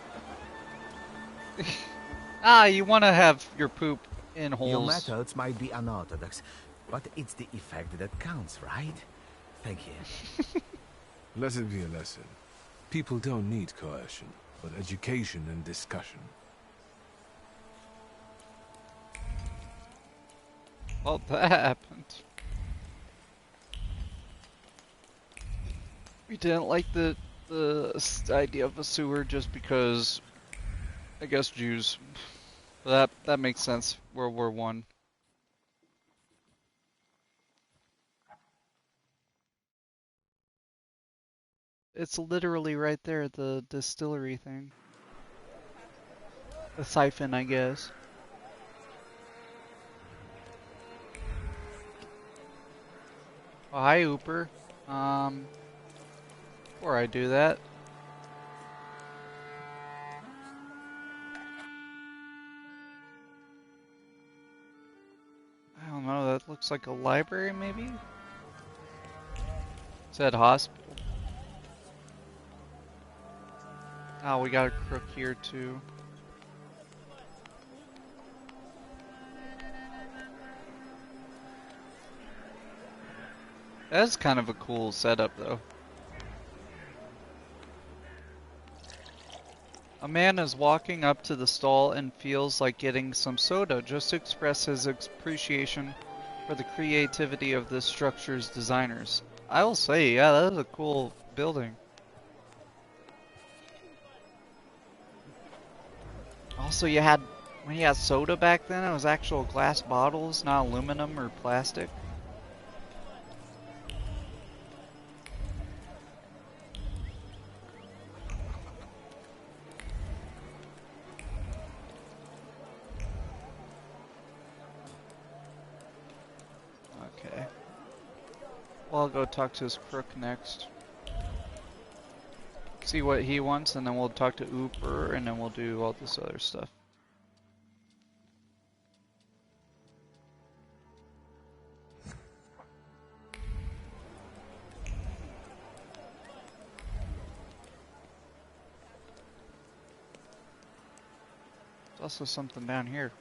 You want to have your poop in holes. Your methods might be unorthodox, but it's the effect that counts, right? Thank you. Let it be a lesson. People don't need coercion, but education and discussion. Well, that happened. We didn't like the idea of a sewer just because, I guess, Jews. But that makes sense. World War I. It's literally right there, the distillery thing. The siphon, I guess. Oh, hi, Ooper. Before I do that, I don't know, that looks like a library, maybe? It said hospital. Oh, we got a crook here, too. That's kind of a cool setup, though. A man is walking up to the stall and feels like getting some soda just to express his appreciation for the creativity of this structure's designers. I will say, yeah, that is a cool building. Also, when you had soda back then, it was actual glass bottles, not aluminum or plastic. Okay. Well, I'll go talk to this crook next. See what he wants, and then we'll talk to Ooper, and then we'll do all this other stuff. There's also something down here.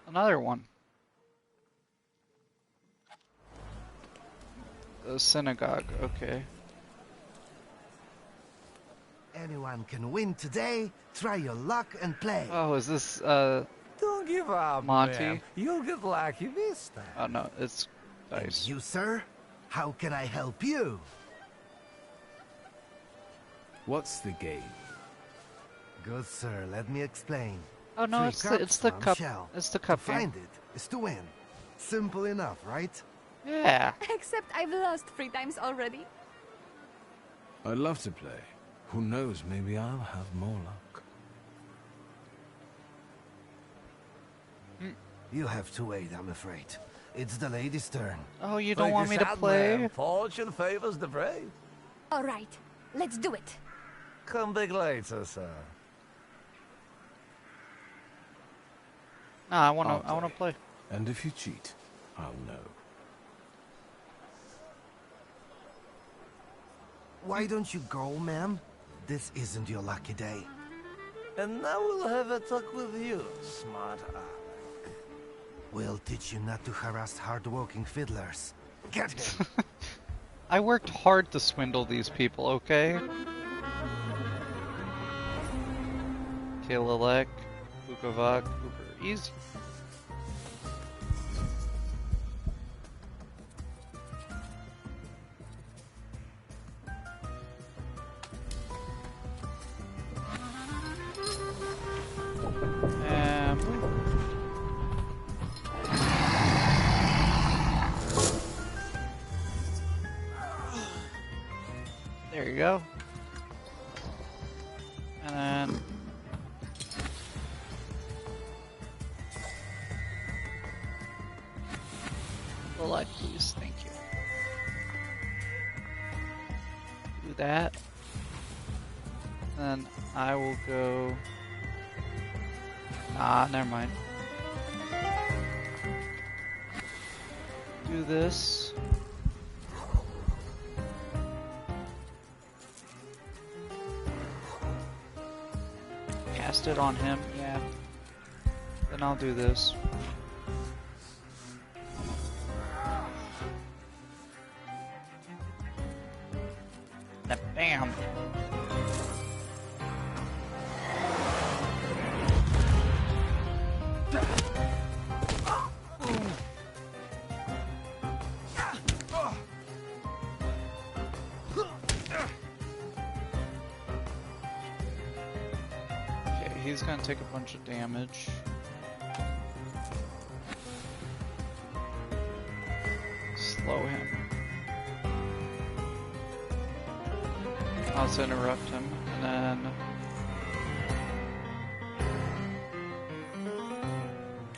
Another one. The synagogue, okay. Anyone can win today. Try your luck and play. Oh, is this, Don't give up, Monty? man. You'll get lucky this time. Oh no, it's dice. And you, sir? How can I help you? What's the game? Good, sir. Let me explain. Oh no, it's the cup. Shell. It's the cup To game. find it is to win. Simple enough, right? Yeah. Except I've lost 3 times already. I'd love to play. Who knows, maybe I'll have more luck. You have to wait, I'm afraid. It's the lady's turn. Oh, you don't want me to play? Fortune favors the brave. All right, let's do it. Come back later, sir. Nah, I wanna play. And if you cheat, I'll know. Why don't you go, ma'am? This isn't your lucky day. And now we'll have a talk with you, smart Alec. We'll teach you not to harass hard-working fiddlers. Get him! I worked hard to swindle these people, okay? Kalalek, Bukovac, Cooper, easy. There you go. And then the light, please. Thank you. Do that. Then I will go. Ah, never mind. Do this. Cast it on him, yeah. Then I'll do this. Bam! He's gonna take a bunch of damage. Slow him. I'll also interrupt him, and then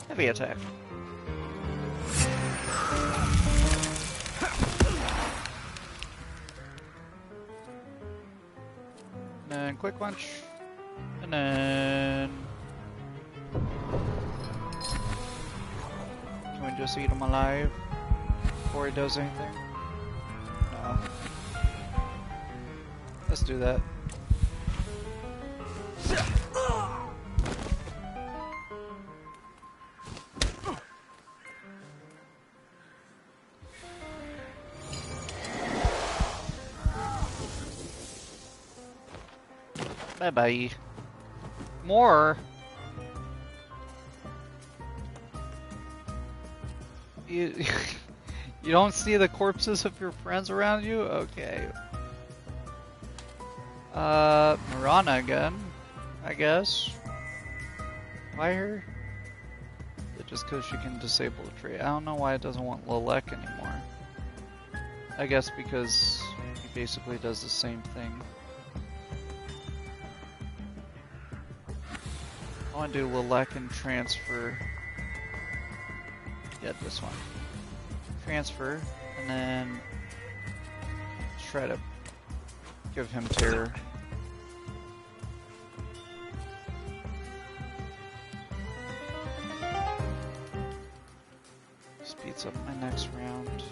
heavy attack. And then quick punch. And then can we just eat him alive before he does anything? No. Let's do that. Bye bye. More? You you don't see the corpses of your friends around you? Okay. Mirana again, I guess. Why her? Is it just because she can disable the trait? I don't know why it doesn't want Lelek anymore. I guess because he basically does the same thing. I want to do Lelek and transfer. Get this one. Transfer, and then try to give him terror. Speeds up my next round.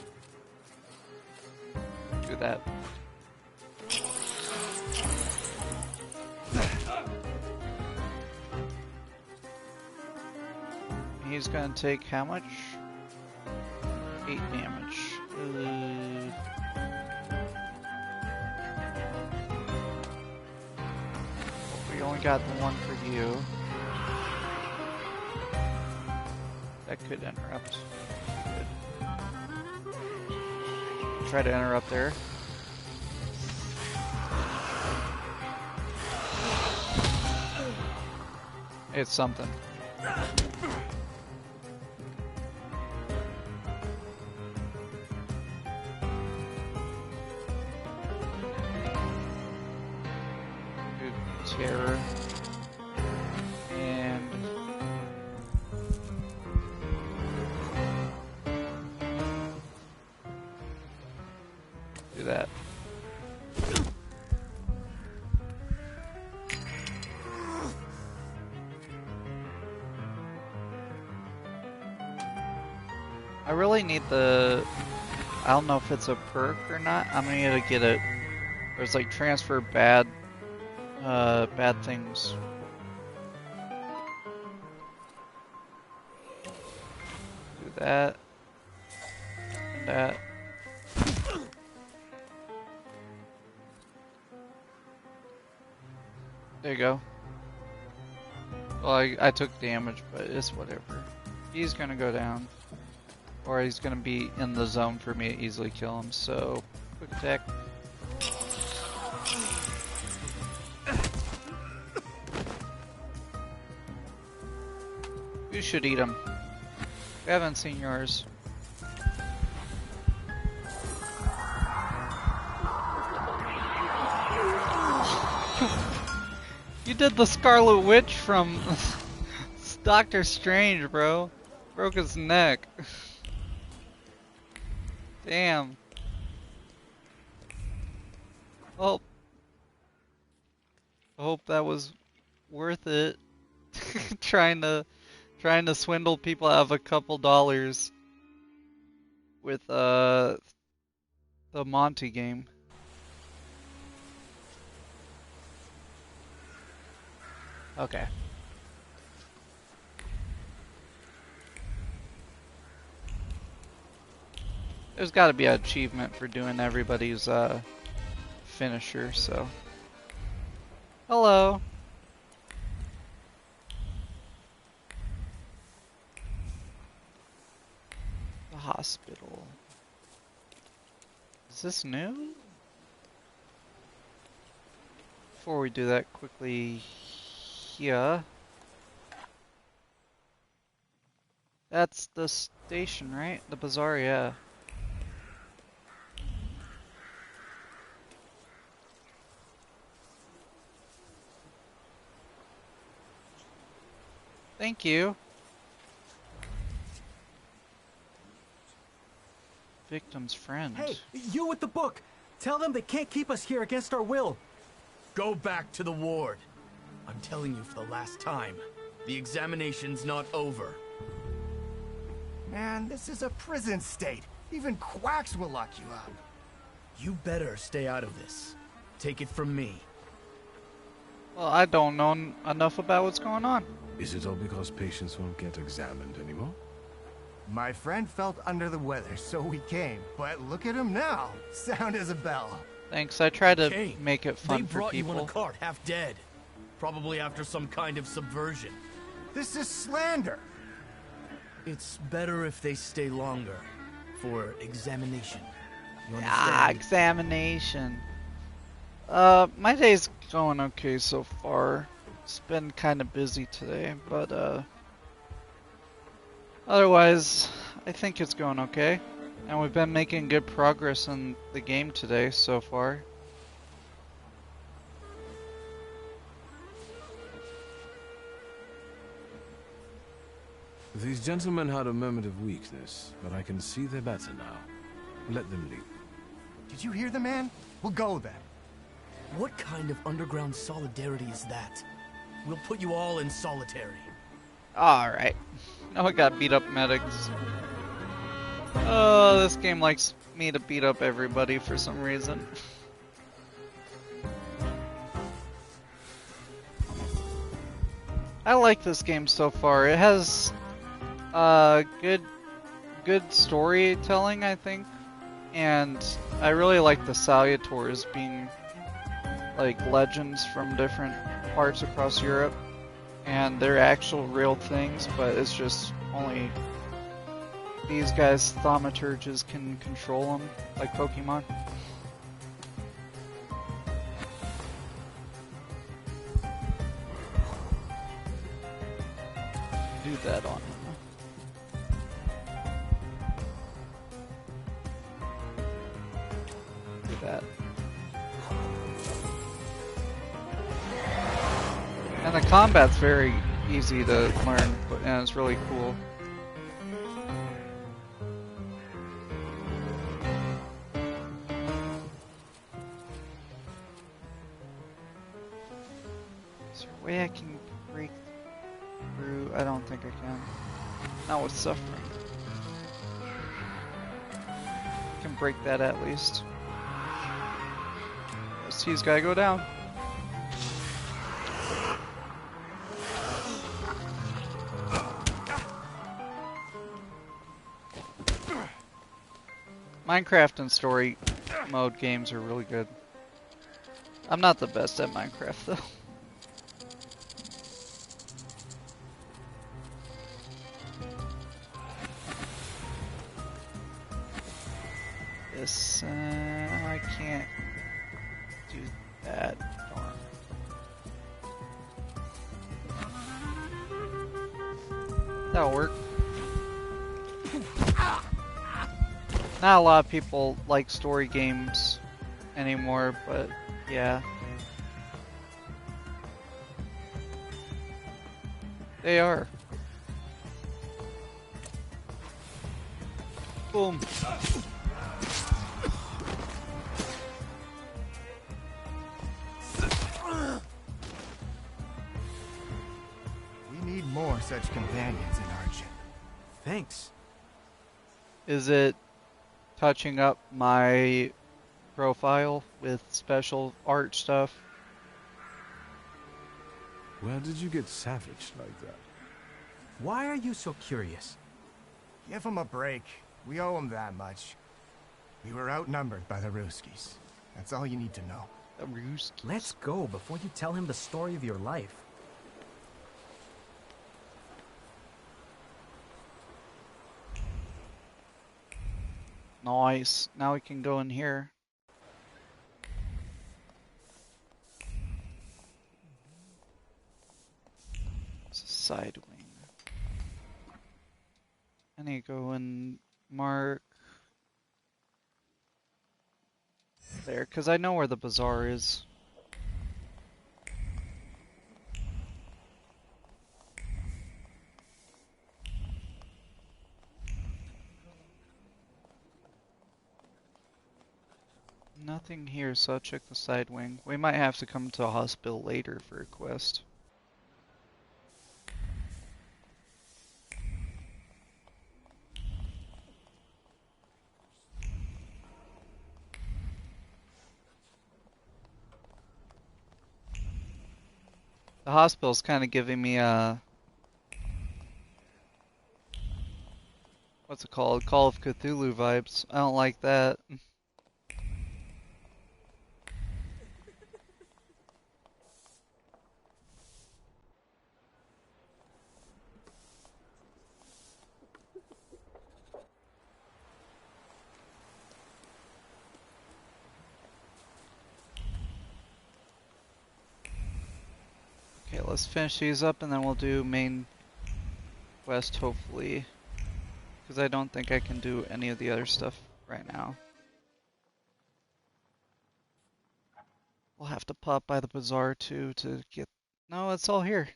Do that. He's gonna take how much? 8 damage. We only got the one for you. That could interrupt. Good. Try to interrupt there. It's something. Terror and do that. really need the... I don't know if it's a perk or not. I'm gonna need to get it. There's like transfer bad things. Do that. And that. There you go. Well, I took damage, but it's whatever. He's gonna go down. Or he's gonna be in the zone for me to easily kill him, so quick attack. You should eat him. We haven't seen yours. You did the Scarlet Witch from Doctor Strange, bro. Broke his neck. Damn. Well, I hope that was worth it. trying to swindle people out of a couple dollars with the Monty game. Okay. There's got to be an achievement for doing everybody's finisher, so. Hello. The hospital. Is this new? Before we do that, quickly here. That's the station, right? The bazaar, yeah. Thank you. Victim's friend. Hey, you with the book! Tell them they can't keep us here against our will. Go back to the ward. I'm telling you for the last time. The examination's not over. Man, this is a prison state. Even quacks will lock you up. You better stay out of this. Take it from me. Well, I don't know enough about what's going on. Is it all because patients won't get examined anymore? My friend felt under the weather, so we came. But look at him now. Sound as a bell. Thanks, I tried to make it fun They for brought people. you in a cart, half dead. Probably after some kind of subversion. This is slander. It's better if they stay longer. For examination. You Ah, understand? examination. My day's going okay so far. It's been kind of busy today, but otherwise, I think it's going okay. And we've been making good progress in the game today so far. These gentlemen had a moment of weakness, but I can see they're better now. Let them leave. Did you hear the man? We'll go then. What kind of underground solidarity is that? We'll put you all in solitary. Alright. Now I got beat up medics. Oh, this game likes me to beat up everybody for some reason. I like this game so far. It has good storytelling, I think. And I really like the Salutors being like legends from different parts across Europe, and they're actual real things, but it's just only these guys, Thaumaturges, can control them, like Pokemon. Do that on him. Do that. And the combat's very easy to learn, and it's really cool. Is there a way I can break through? I don't think I can. Not with suffering. break that at least. He's gotta go down. Minecraft and story mode games are really good. I'm not the best at Minecraft though. This, I can't do that. Darn. That'll work. Not a lot of people like story games anymore, but yeah. They are. Boom. We need more such companions in Argent. Thanks. Is it touching up my profile with special art stuff? Where did you get savage like that? Why are you so curious? Give him a break. We owe him that much. We were outnumbered by the Ruskies. That's all you need to know. The Ruskies. Let's go before you tell him the story of your life. Nice. Now we can go in here. It's a side wing. I need to go and mark there, because I know where the bazaar is. Nothing here, so I'll check the side wing. We might have to come to a hospital later for a quest. The hospital's kind of giving me a... what's it called? Call of Cthulhu vibes. I don't like that. Okay, let's finish these up and then we'll do main quest, hopefully. Because I don't think I can do any of the other stuff right now. We'll have to pop by the bazaar too to get... No, it's all here.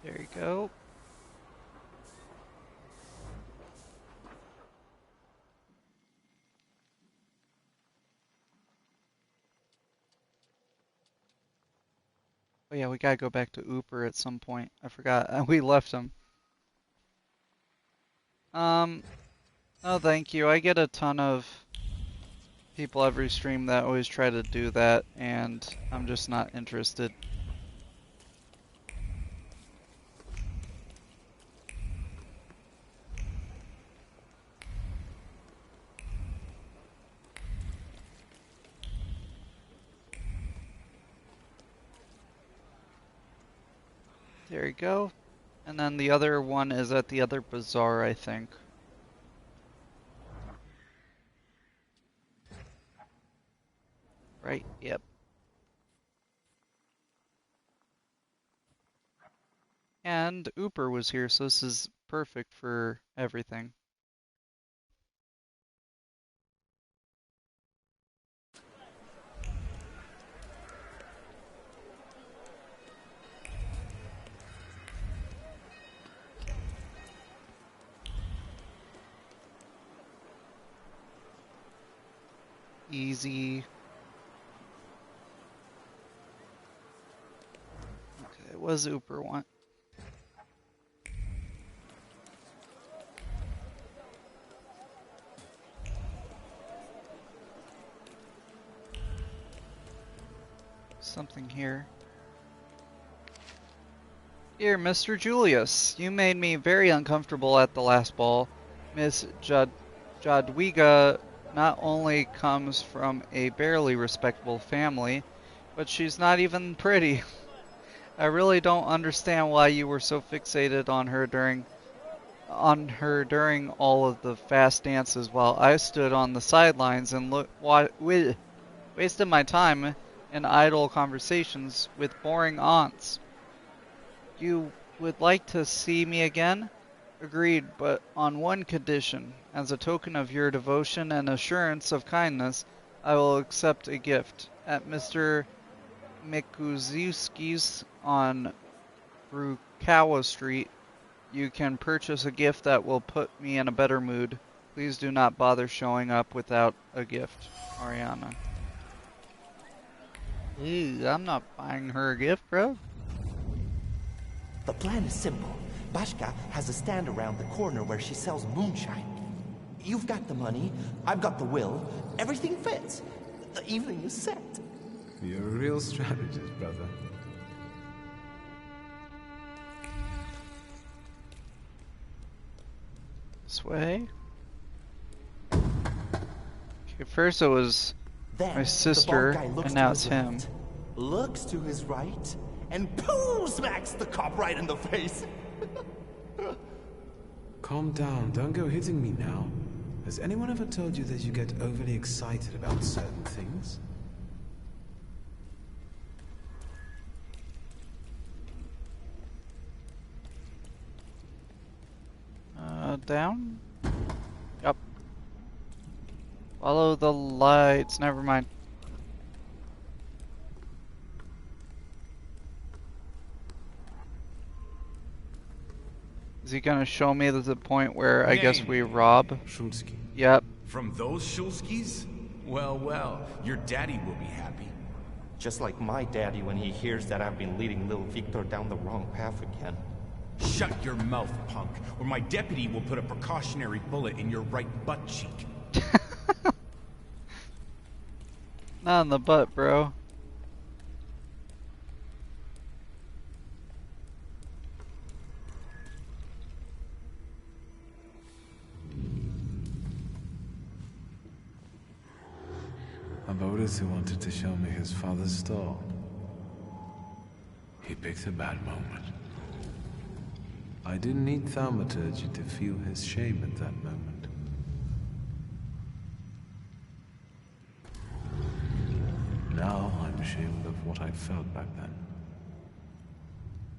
There you go. Oh yeah, we gotta go back to Ooper at some point. I forgot. We left him. No thank you. I get a ton of people every stream that always try to do that, and I'm just not interested. There you go. And then the other one is at the other bazaar, I think. Right? Yep. And Ooper was here, so this is perfect for everything. easy. Okay, what does Uper want? Something here. Dear Mr. Julius, you made me very uncomfortable at the last ball. Miss Jadwiga not only comes from a barely respectable family, but she's not even pretty. I really don't understand why you were so fixated on her during all of the fast dances while I stood on the sidelines and wasted my time in idle conversations with boring aunts. You would like to see me again? Agreed, but on one condition. As a token of your devotion and assurance of kindness, I will accept a gift. At Mr. Mikuziewski's on Rukawa Street, you can purchase a gift that will put me in a better mood. Please do not bother showing up without a gift. Ariana. Ew, I'm not buying her a gift, bro. The plan is simple. Bashka has a stand around the corner where she sells moonshine. You've got the money, I've got the will, everything fits. The evening is set. You're a real strategist, brother. This way? Okay, first it was my sister, and now it's him. Left, looks to his right, and pooh, smacks the cop right in the face. Calm down, don't go hitting me now. Has anyone ever told you that you get overly excited about certain things? Down? Yup. Follow the lights, never mind. Is he gonna show me the point where I guess we rob? Shulsky. Yep. From those Shulskis? Well, well, your daddy will be happy. Just like my daddy when he hears that I've been leading little Victor down the wrong path again. Shut your mouth, punk, or my deputy will put a precautionary bullet in your right butt cheek. Not in the butt, bro. Otis who wanted to show me his father's store. He picked a bad moment. I didn't need Thaumaturge to feel his shame at that moment. Now I'm ashamed of what I felt back then.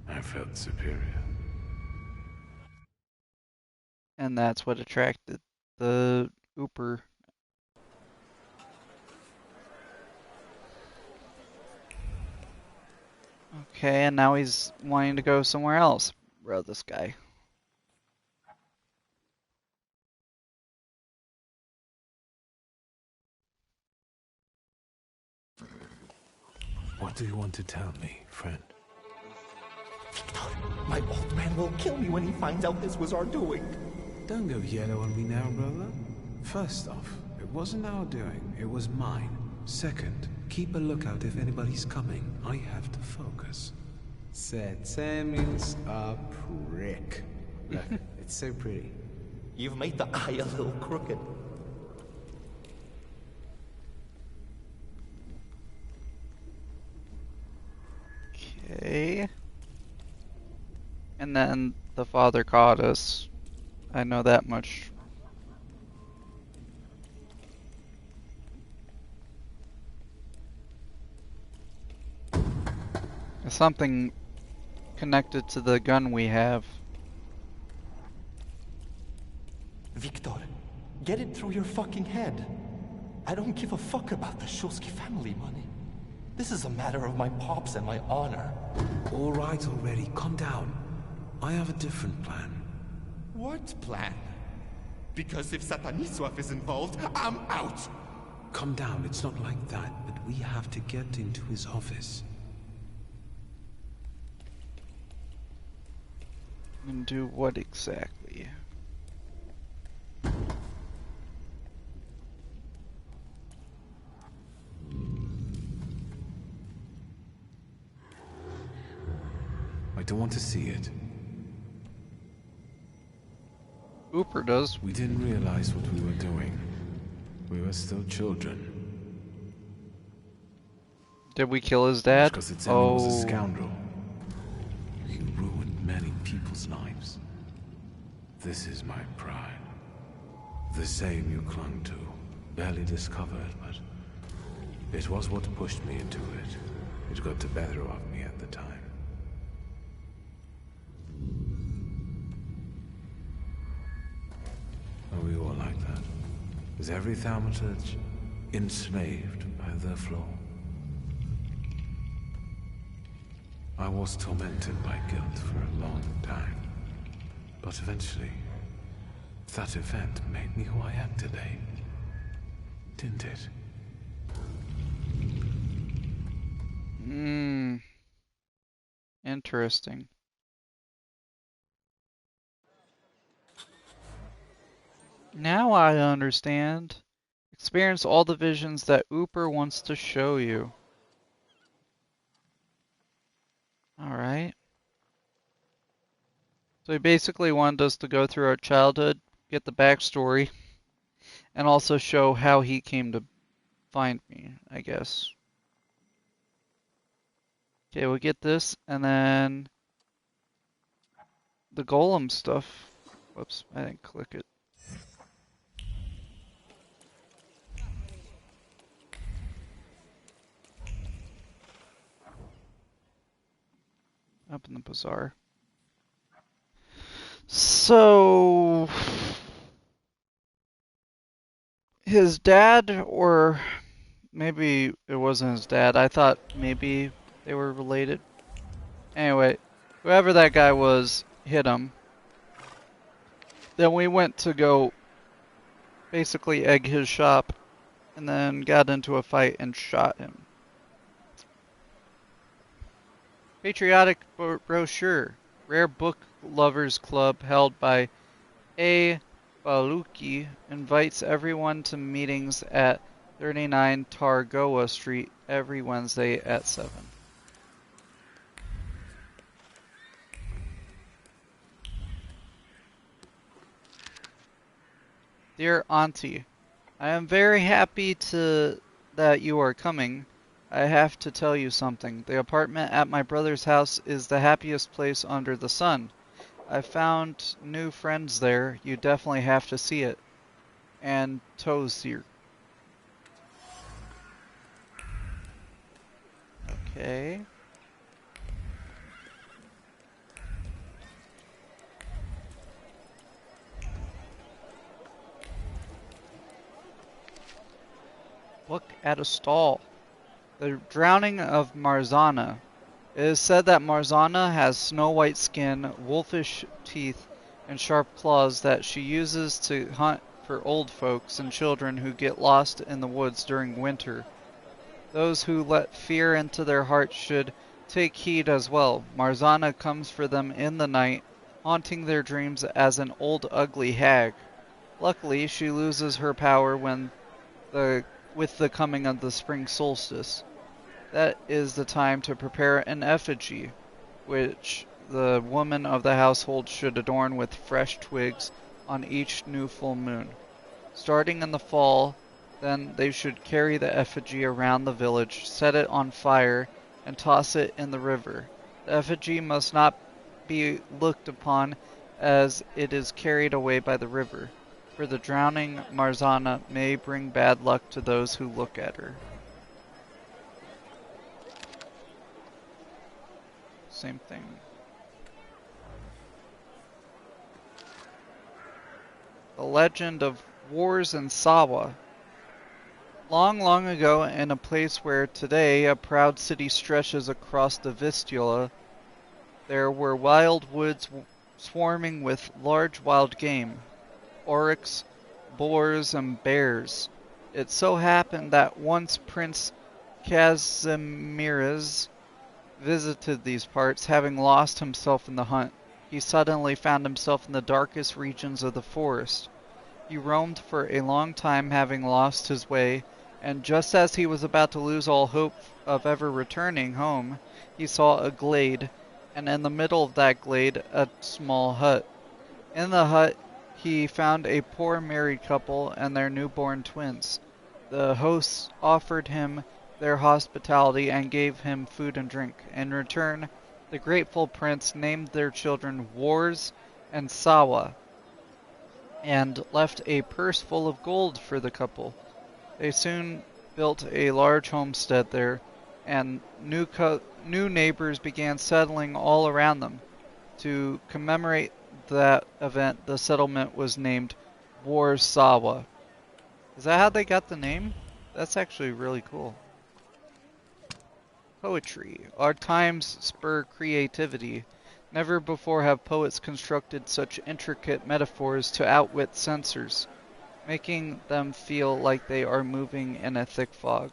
I felt superior. And that's what attracted the Ooper. Okay, and now he's wanting to go somewhere else. Bro, this guy. What do you want to tell me, friend? My old man will kill me when he finds out this was our doing. Don't go yellow on me now, brother. First off, it wasn't our doing, it was mine. Second, keep a lookout if anybody's coming. I have to focus. Samuel's a prick. Look, it's so pretty. You've made the eye a little crooked. Okay. And then the father caught us. I know that much. Something connected to the gun we have. Victor, get it through your fucking head. I don't give a fuck about the Shulsky family money. This is a matter of my pops and my honor. All right already, calm down. I have a different plan. What plan? Because if Sataniswaf is involved, I'm out. calm down. It's not like that, but we have to get into his office. And do what exactly? I don't want to see it. Ooper does. We didn't realize what we were doing. We were still children. Did we kill his dad? Because its enemy was a scoundrel. He ruined many people's lives. This is my pride. The same you clung to. Barely discovered, but it was what pushed me into it. It got the better of me at the time. Are we all like that? Is every Thaumaturge enslaved by their flaw? I was tormented by guilt for a long time. But eventually, that event made me who I am today. Didn't it? Interesting. Now I understand. Experience all the visions that Ooper wants to show you. Alright. So he basically wanted us to go through our childhood, get the backstory, and also show how he came to find me, I guess. Okay, we'll get this, and then the golem stuff. Whoops, I didn't click it. Up in the bazaar. So his dad, or maybe it wasn't his dad. I thought maybe they were related. Anyway, whoever that guy was hit him. Then we went to go basically egg his shop, and then got into a fight and shot him. Patriotic brochure. Rare book lovers club held by A. Baluki invites everyone to meetings at 39 Targoa Street every Wednesday at 7. Dear Auntie, I am very happy that you are coming. I have to tell you something. The apartment at my brother's house is the happiest place under the sun. I found new friends there. You definitely have to see it. And Tozier. Okay. Look at a stall. The drowning of Marzana. It is said that Marzana has snow-white skin, wolfish teeth, and sharp claws that she uses to hunt for old folks and children who get lost in the woods during winter. Those who let fear into their hearts should take heed as well. Marzana comes for them in the night, haunting their dreams as an old ugly hag. Luckily, she loses her power with the coming of the spring solstice. That is the time to prepare an effigy, which the woman of the household should adorn with fresh twigs on each new full moon. Starting in the fall, then they should carry the effigy around the village, set it on fire, and toss it in the river. The effigy must not be looked upon as it is carried away by the river, for the drowning Marzana may bring bad luck to those who look at her. Same thing. The legend of wars in Sawa. Long, long ago, in a place where today a proud city stretches across the Vistula, there were wild woods swarming with large wild game, oryx, boars, and bears. It so happened that once Prince Kazimierz visited these parts, having lost himself in the hunt, he suddenly found himself in the darkest regions of the forest. He roamed for a long time, having lost his way, and just as he was about to lose all hope of ever returning home, he saw a glade, and in the middle of that glade a small hut. In the hut he found a poor married couple and their newborn twins. The hosts offered him their hospitality and gave him food and drink. In return, the grateful prince named their children Wars and Sawa, and left a purse full of gold for the couple. They soon built a large homestead there, and new neighbors began settling all around them. To commemorate that event, the settlement was named Warsawa. Is that how they got the name? That's actually really cool. Poetry. Our times spur creativity. Never before have poets constructed such intricate metaphors to outwit censors, making them feel like they are moving in a thick fog.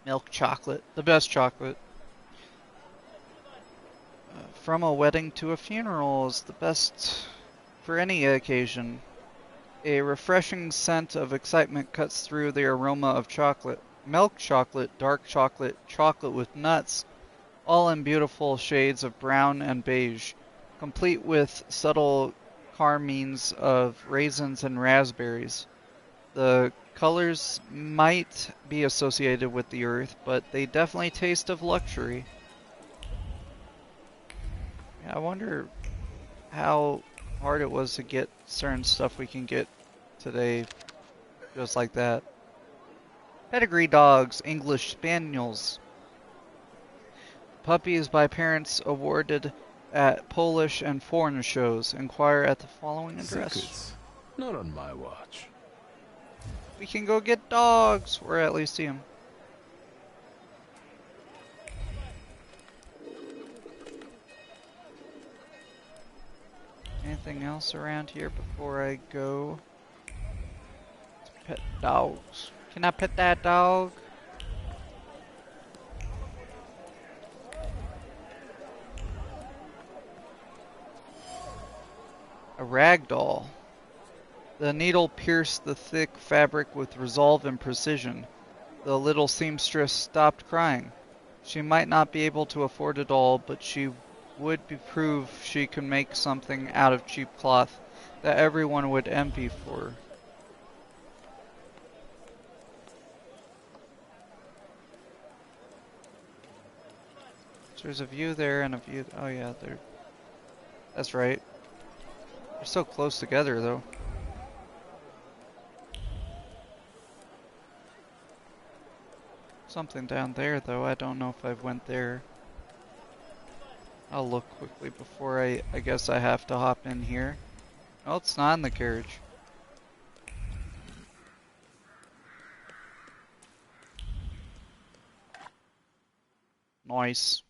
Milk chocolate. The best chocolate. From a wedding to a funeral is the best for any occasion. A refreshing scent of excitement cuts through the aroma of chocolate. Milk chocolate, dark chocolate, chocolate with nuts, all in beautiful shades of brown and beige, complete with subtle carmines of raisins and raspberries. The colors might be associated with the earth, but they definitely taste of luxury. Yeah, I wonder how hard it was to get certain stuff we can get today just like that. Pedigree dogs, English Spaniels. Puppies by parents awarded at Polish and foreign shows. Inquire at the following address. Secrets. Not on my watch. We can go get dogs, or at least see them. Anything else around here before I go? Let's pet dogs. Can I pet that dog? A rag doll. The needle pierced the thick fabric with resolve and precision. The little seamstress stopped crying. She might not be able to afford it all, but she would prove she could make something out of cheap cloth that everyone would envy for. So there's a view there and a view. Oh yeah, there. That's right. They're so close together, though. Something down there, though. I don't know if I went there. I'll look quickly before I guess I have to hop in here. Oh, it's not in the carriage. Nice.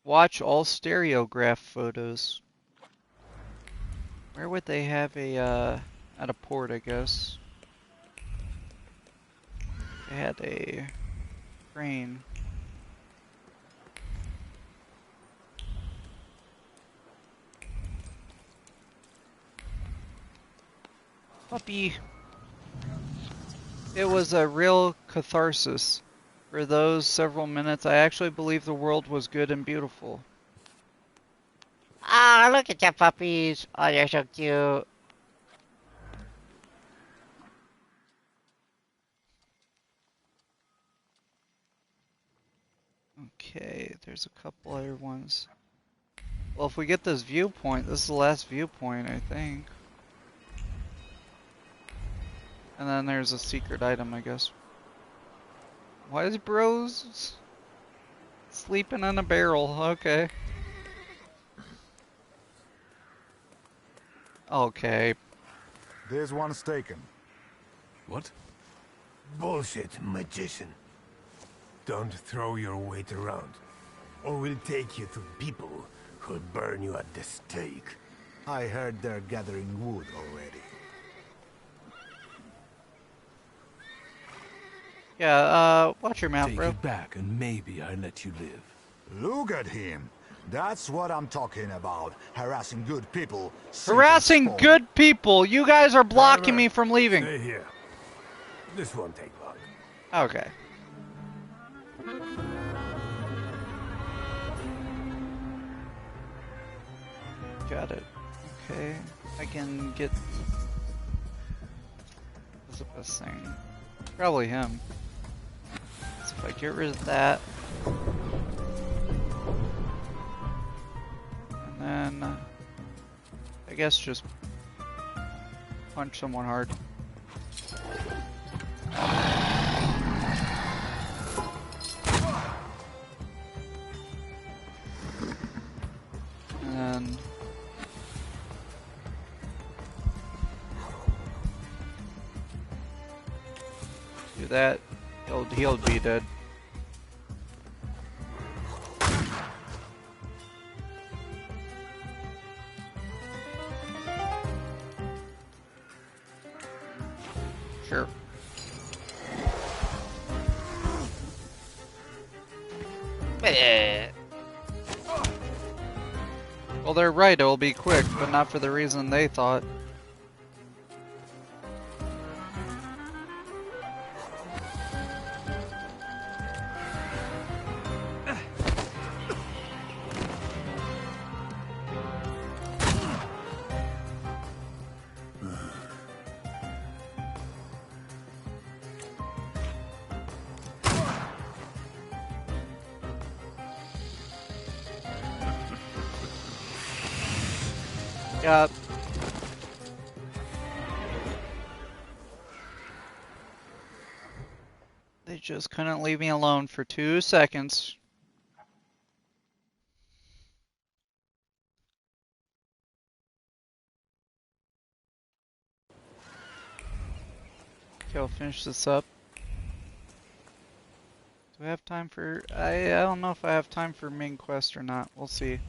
Watch all stereograph photos. Where would they have a, at a port, I guess? They had a crane. Puppy. It was a real catharsis. For those several minutes, I actually believed the world was good and beautiful. Ah, look at your puppies. Oh, they're so cute. Okay, there's a couple other ones. Well, if we get this viewpoint, this is the last viewpoint, I think. And then there's a secret item, I guess. Why is Bros sleeping in a barrel? Okay. Okay. There's one taken. What? Bullshit, magician. Don't throw your weight around, or we'll take you to people Could burn you at the stake. I heard they're gathering wood already. Yeah, watch your mouth, Take bro. it back and maybe I let you live. Look at him. That's what I'm talking about. Harassing good people. Harassing spawn. good people! You guys are blocking me from leaving. Stay here. This won't take long. Okay. Got it. Okay. I can get... What's the best thing? Probably him. So if I get rid of that... And then... I guess just... punch someone hard. And then... do that, he'll be dead. Sure. Well, they're right, it will be quick, but not for the reason they thought. Yep. They just couldn't leave me alone for 2 seconds. Okay, I'll finish this up. Do I have time for... I don't know if I have time for main quest or not. We'll see.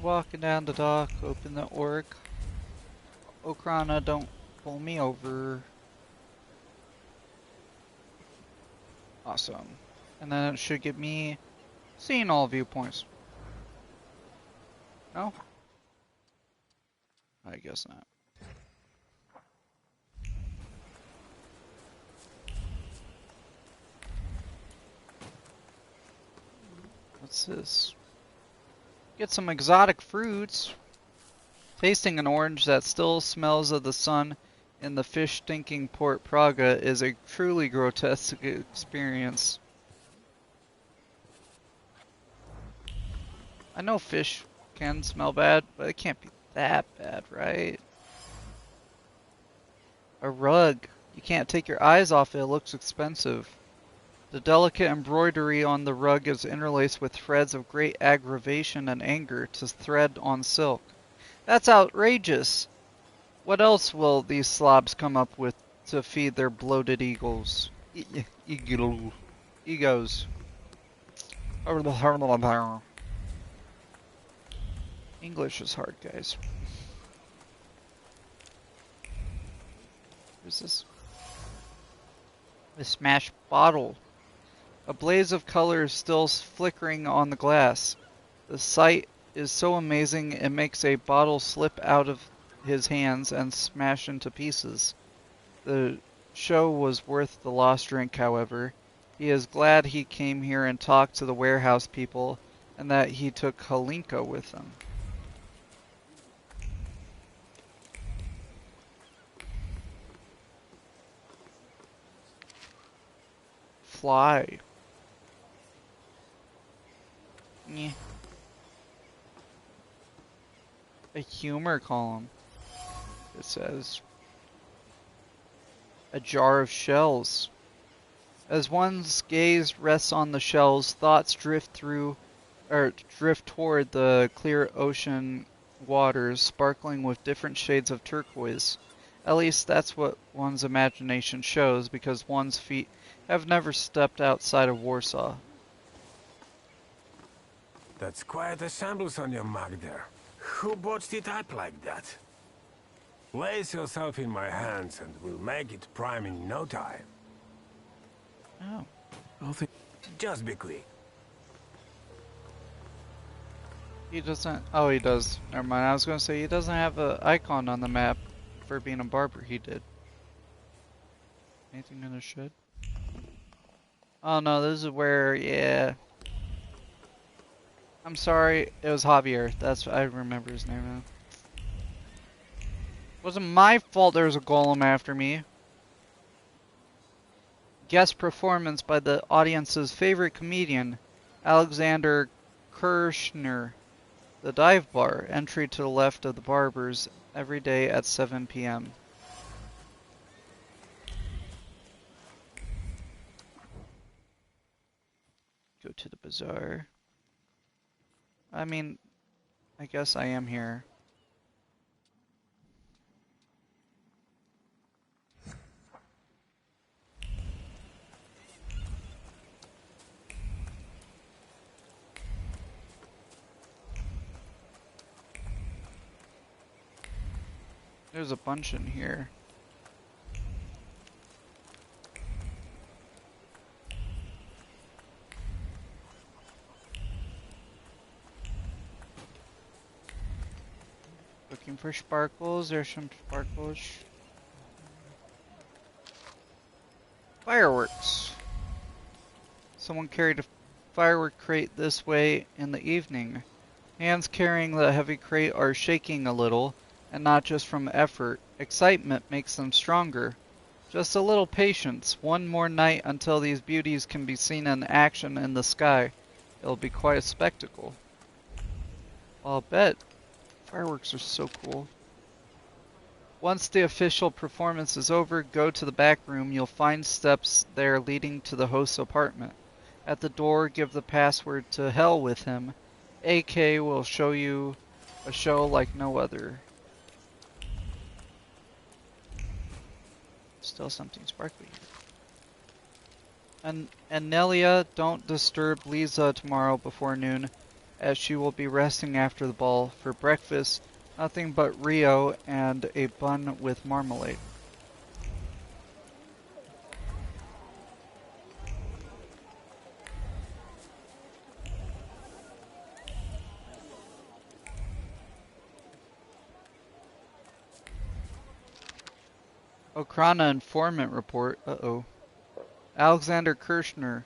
Walking down the dock, open the orc. Okrana, don't pull me over. Awesome. And then it should give me seeing all viewpoints. No? I guess not. What's this? Get some exotic fruits. Tasting an orange that still smells of the sun in the fish-stinking Port Praga is a truly grotesque experience. I know fish can smell bad, but it can't be that bad, right? A rug. You can't take your eyes off it, it looks expensive. The delicate embroidery on the rug is interlaced with threads of great aggravation and anger to thread on silk. That's outrageous! What else will these slobs come up with to feed their bloated egos? Egos. English is hard, guys. Where's this? A smashed bottle. A blaze of color is still flickering on the glass. The sight is so amazing it makes a bottle slip out of his hands and smash into pieces. The show was worth the lost drink, however. He is glad he came here and talked to the warehouse people, and that he took Halinka with him. Fly. Yeah. A humor column. It says a jar of shells. As one's gaze rests on the shells, thoughts drift toward the clear ocean waters, sparkling with different shades of turquoise. At least that's what one's imagination shows, because one's feet have never stepped outside of Warsaw. That's quite a shambles on your mug there. Who botched it up like that? Place yourself in my hands and we'll make it prime in no time. Oh. Just be quick. He doesn't... Oh, he does. Never mind. I was going to say, he doesn't have an icon on the map for being a barber. He did. Anything in the shed? Oh, no. This is where... Yeah. I'm sorry. It was Javier. That's... I remember his name now. It wasn't my fault there was a golem after me. Guest performance by the audience's favorite comedian, Alexander Kirschner. The Dive Bar, entry to the left of the barbers, every day at 7 p.m. Go to the bazaar. I mean, I guess I am here. There's a bunch in here. Looking for sparkles. There's some sparkles. Fireworks. Someone carried a firework crate this way in the evening. Hands carrying the heavy crate are shaking a little. And not just from effort. Excitement makes them stronger. Just a little patience. One more night until these beauties can be seen in action in the sky. It'll be quite a spectacle. I'll bet. Fireworks are so cool. Once the official performance is over, go to the back room. You'll find steps there leading to the host's apartment. At the door, give the password to hell with him. AK will show you a show like no other. Still something sparkly. And Nelia, don't disturb Lisa tomorrow before noon, as she will be resting after the ball. For breakfast, nothing but Rio and a bun with marmalade. Okrana informant report. Uh-oh. Alexander Kirschner.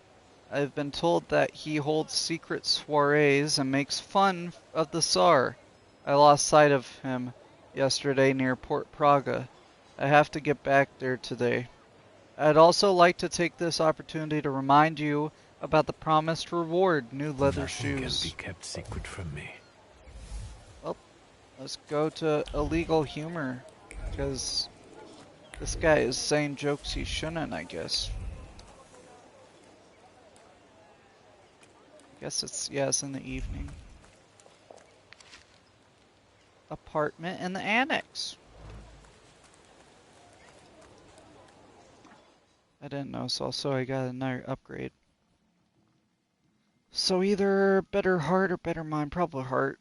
I've been told that he holds secret soirees and makes fun of the Tsar. I lost sight of him yesterday near Port Praga. I have to get back there today. I'd also like to take this opportunity to remind you about the promised reward, new leather shoes. Nothing can be kept secret from me. Well, let's go to illegal humor, because this guy is saying jokes he shouldn't, I guess. Guess it's, yeah, it's in the evening. Apartment in the annex. I didn't know, so also I got another upgrade. So either better heart or better mind, probably heart.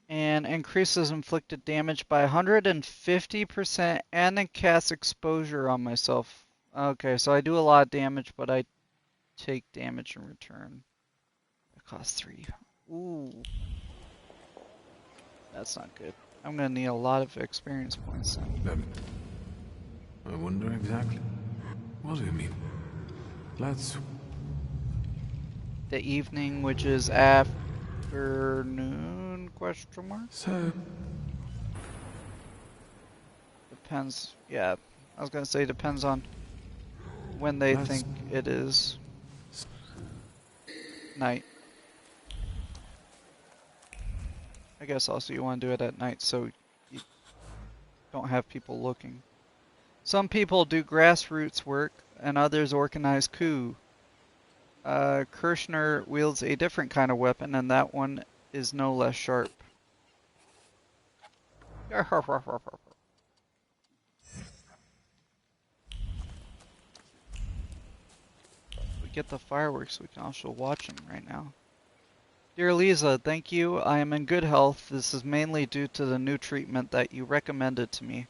And increases inflicted damage by 150% and then cast exposure on myself. Okay, so I do a lot of damage, but I take damage in return. It costs 3. Ooh. That's not good. I'm gonna need a lot of experience points then. I wonder exactly. What do you mean? Let's... The evening, which is afternoon, question mark? So... Depends, yeah. I was gonna say depends on when they think it is night. I guess also you want to do it at night so you don't have people looking. Some people do grassroots work and others organize coup. Kirschner wields a different kind of weapon and that one is no less sharp. get the fireworks, we can also watch them right now. Dear Lisa, thank you. I am in good health. This is mainly due to the new treatment that you recommended to me.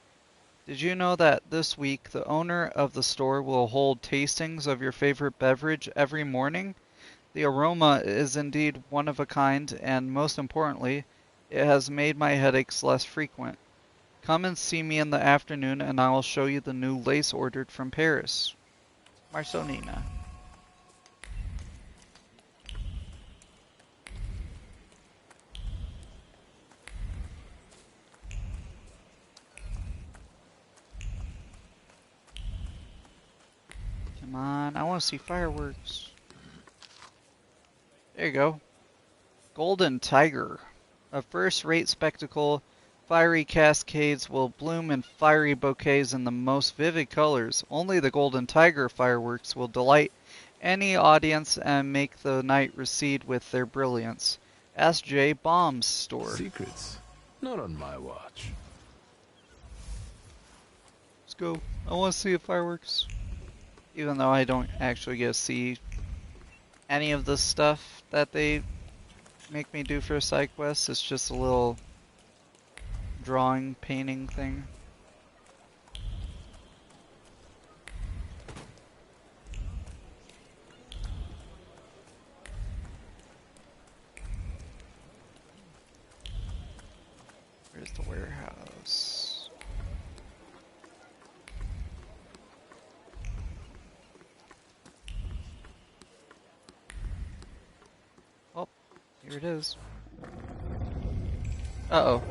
Did you know that this week the owner of the store will hold tastings of your favorite beverage every morning? The aroma is indeed one of a kind, and most importantly, it has made my headaches less frequent. Come and see me in the afternoon and I will show you the new lace ordered from Paris. Marcelina. Come on, I want to see fireworks. There you go. Golden Tiger. A first-rate spectacle. Fiery cascades will bloom in fiery bouquets in the most vivid colors. Only the Golden Tiger fireworks will delight any audience and make the night recede with their brilliance. S.J. Bombs store. Secrets? Not on my watch. Let's go. I want to see the fireworks. Even though I don't actually get to see any of the stuff that they make me do for a side quest, it's just a little drawing, painting thing. Where's the warehouse? Oh, here it is. Uh-oh.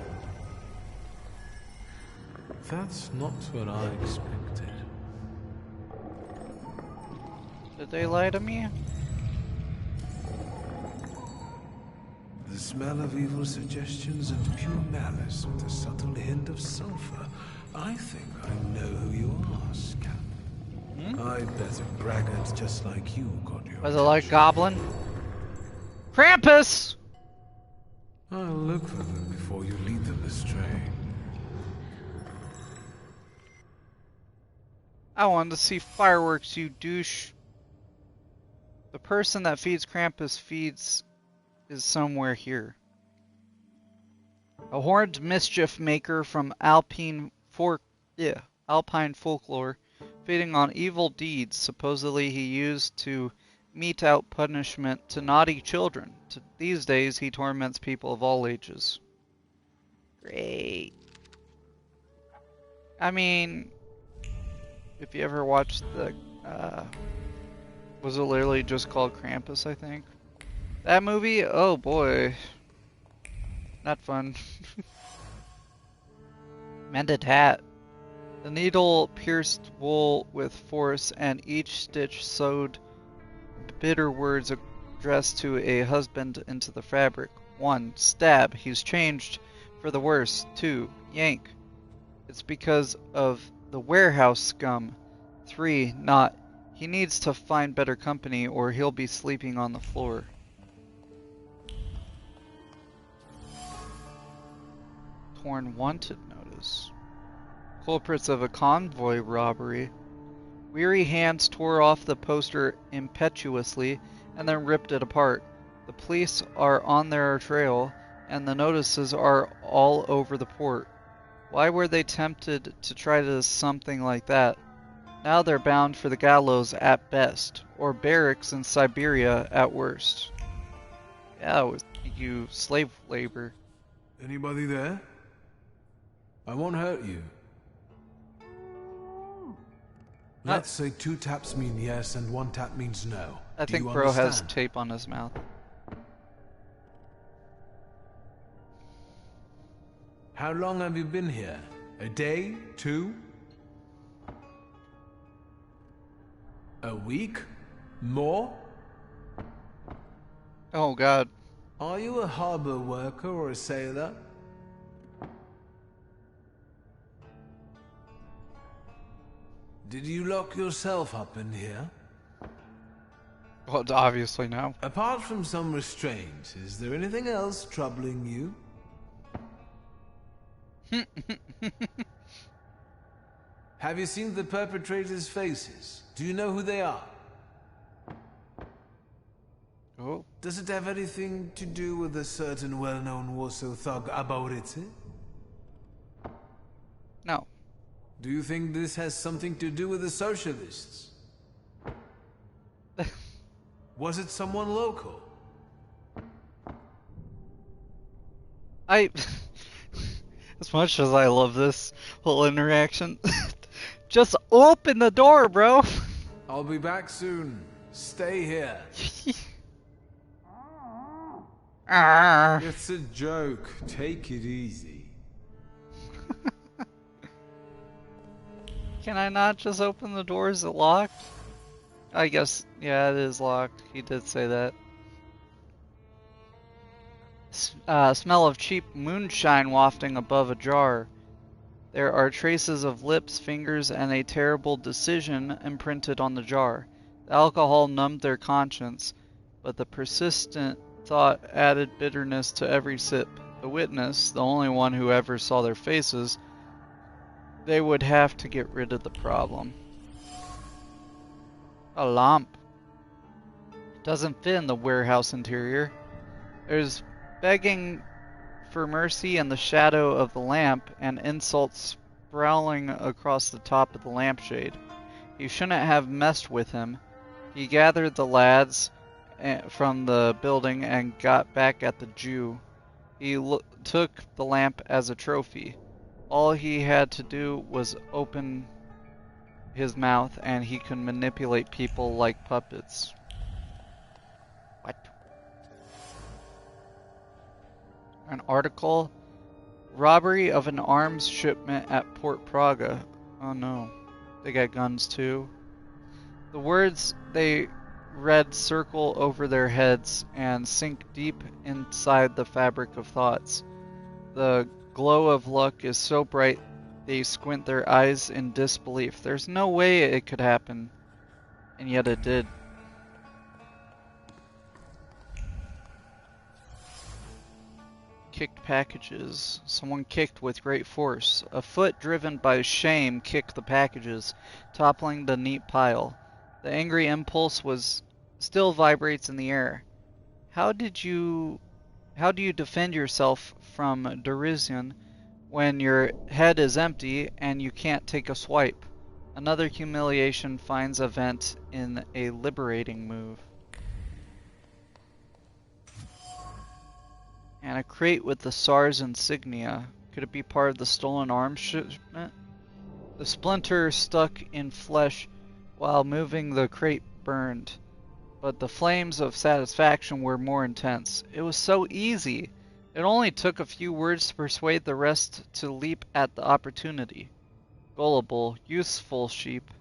That's not what I expected. Did they lie to me? The smell of evil suggestions and pure malice with a subtle hint of sulfur. I think I know who you are, Scamp. I bet a braggart just like you got your Was it like Goblin? Krampus! I'll look for them before you lead them astray. I wanted to see fireworks, you douche. The person that feeds Krampus is somewhere here. A horned mischief maker from Alpine folklore, feeding on evil deeds supposedly he used to mete out punishment to naughty children. These days he torments people of all ages. Great. I mean, if you ever watched the, was it literally just called Krampus, I think? That movie? Oh boy. Not fun. Mended hat. The needle pierced wool with force, and each stitch sewed bitter words addressed to a husband into the fabric. 1. Stab. He's changed for the worse. 2. Yank. It's because of the warehouse scum. 3. Not. He needs to find better company or he'll be sleeping on the floor. Torn wanted notice. Culprits of a convoy robbery. Weary hands tore off the poster impetuously and then ripped it apart. The police are on their trail and the notices are all over the port. Why were they tempted to try to something like that? Now they're bound for the gallows at best, or barracks in Siberia at worst. Yeah, with you slave labor. Anybody there? I won't hurt you. Let's say 2 taps mean yes and 1 tap means no. I Do think you Bro has understand? tape on his mouth. How long have you been here? A day? 2? A week? More? Oh god. Are you a harbor worker or a sailor? Did you lock yourself up in here? Well, obviously no. Apart from some restraint, is there anything else troubling you? Have you seen the perpetrators' faces? Do you know who they are? Oh. Does it have anything to do with a certain well-known Warsaw thug Aborycy? No. Do you think this has something to do with the socialists? Was it someone local? As much as I love this whole interaction, just open the door, bro. I'll be back soon. Stay here. It's a joke. Take it easy. Can I not just open the door? Is it locked? I guess, yeah, it is locked. He did say that. Smell of cheap moonshine wafting above a jar. There are traces of lips, fingers, and a terrible decision imprinted on the jar. The alcohol numbed their conscience, but the persistent thought added bitterness to every sip. The witness, the only one who ever saw their faces, they would have to get rid of the problem. A lamp. It doesn't fit in the warehouse interior. There's begging for mercy in the shadow of the lamp, and insults sprawling across the top of the lampshade. You shouldn't have messed with him. He gathered the lads from the building and got back at the Jew. He took the lamp as a trophy. All he had to do was open his mouth, and he could manipulate people like puppets. What? An article. Robbery of an arms shipment at Port Praga. Oh no. They got guns too. The words they read circle over their heads and sink deep inside the fabric of thoughts. The glow of luck is so bright they squint their eyes in disbelief. There's no way it could happen. And yet it did. Kicked packages. Someone kicked with great force. A foot driven by shame kicked the packages, toppling the neat pile. The angry impulse still vibrates in the air. How do you defend yourself from derision when your head is empty and you can't take a swipe? Another humiliation finds a vent in a liberating move. And a crate with the SARS insignia. Could it be part of the stolen arms shipment? The splinter stuck in flesh while moving the crate burned, but the flames of satisfaction were more intense. It was so easy. It only took a few words to persuade the rest to leap at the opportunity. Gullible, useful sheep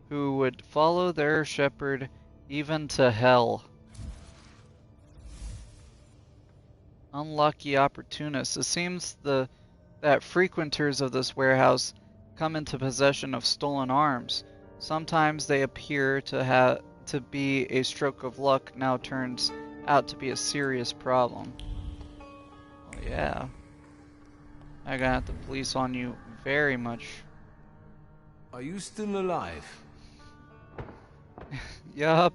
who would follow their shepherd even to hell. Unlucky opportunists. It seems that frequenters of this warehouse come into possession of stolen arms. Sometimes they appear to be a stroke of luck, now turns out to be a serious problem. Oh yeah. I got the police on you very much. Are you still alive? Yup.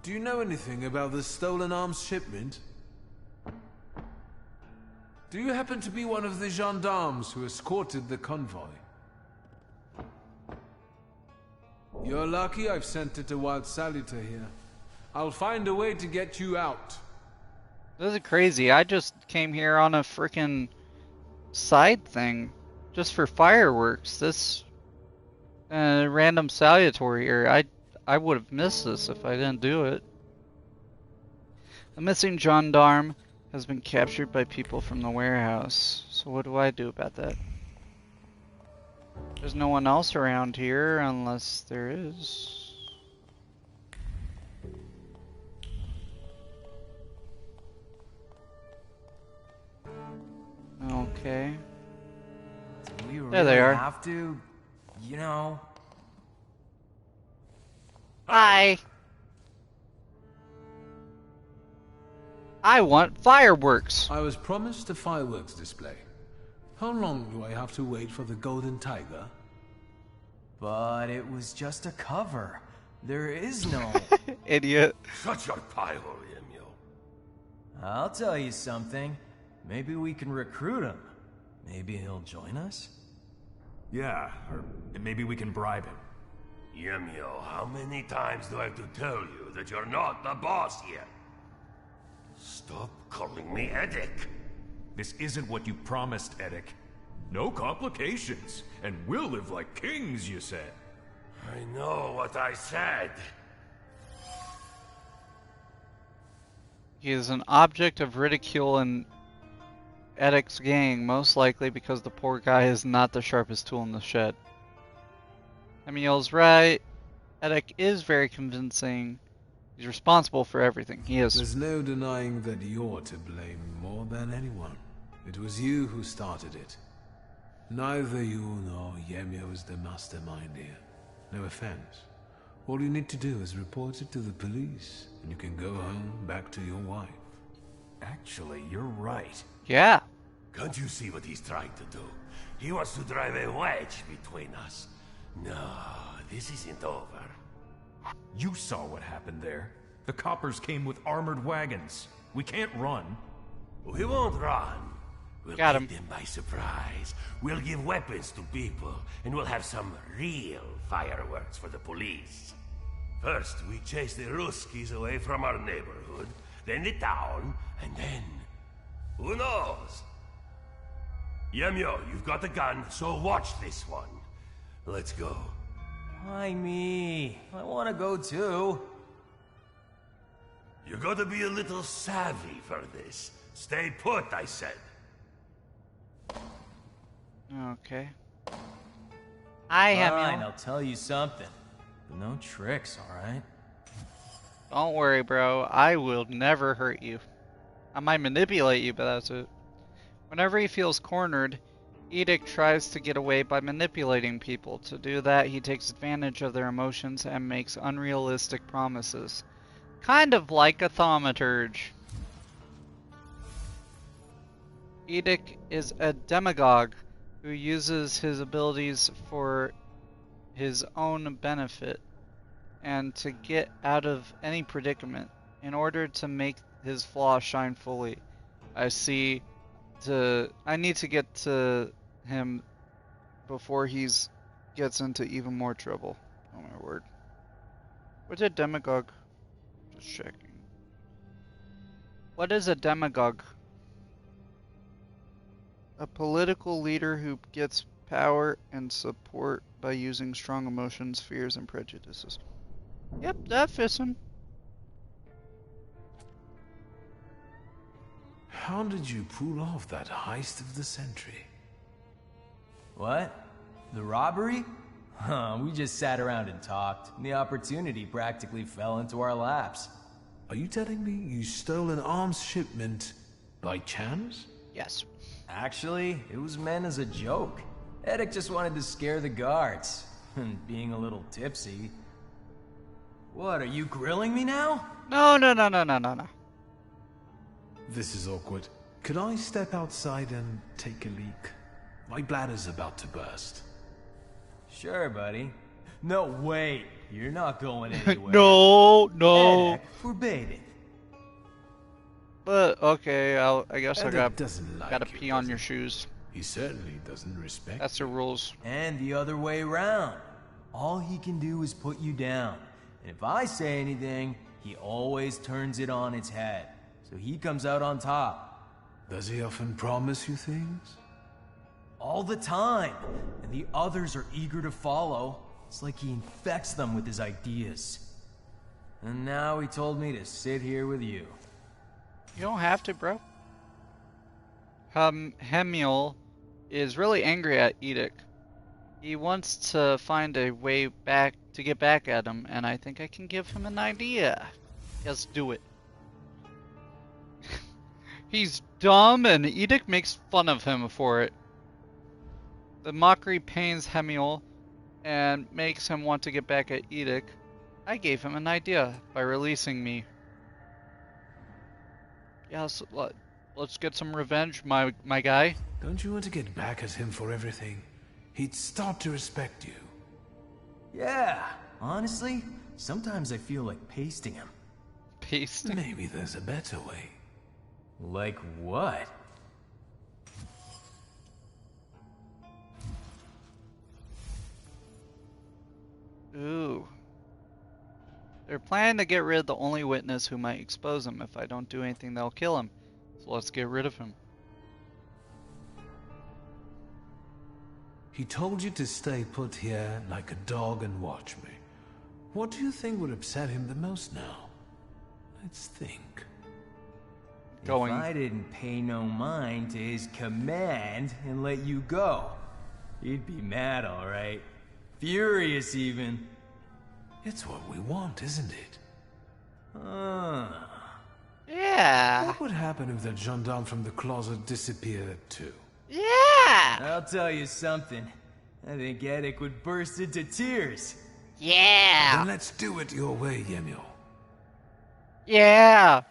Do you know anything about the stolen arms shipment? Do you happen to be one of the gendarmes who escorted the convoy? You're lucky I've sent it to Wild Salutator here. I'll find a way to get you out. This is crazy. I just came here on a freaking side thing. Just for fireworks. This random salutatory area. I would have missed this if I didn't do it. The missing gendarme has been captured by people from the warehouse. So what do I do about that? There's no one else around here unless there is. Okay. Do we really There they are. have to, you know? Hi. I want fireworks. I was promised a fireworks display. How long do I have to wait for the Golden Tiger? But it was just a cover. There is no... Idiot. Shut your pie hole, Emil. I'll tell you something. Maybe we can recruit him. Maybe he'll join us? Yeah, or maybe we can bribe him. Emil, how many times do I have to tell you that you're not the boss here? Stop calling me Edic. This isn't what you promised, Edic. No complications, and we'll live like kings, you said. I know what I said. He is an object of ridicule in Edic's gang, most likely because the poor guy is not the sharpest tool in the shed. Emil's right. Edic is very convincing. He's responsible for everything. He is. There's no denying that you're to blame more than anyone. It was you who started it. Neither you nor Yemio is the mastermind here. No offense. All you need to do is report it to the police, and you can go home back to your wife. Actually, you're right. Yeah. Can't you see what he's trying to do? He wants to drive a wedge between us. No, this isn't over. You saw what happened there. The coppers came with armored wagons. We can't run. We won't run. We'll Got get him. them by surprise. We'll give weapons to people, and we'll have some real fireworks for the police. First, we chase the Ruskies away from our neighborhood, then the town, and then... who knows? Yemyo, you've got the gun, so watch this one. Let's go. Why me? I want to go too. You gotta be a little savvy for this. Stay put, I said. Okay. I have Fine, I'll tell you something. But no tricks, alright? Don't worry, bro. I will never hurt you. I might manipulate you, but that's it. Whenever he feels cornered, Edict tries to get away by manipulating people. To do that, he takes advantage of their emotions and makes unrealistic promises. Kind of like a thaumaturge. Edict is a demagogue who uses his abilities for his own benefit and to get out of any predicament in order to make his flaws shine fully. I need to get to him before he gets into even more trouble. Oh my word. What's a demagogue? Just checking. What is a demagogue? A political leader who gets power and support by using strong emotions, fears, and prejudices. Yep, that fits him. How did you pull off that heist of the century? What? The robbery? Huh, we just sat around and talked. The opportunity practically fell into our laps. Are you telling me you stole an arms shipment by chance? Yes. Actually, it was meant as a joke. Edic just wanted to scare the guards. Being a little tipsy. What, are you grilling me now? No. This is awkward. Could I step outside and take a leak? My bladder's about to burst. Sure, buddy. No, wait. You're not going anywhere. No. Edic, forbade it. But okay, I guess Edic I gotta doesn't pee on your shoes. He certainly doesn't respect. That's the rules. And the other way around. All he can do is put you down. And if I say anything, he always turns it on its head. So he comes out on top. Does he often promise you things? All the time. And the others are eager to follow. It's like he infects them with his ideas. And now he told me to sit here with you. You don't have to, bro. Hemiel is really angry at Edict. He wants to find a way back to get back at him, and I think I can give him an idea. Let's do it. He's dumb, and Edict makes fun of him for it. The mockery pains Hemiel and makes him want to get back at Edict. I gave him an idea by releasing me. Yes, let's get some revenge, my guy. Don't you want to get back at him for everything? He'd start to respect you. Yeah, honestly, Sometimes I feel like pasting him. Pasting? Maybe there's a better way. Like what? Ooh. They're planning to get rid of the only witness who might expose him. If I don't do anything, they'll kill him. So let's get rid of him. He told you to stay put here like a dog and watch me. What do you think would upset him the most now? Let's think. If I didn't pay no mind to his command and let you go, he'd be mad, all right. Furious, even. It's what we want, isn't it? Yeah. What would happen if that gendarme from the closet disappeared too? Yeah. I'll tell you something. I think Eddic would burst into tears. Yeah. Then let's do it your way, Yemio. Yeah.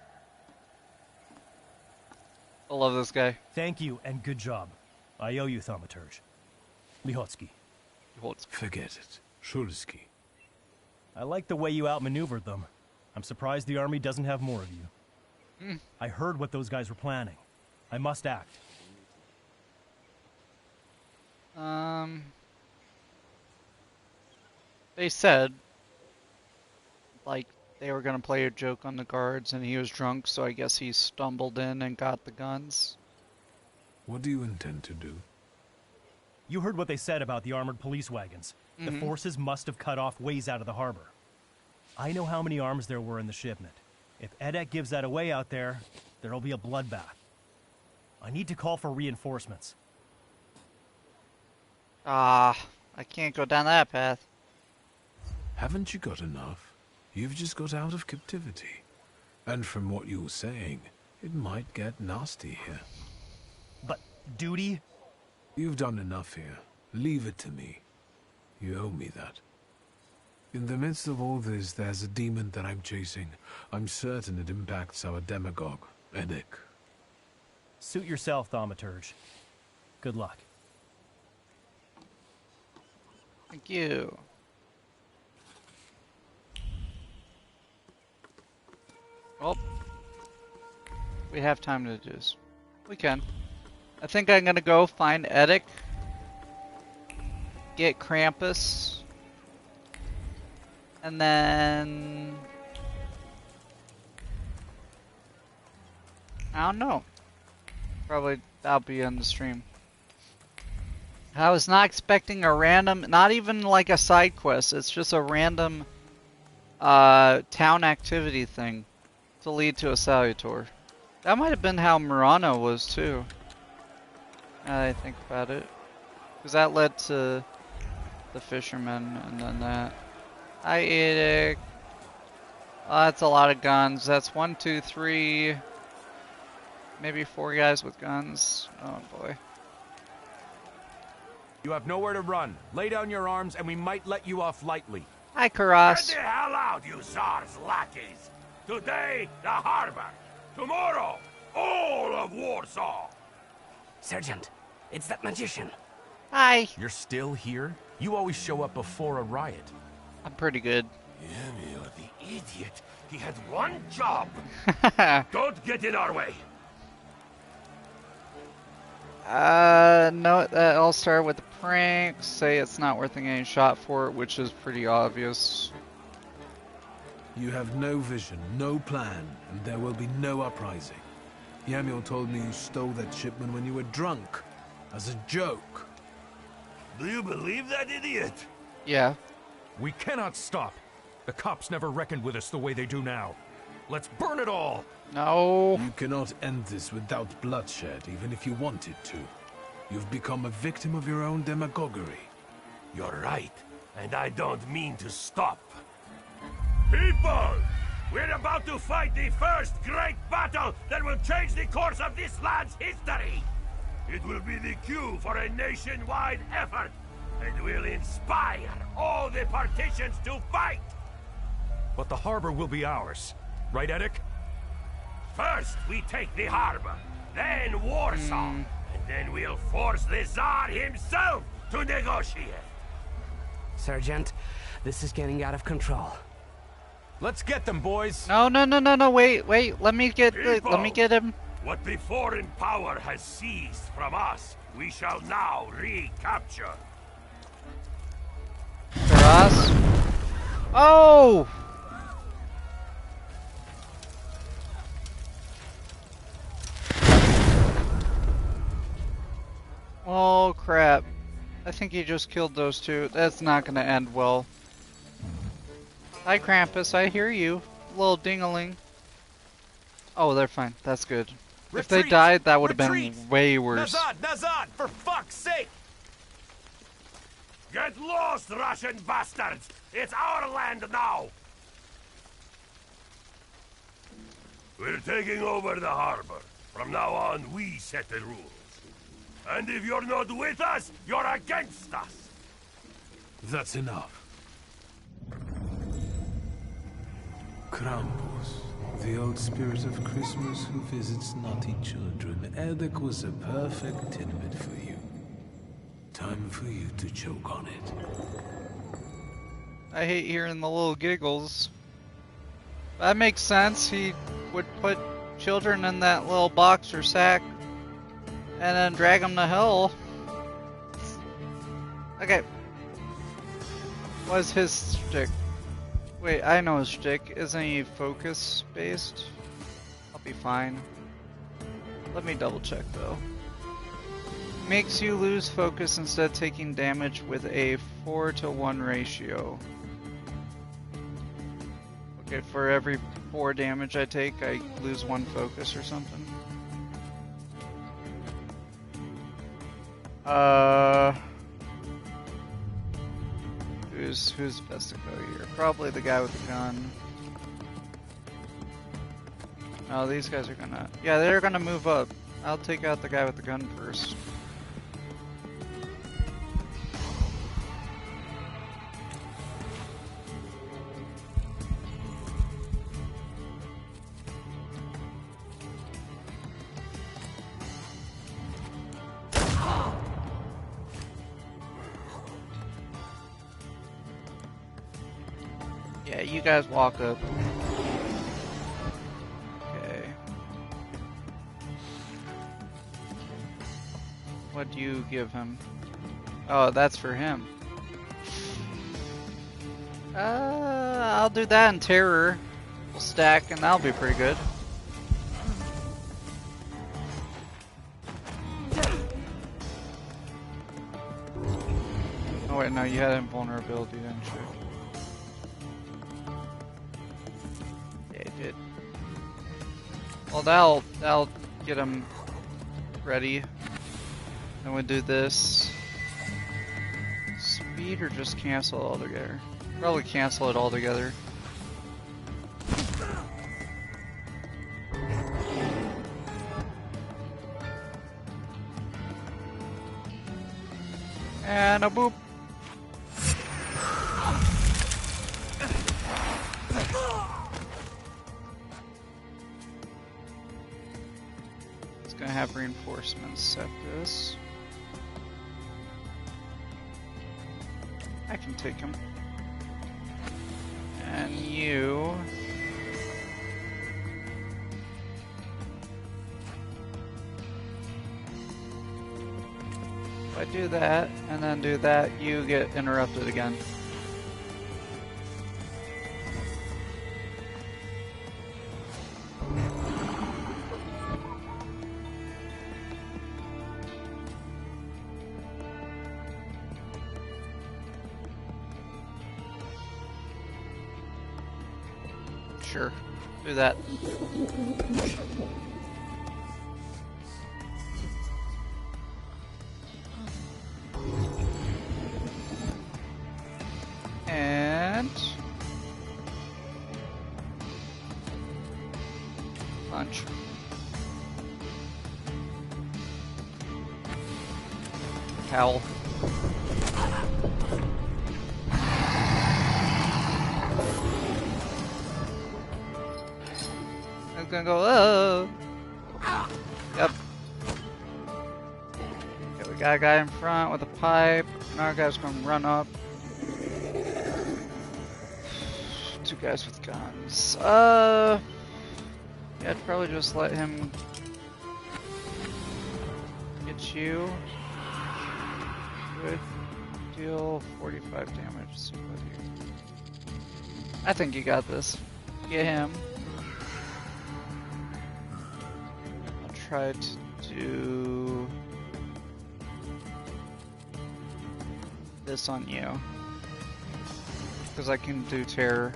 I love this guy. Thank you and good job. I owe you, Thaumaturge. Lihotsky. Forget it. Shulsky. I like the way you outmaneuvered them. I'm surprised the army doesn't have more of you. I heard what those guys were planning. I must act. They said, like, they were gonna play a joke on the guards and he was drunk, so I guess he stumbled in and got the guns. What do you intend to do? You heard what they said about the armored police wagons. The forces must have cut off ways out of the harbor. I know how many arms there were in the shipment. If Edek gives that away out there, there'll be a bloodbath. I need to call for reinforcements. I can't go down that path. Haven't you got enough? You've just got out of captivity. And from what you were saying, it might get nasty here. But duty? You've done enough here. Leave it to me. You owe me that. In the midst of all this, there's a demon that I'm chasing. I'm certain it impacts our demagogue, Eddic. Suit yourself, Thaumaturge. Good luck. Thank you. Well, we have time to do this. We can. I think I'm gonna go find Eddic, get Krampus, and then I don't know. Probably that'll be on the stream. I was not expecting a random, not even like a side quest. It's just a random town activity thing to lead to a Salutor. That might have been how Murano was too. Now that I think about it, because that led to the fisherman and then that. Hi, Edic. Oh, that's a lot of guns. That's 1, 2, 3, maybe 4 guys with guns. Oh boy. You have nowhere to run. Lay down your arms and we might let you off lightly. Hi, Karas. Get the hell out, you Tsar's lackeys! Today, the harbor. Tomorrow, all of Warsaw. Sergeant, it's that magician. Hi. You're still here? You always show up before a riot. I'm pretty good. Yemio, the idiot. He had one job. Don't get in our way. No, I'll start with the prank. Say it's not worth getting shot for it, which is pretty obvious. You have no vision, no plan, and there will be no uprising. Yamil told me you stole that shipment when you were drunk. As a joke. Do you believe that idiot? Yeah. We cannot stop. The cops never reckoned with us the way they do now. Let's burn it all! No. You cannot end this without bloodshed, even if you wanted to. You've become a victim of your own demagoguery. You're right, and I don't mean to stop. People! We're about to fight the first great battle that will change the course of this land's history! It will be the cue for a nationwide effort, and will inspire all the partitions to fight! But the harbor will be ours. Right, Eddic? First, we take the harbor, then Warsaw, and then we'll force the Tsar himself to negotiate. Sergeant, this is getting out of control. Let's get them, boys. No, no, no, no, no, wait. Let me get him. What the foreign power has seized from us, we shall now recapture. For us? Oh! Oh, crap. I think he just killed those two. That's not gonna end well. Hi, Krampus, I hear you. Little ding-a-ling. Oh, they're fine. That's good. If they died, that would have been way worse. Nazad, for fuck's sake! Get lost, Russian bastards! It's our land now! We're taking over the harbor. From now on, we set the rules. And if you're not with us, you're against us! That's enough. Krampus, the old spirit of Christmas who visits naughty children. Edek was a perfect tidbit for you. Time for you to choke on it. I hate hearing the little giggles. That makes sense. He would put children in that little box or sack and then drag them to hell. Okay. What's his shtick? Wait, I know his shtick. Isn't he focus based? I'll be fine. Let me double check though. Makes you lose focus instead of taking damage with a 4-to-1 ratio. Okay, for every 4 damage I take, I lose 1 focus or something. Who's best to go here? Probably the guy with the gun. Oh, these guys are gonna... Yeah, they're gonna move up. I'll take out the guy with the gun first. Yeah, you guys walk up. Okay. What do you give him? Oh, that's for him. I'll do that in terror. We'll stack and that'll be pretty good. Oh wait, no, you had invulnerability, didn't you? Well, that'll get him ready. Then we'll do this. Speed or just cancel it all together? Probably cancel it all together. And a boop. Gonna have reinforcements set this. I can take him. And you. If I do that and then do that, you get interrupted again. Sure, do that. And punch. Howl. It's gonna go, oh! Yep. Okay, we got a guy in front with a pipe. Another guy's gonna run up. two guys with guns. Yeah, I'd probably just let him get you. Good. Deal 45 damage. I think you got this. Get him. I'll try to do this on you. Because I can do terror.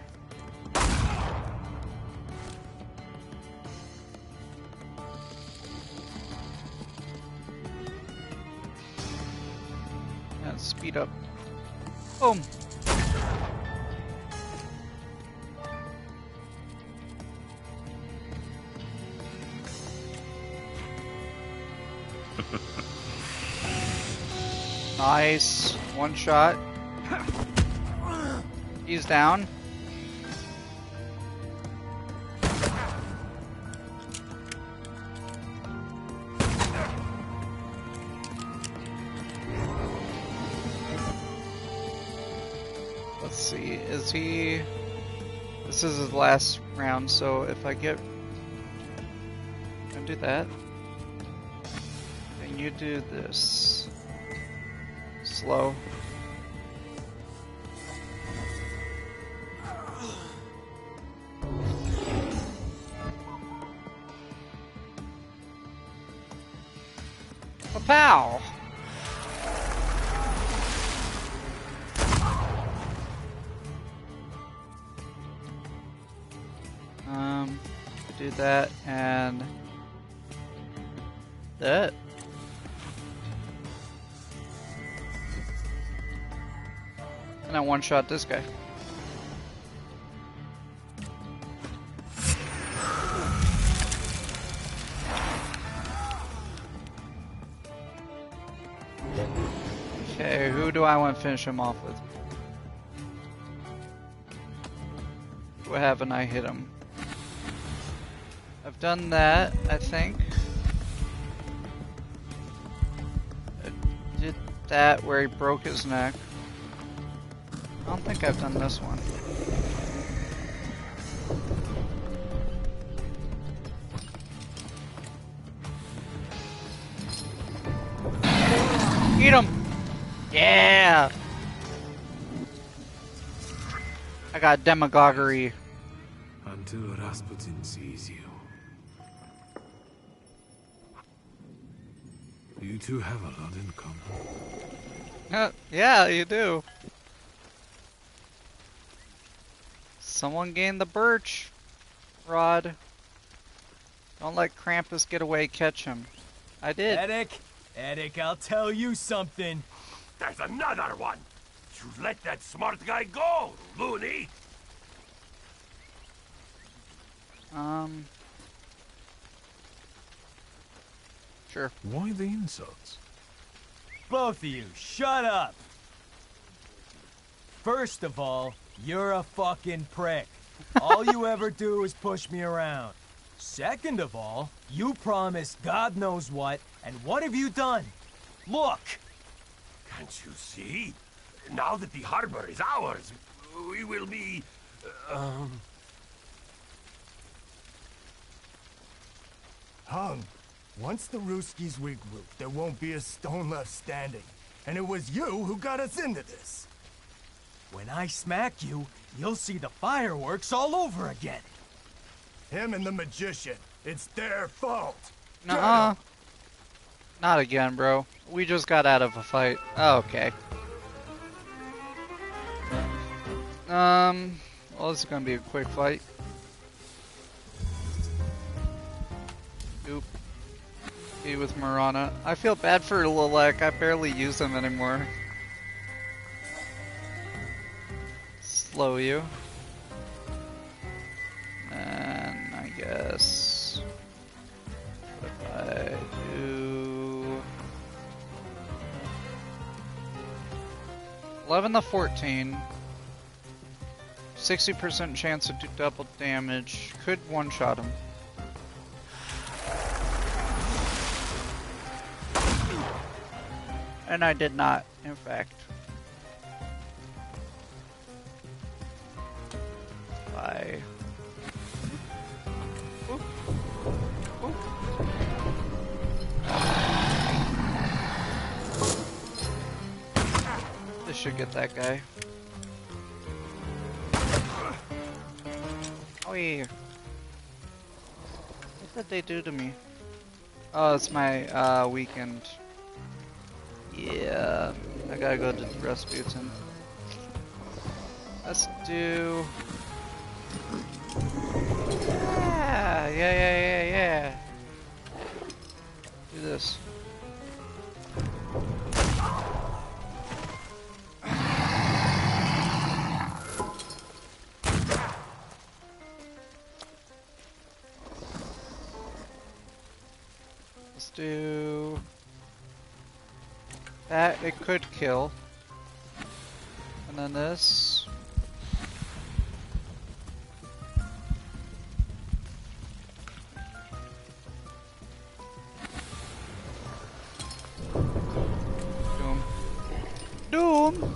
And speed up. Boom! Nice. One shot. He's down. Let's see, is he... This is his last round, so if I get... I'll do that. And you do this. Slow. Pow! Do that and that. And I one-shot this guy. Okay, who do I want to finish him off with? Who haven't I hit him? I've done that, I think. I did that where he broke his neck. I don't think I've done this one. Eat him! Yeah! I got demagoguery. Until Rasputin sees you. You two have a lot in common. Yeah, you do. Someone gained the birch rod. Don't let Krampus get away, catch him. I did. Eddic, I'll tell you something. There's another one! You let that smart guy go, loony! Sure. Why the insults? Both of you, shut up! First of all, you're a fucking prick. All you ever do is push me around. Second of all, you promised God knows what, and what have you done? Look! Can't you see? Now that the harbor is ours, we will be... Hung, once the Ruskies regroup, there won't be a stone left standing. And it was you who got us into this. When I smack you, you'll see the fireworks all over again. Him and the magician. It's their fault. Nuh-uh. Not again, bro. We just got out of a fight. Oh, okay. Well, this is gonna be a quick fight. Oop. Be with Marana. I feel bad for Lilek. I barely use him anymore. Slow you. And I guess if I do 11 to 14, 60% chance to do double damage, could one-shot him. And I did not, in fact. Bye. Oop. Oop. This should get that guy. Owie. What did they do to me? Oh, it's my weekend. Yeah, I gotta go to Rasputin. Let's do... Yeah. Do this. Let's do... that, it could kill. And then this. Doom!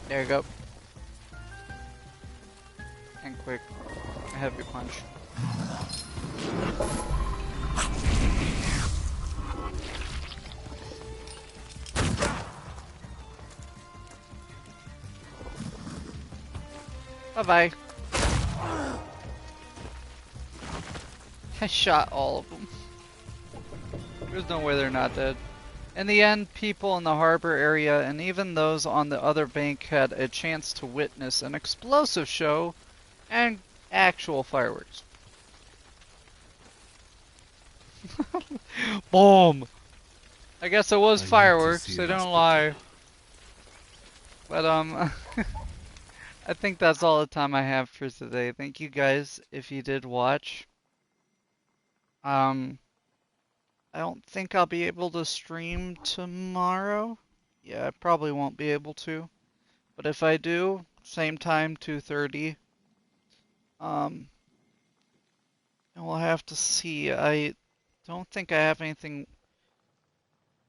There you go. And quick. A heavy punch. Bye-bye. I shot all of them. There's no way they're not dead. In the end, people in the harbor area and even those on the other bank had a chance to witness an explosive show and actual fireworks. Boom! I guess it was fireworks, they don't lie. But I think that's all the time I have for today. Thank you guys if you did watch. I don't think I'll be able to stream tomorrow. Yeah, I probably won't be able to. But if I do, same time, 2:30. And we'll have to see. I don't think I have anything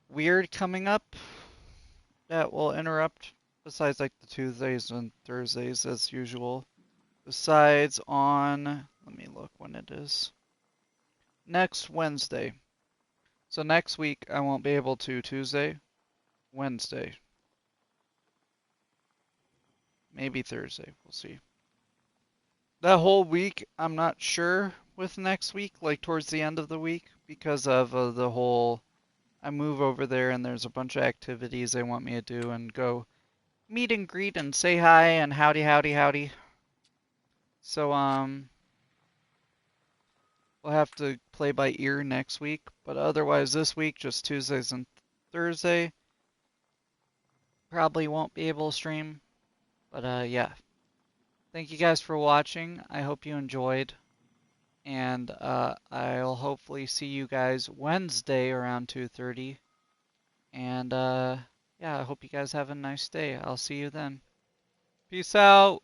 weird coming up that will interrupt, besides like the Tuesdays and Thursdays as usual. Besides on, let me look when it is. Next Wednesday. So next week I won't be able to. Tuesday, Wednesday, maybe Thursday, we'll see. That whole week I'm not sure with next week, like towards the end of the week, because of the whole, I move over there and there's a bunch of activities they want me to do and go meet and greet and say hi and howdy. So we'll have to play by ear next week, but otherwise this week, just Tuesdays and Thursday. Probably won't be able to stream, but yeah. Thank you guys for watching. I hope you enjoyed, and I'll hopefully see you guys Wednesday around 2:30. And yeah, I hope you guys have a nice day. I'll see you then. Peace out.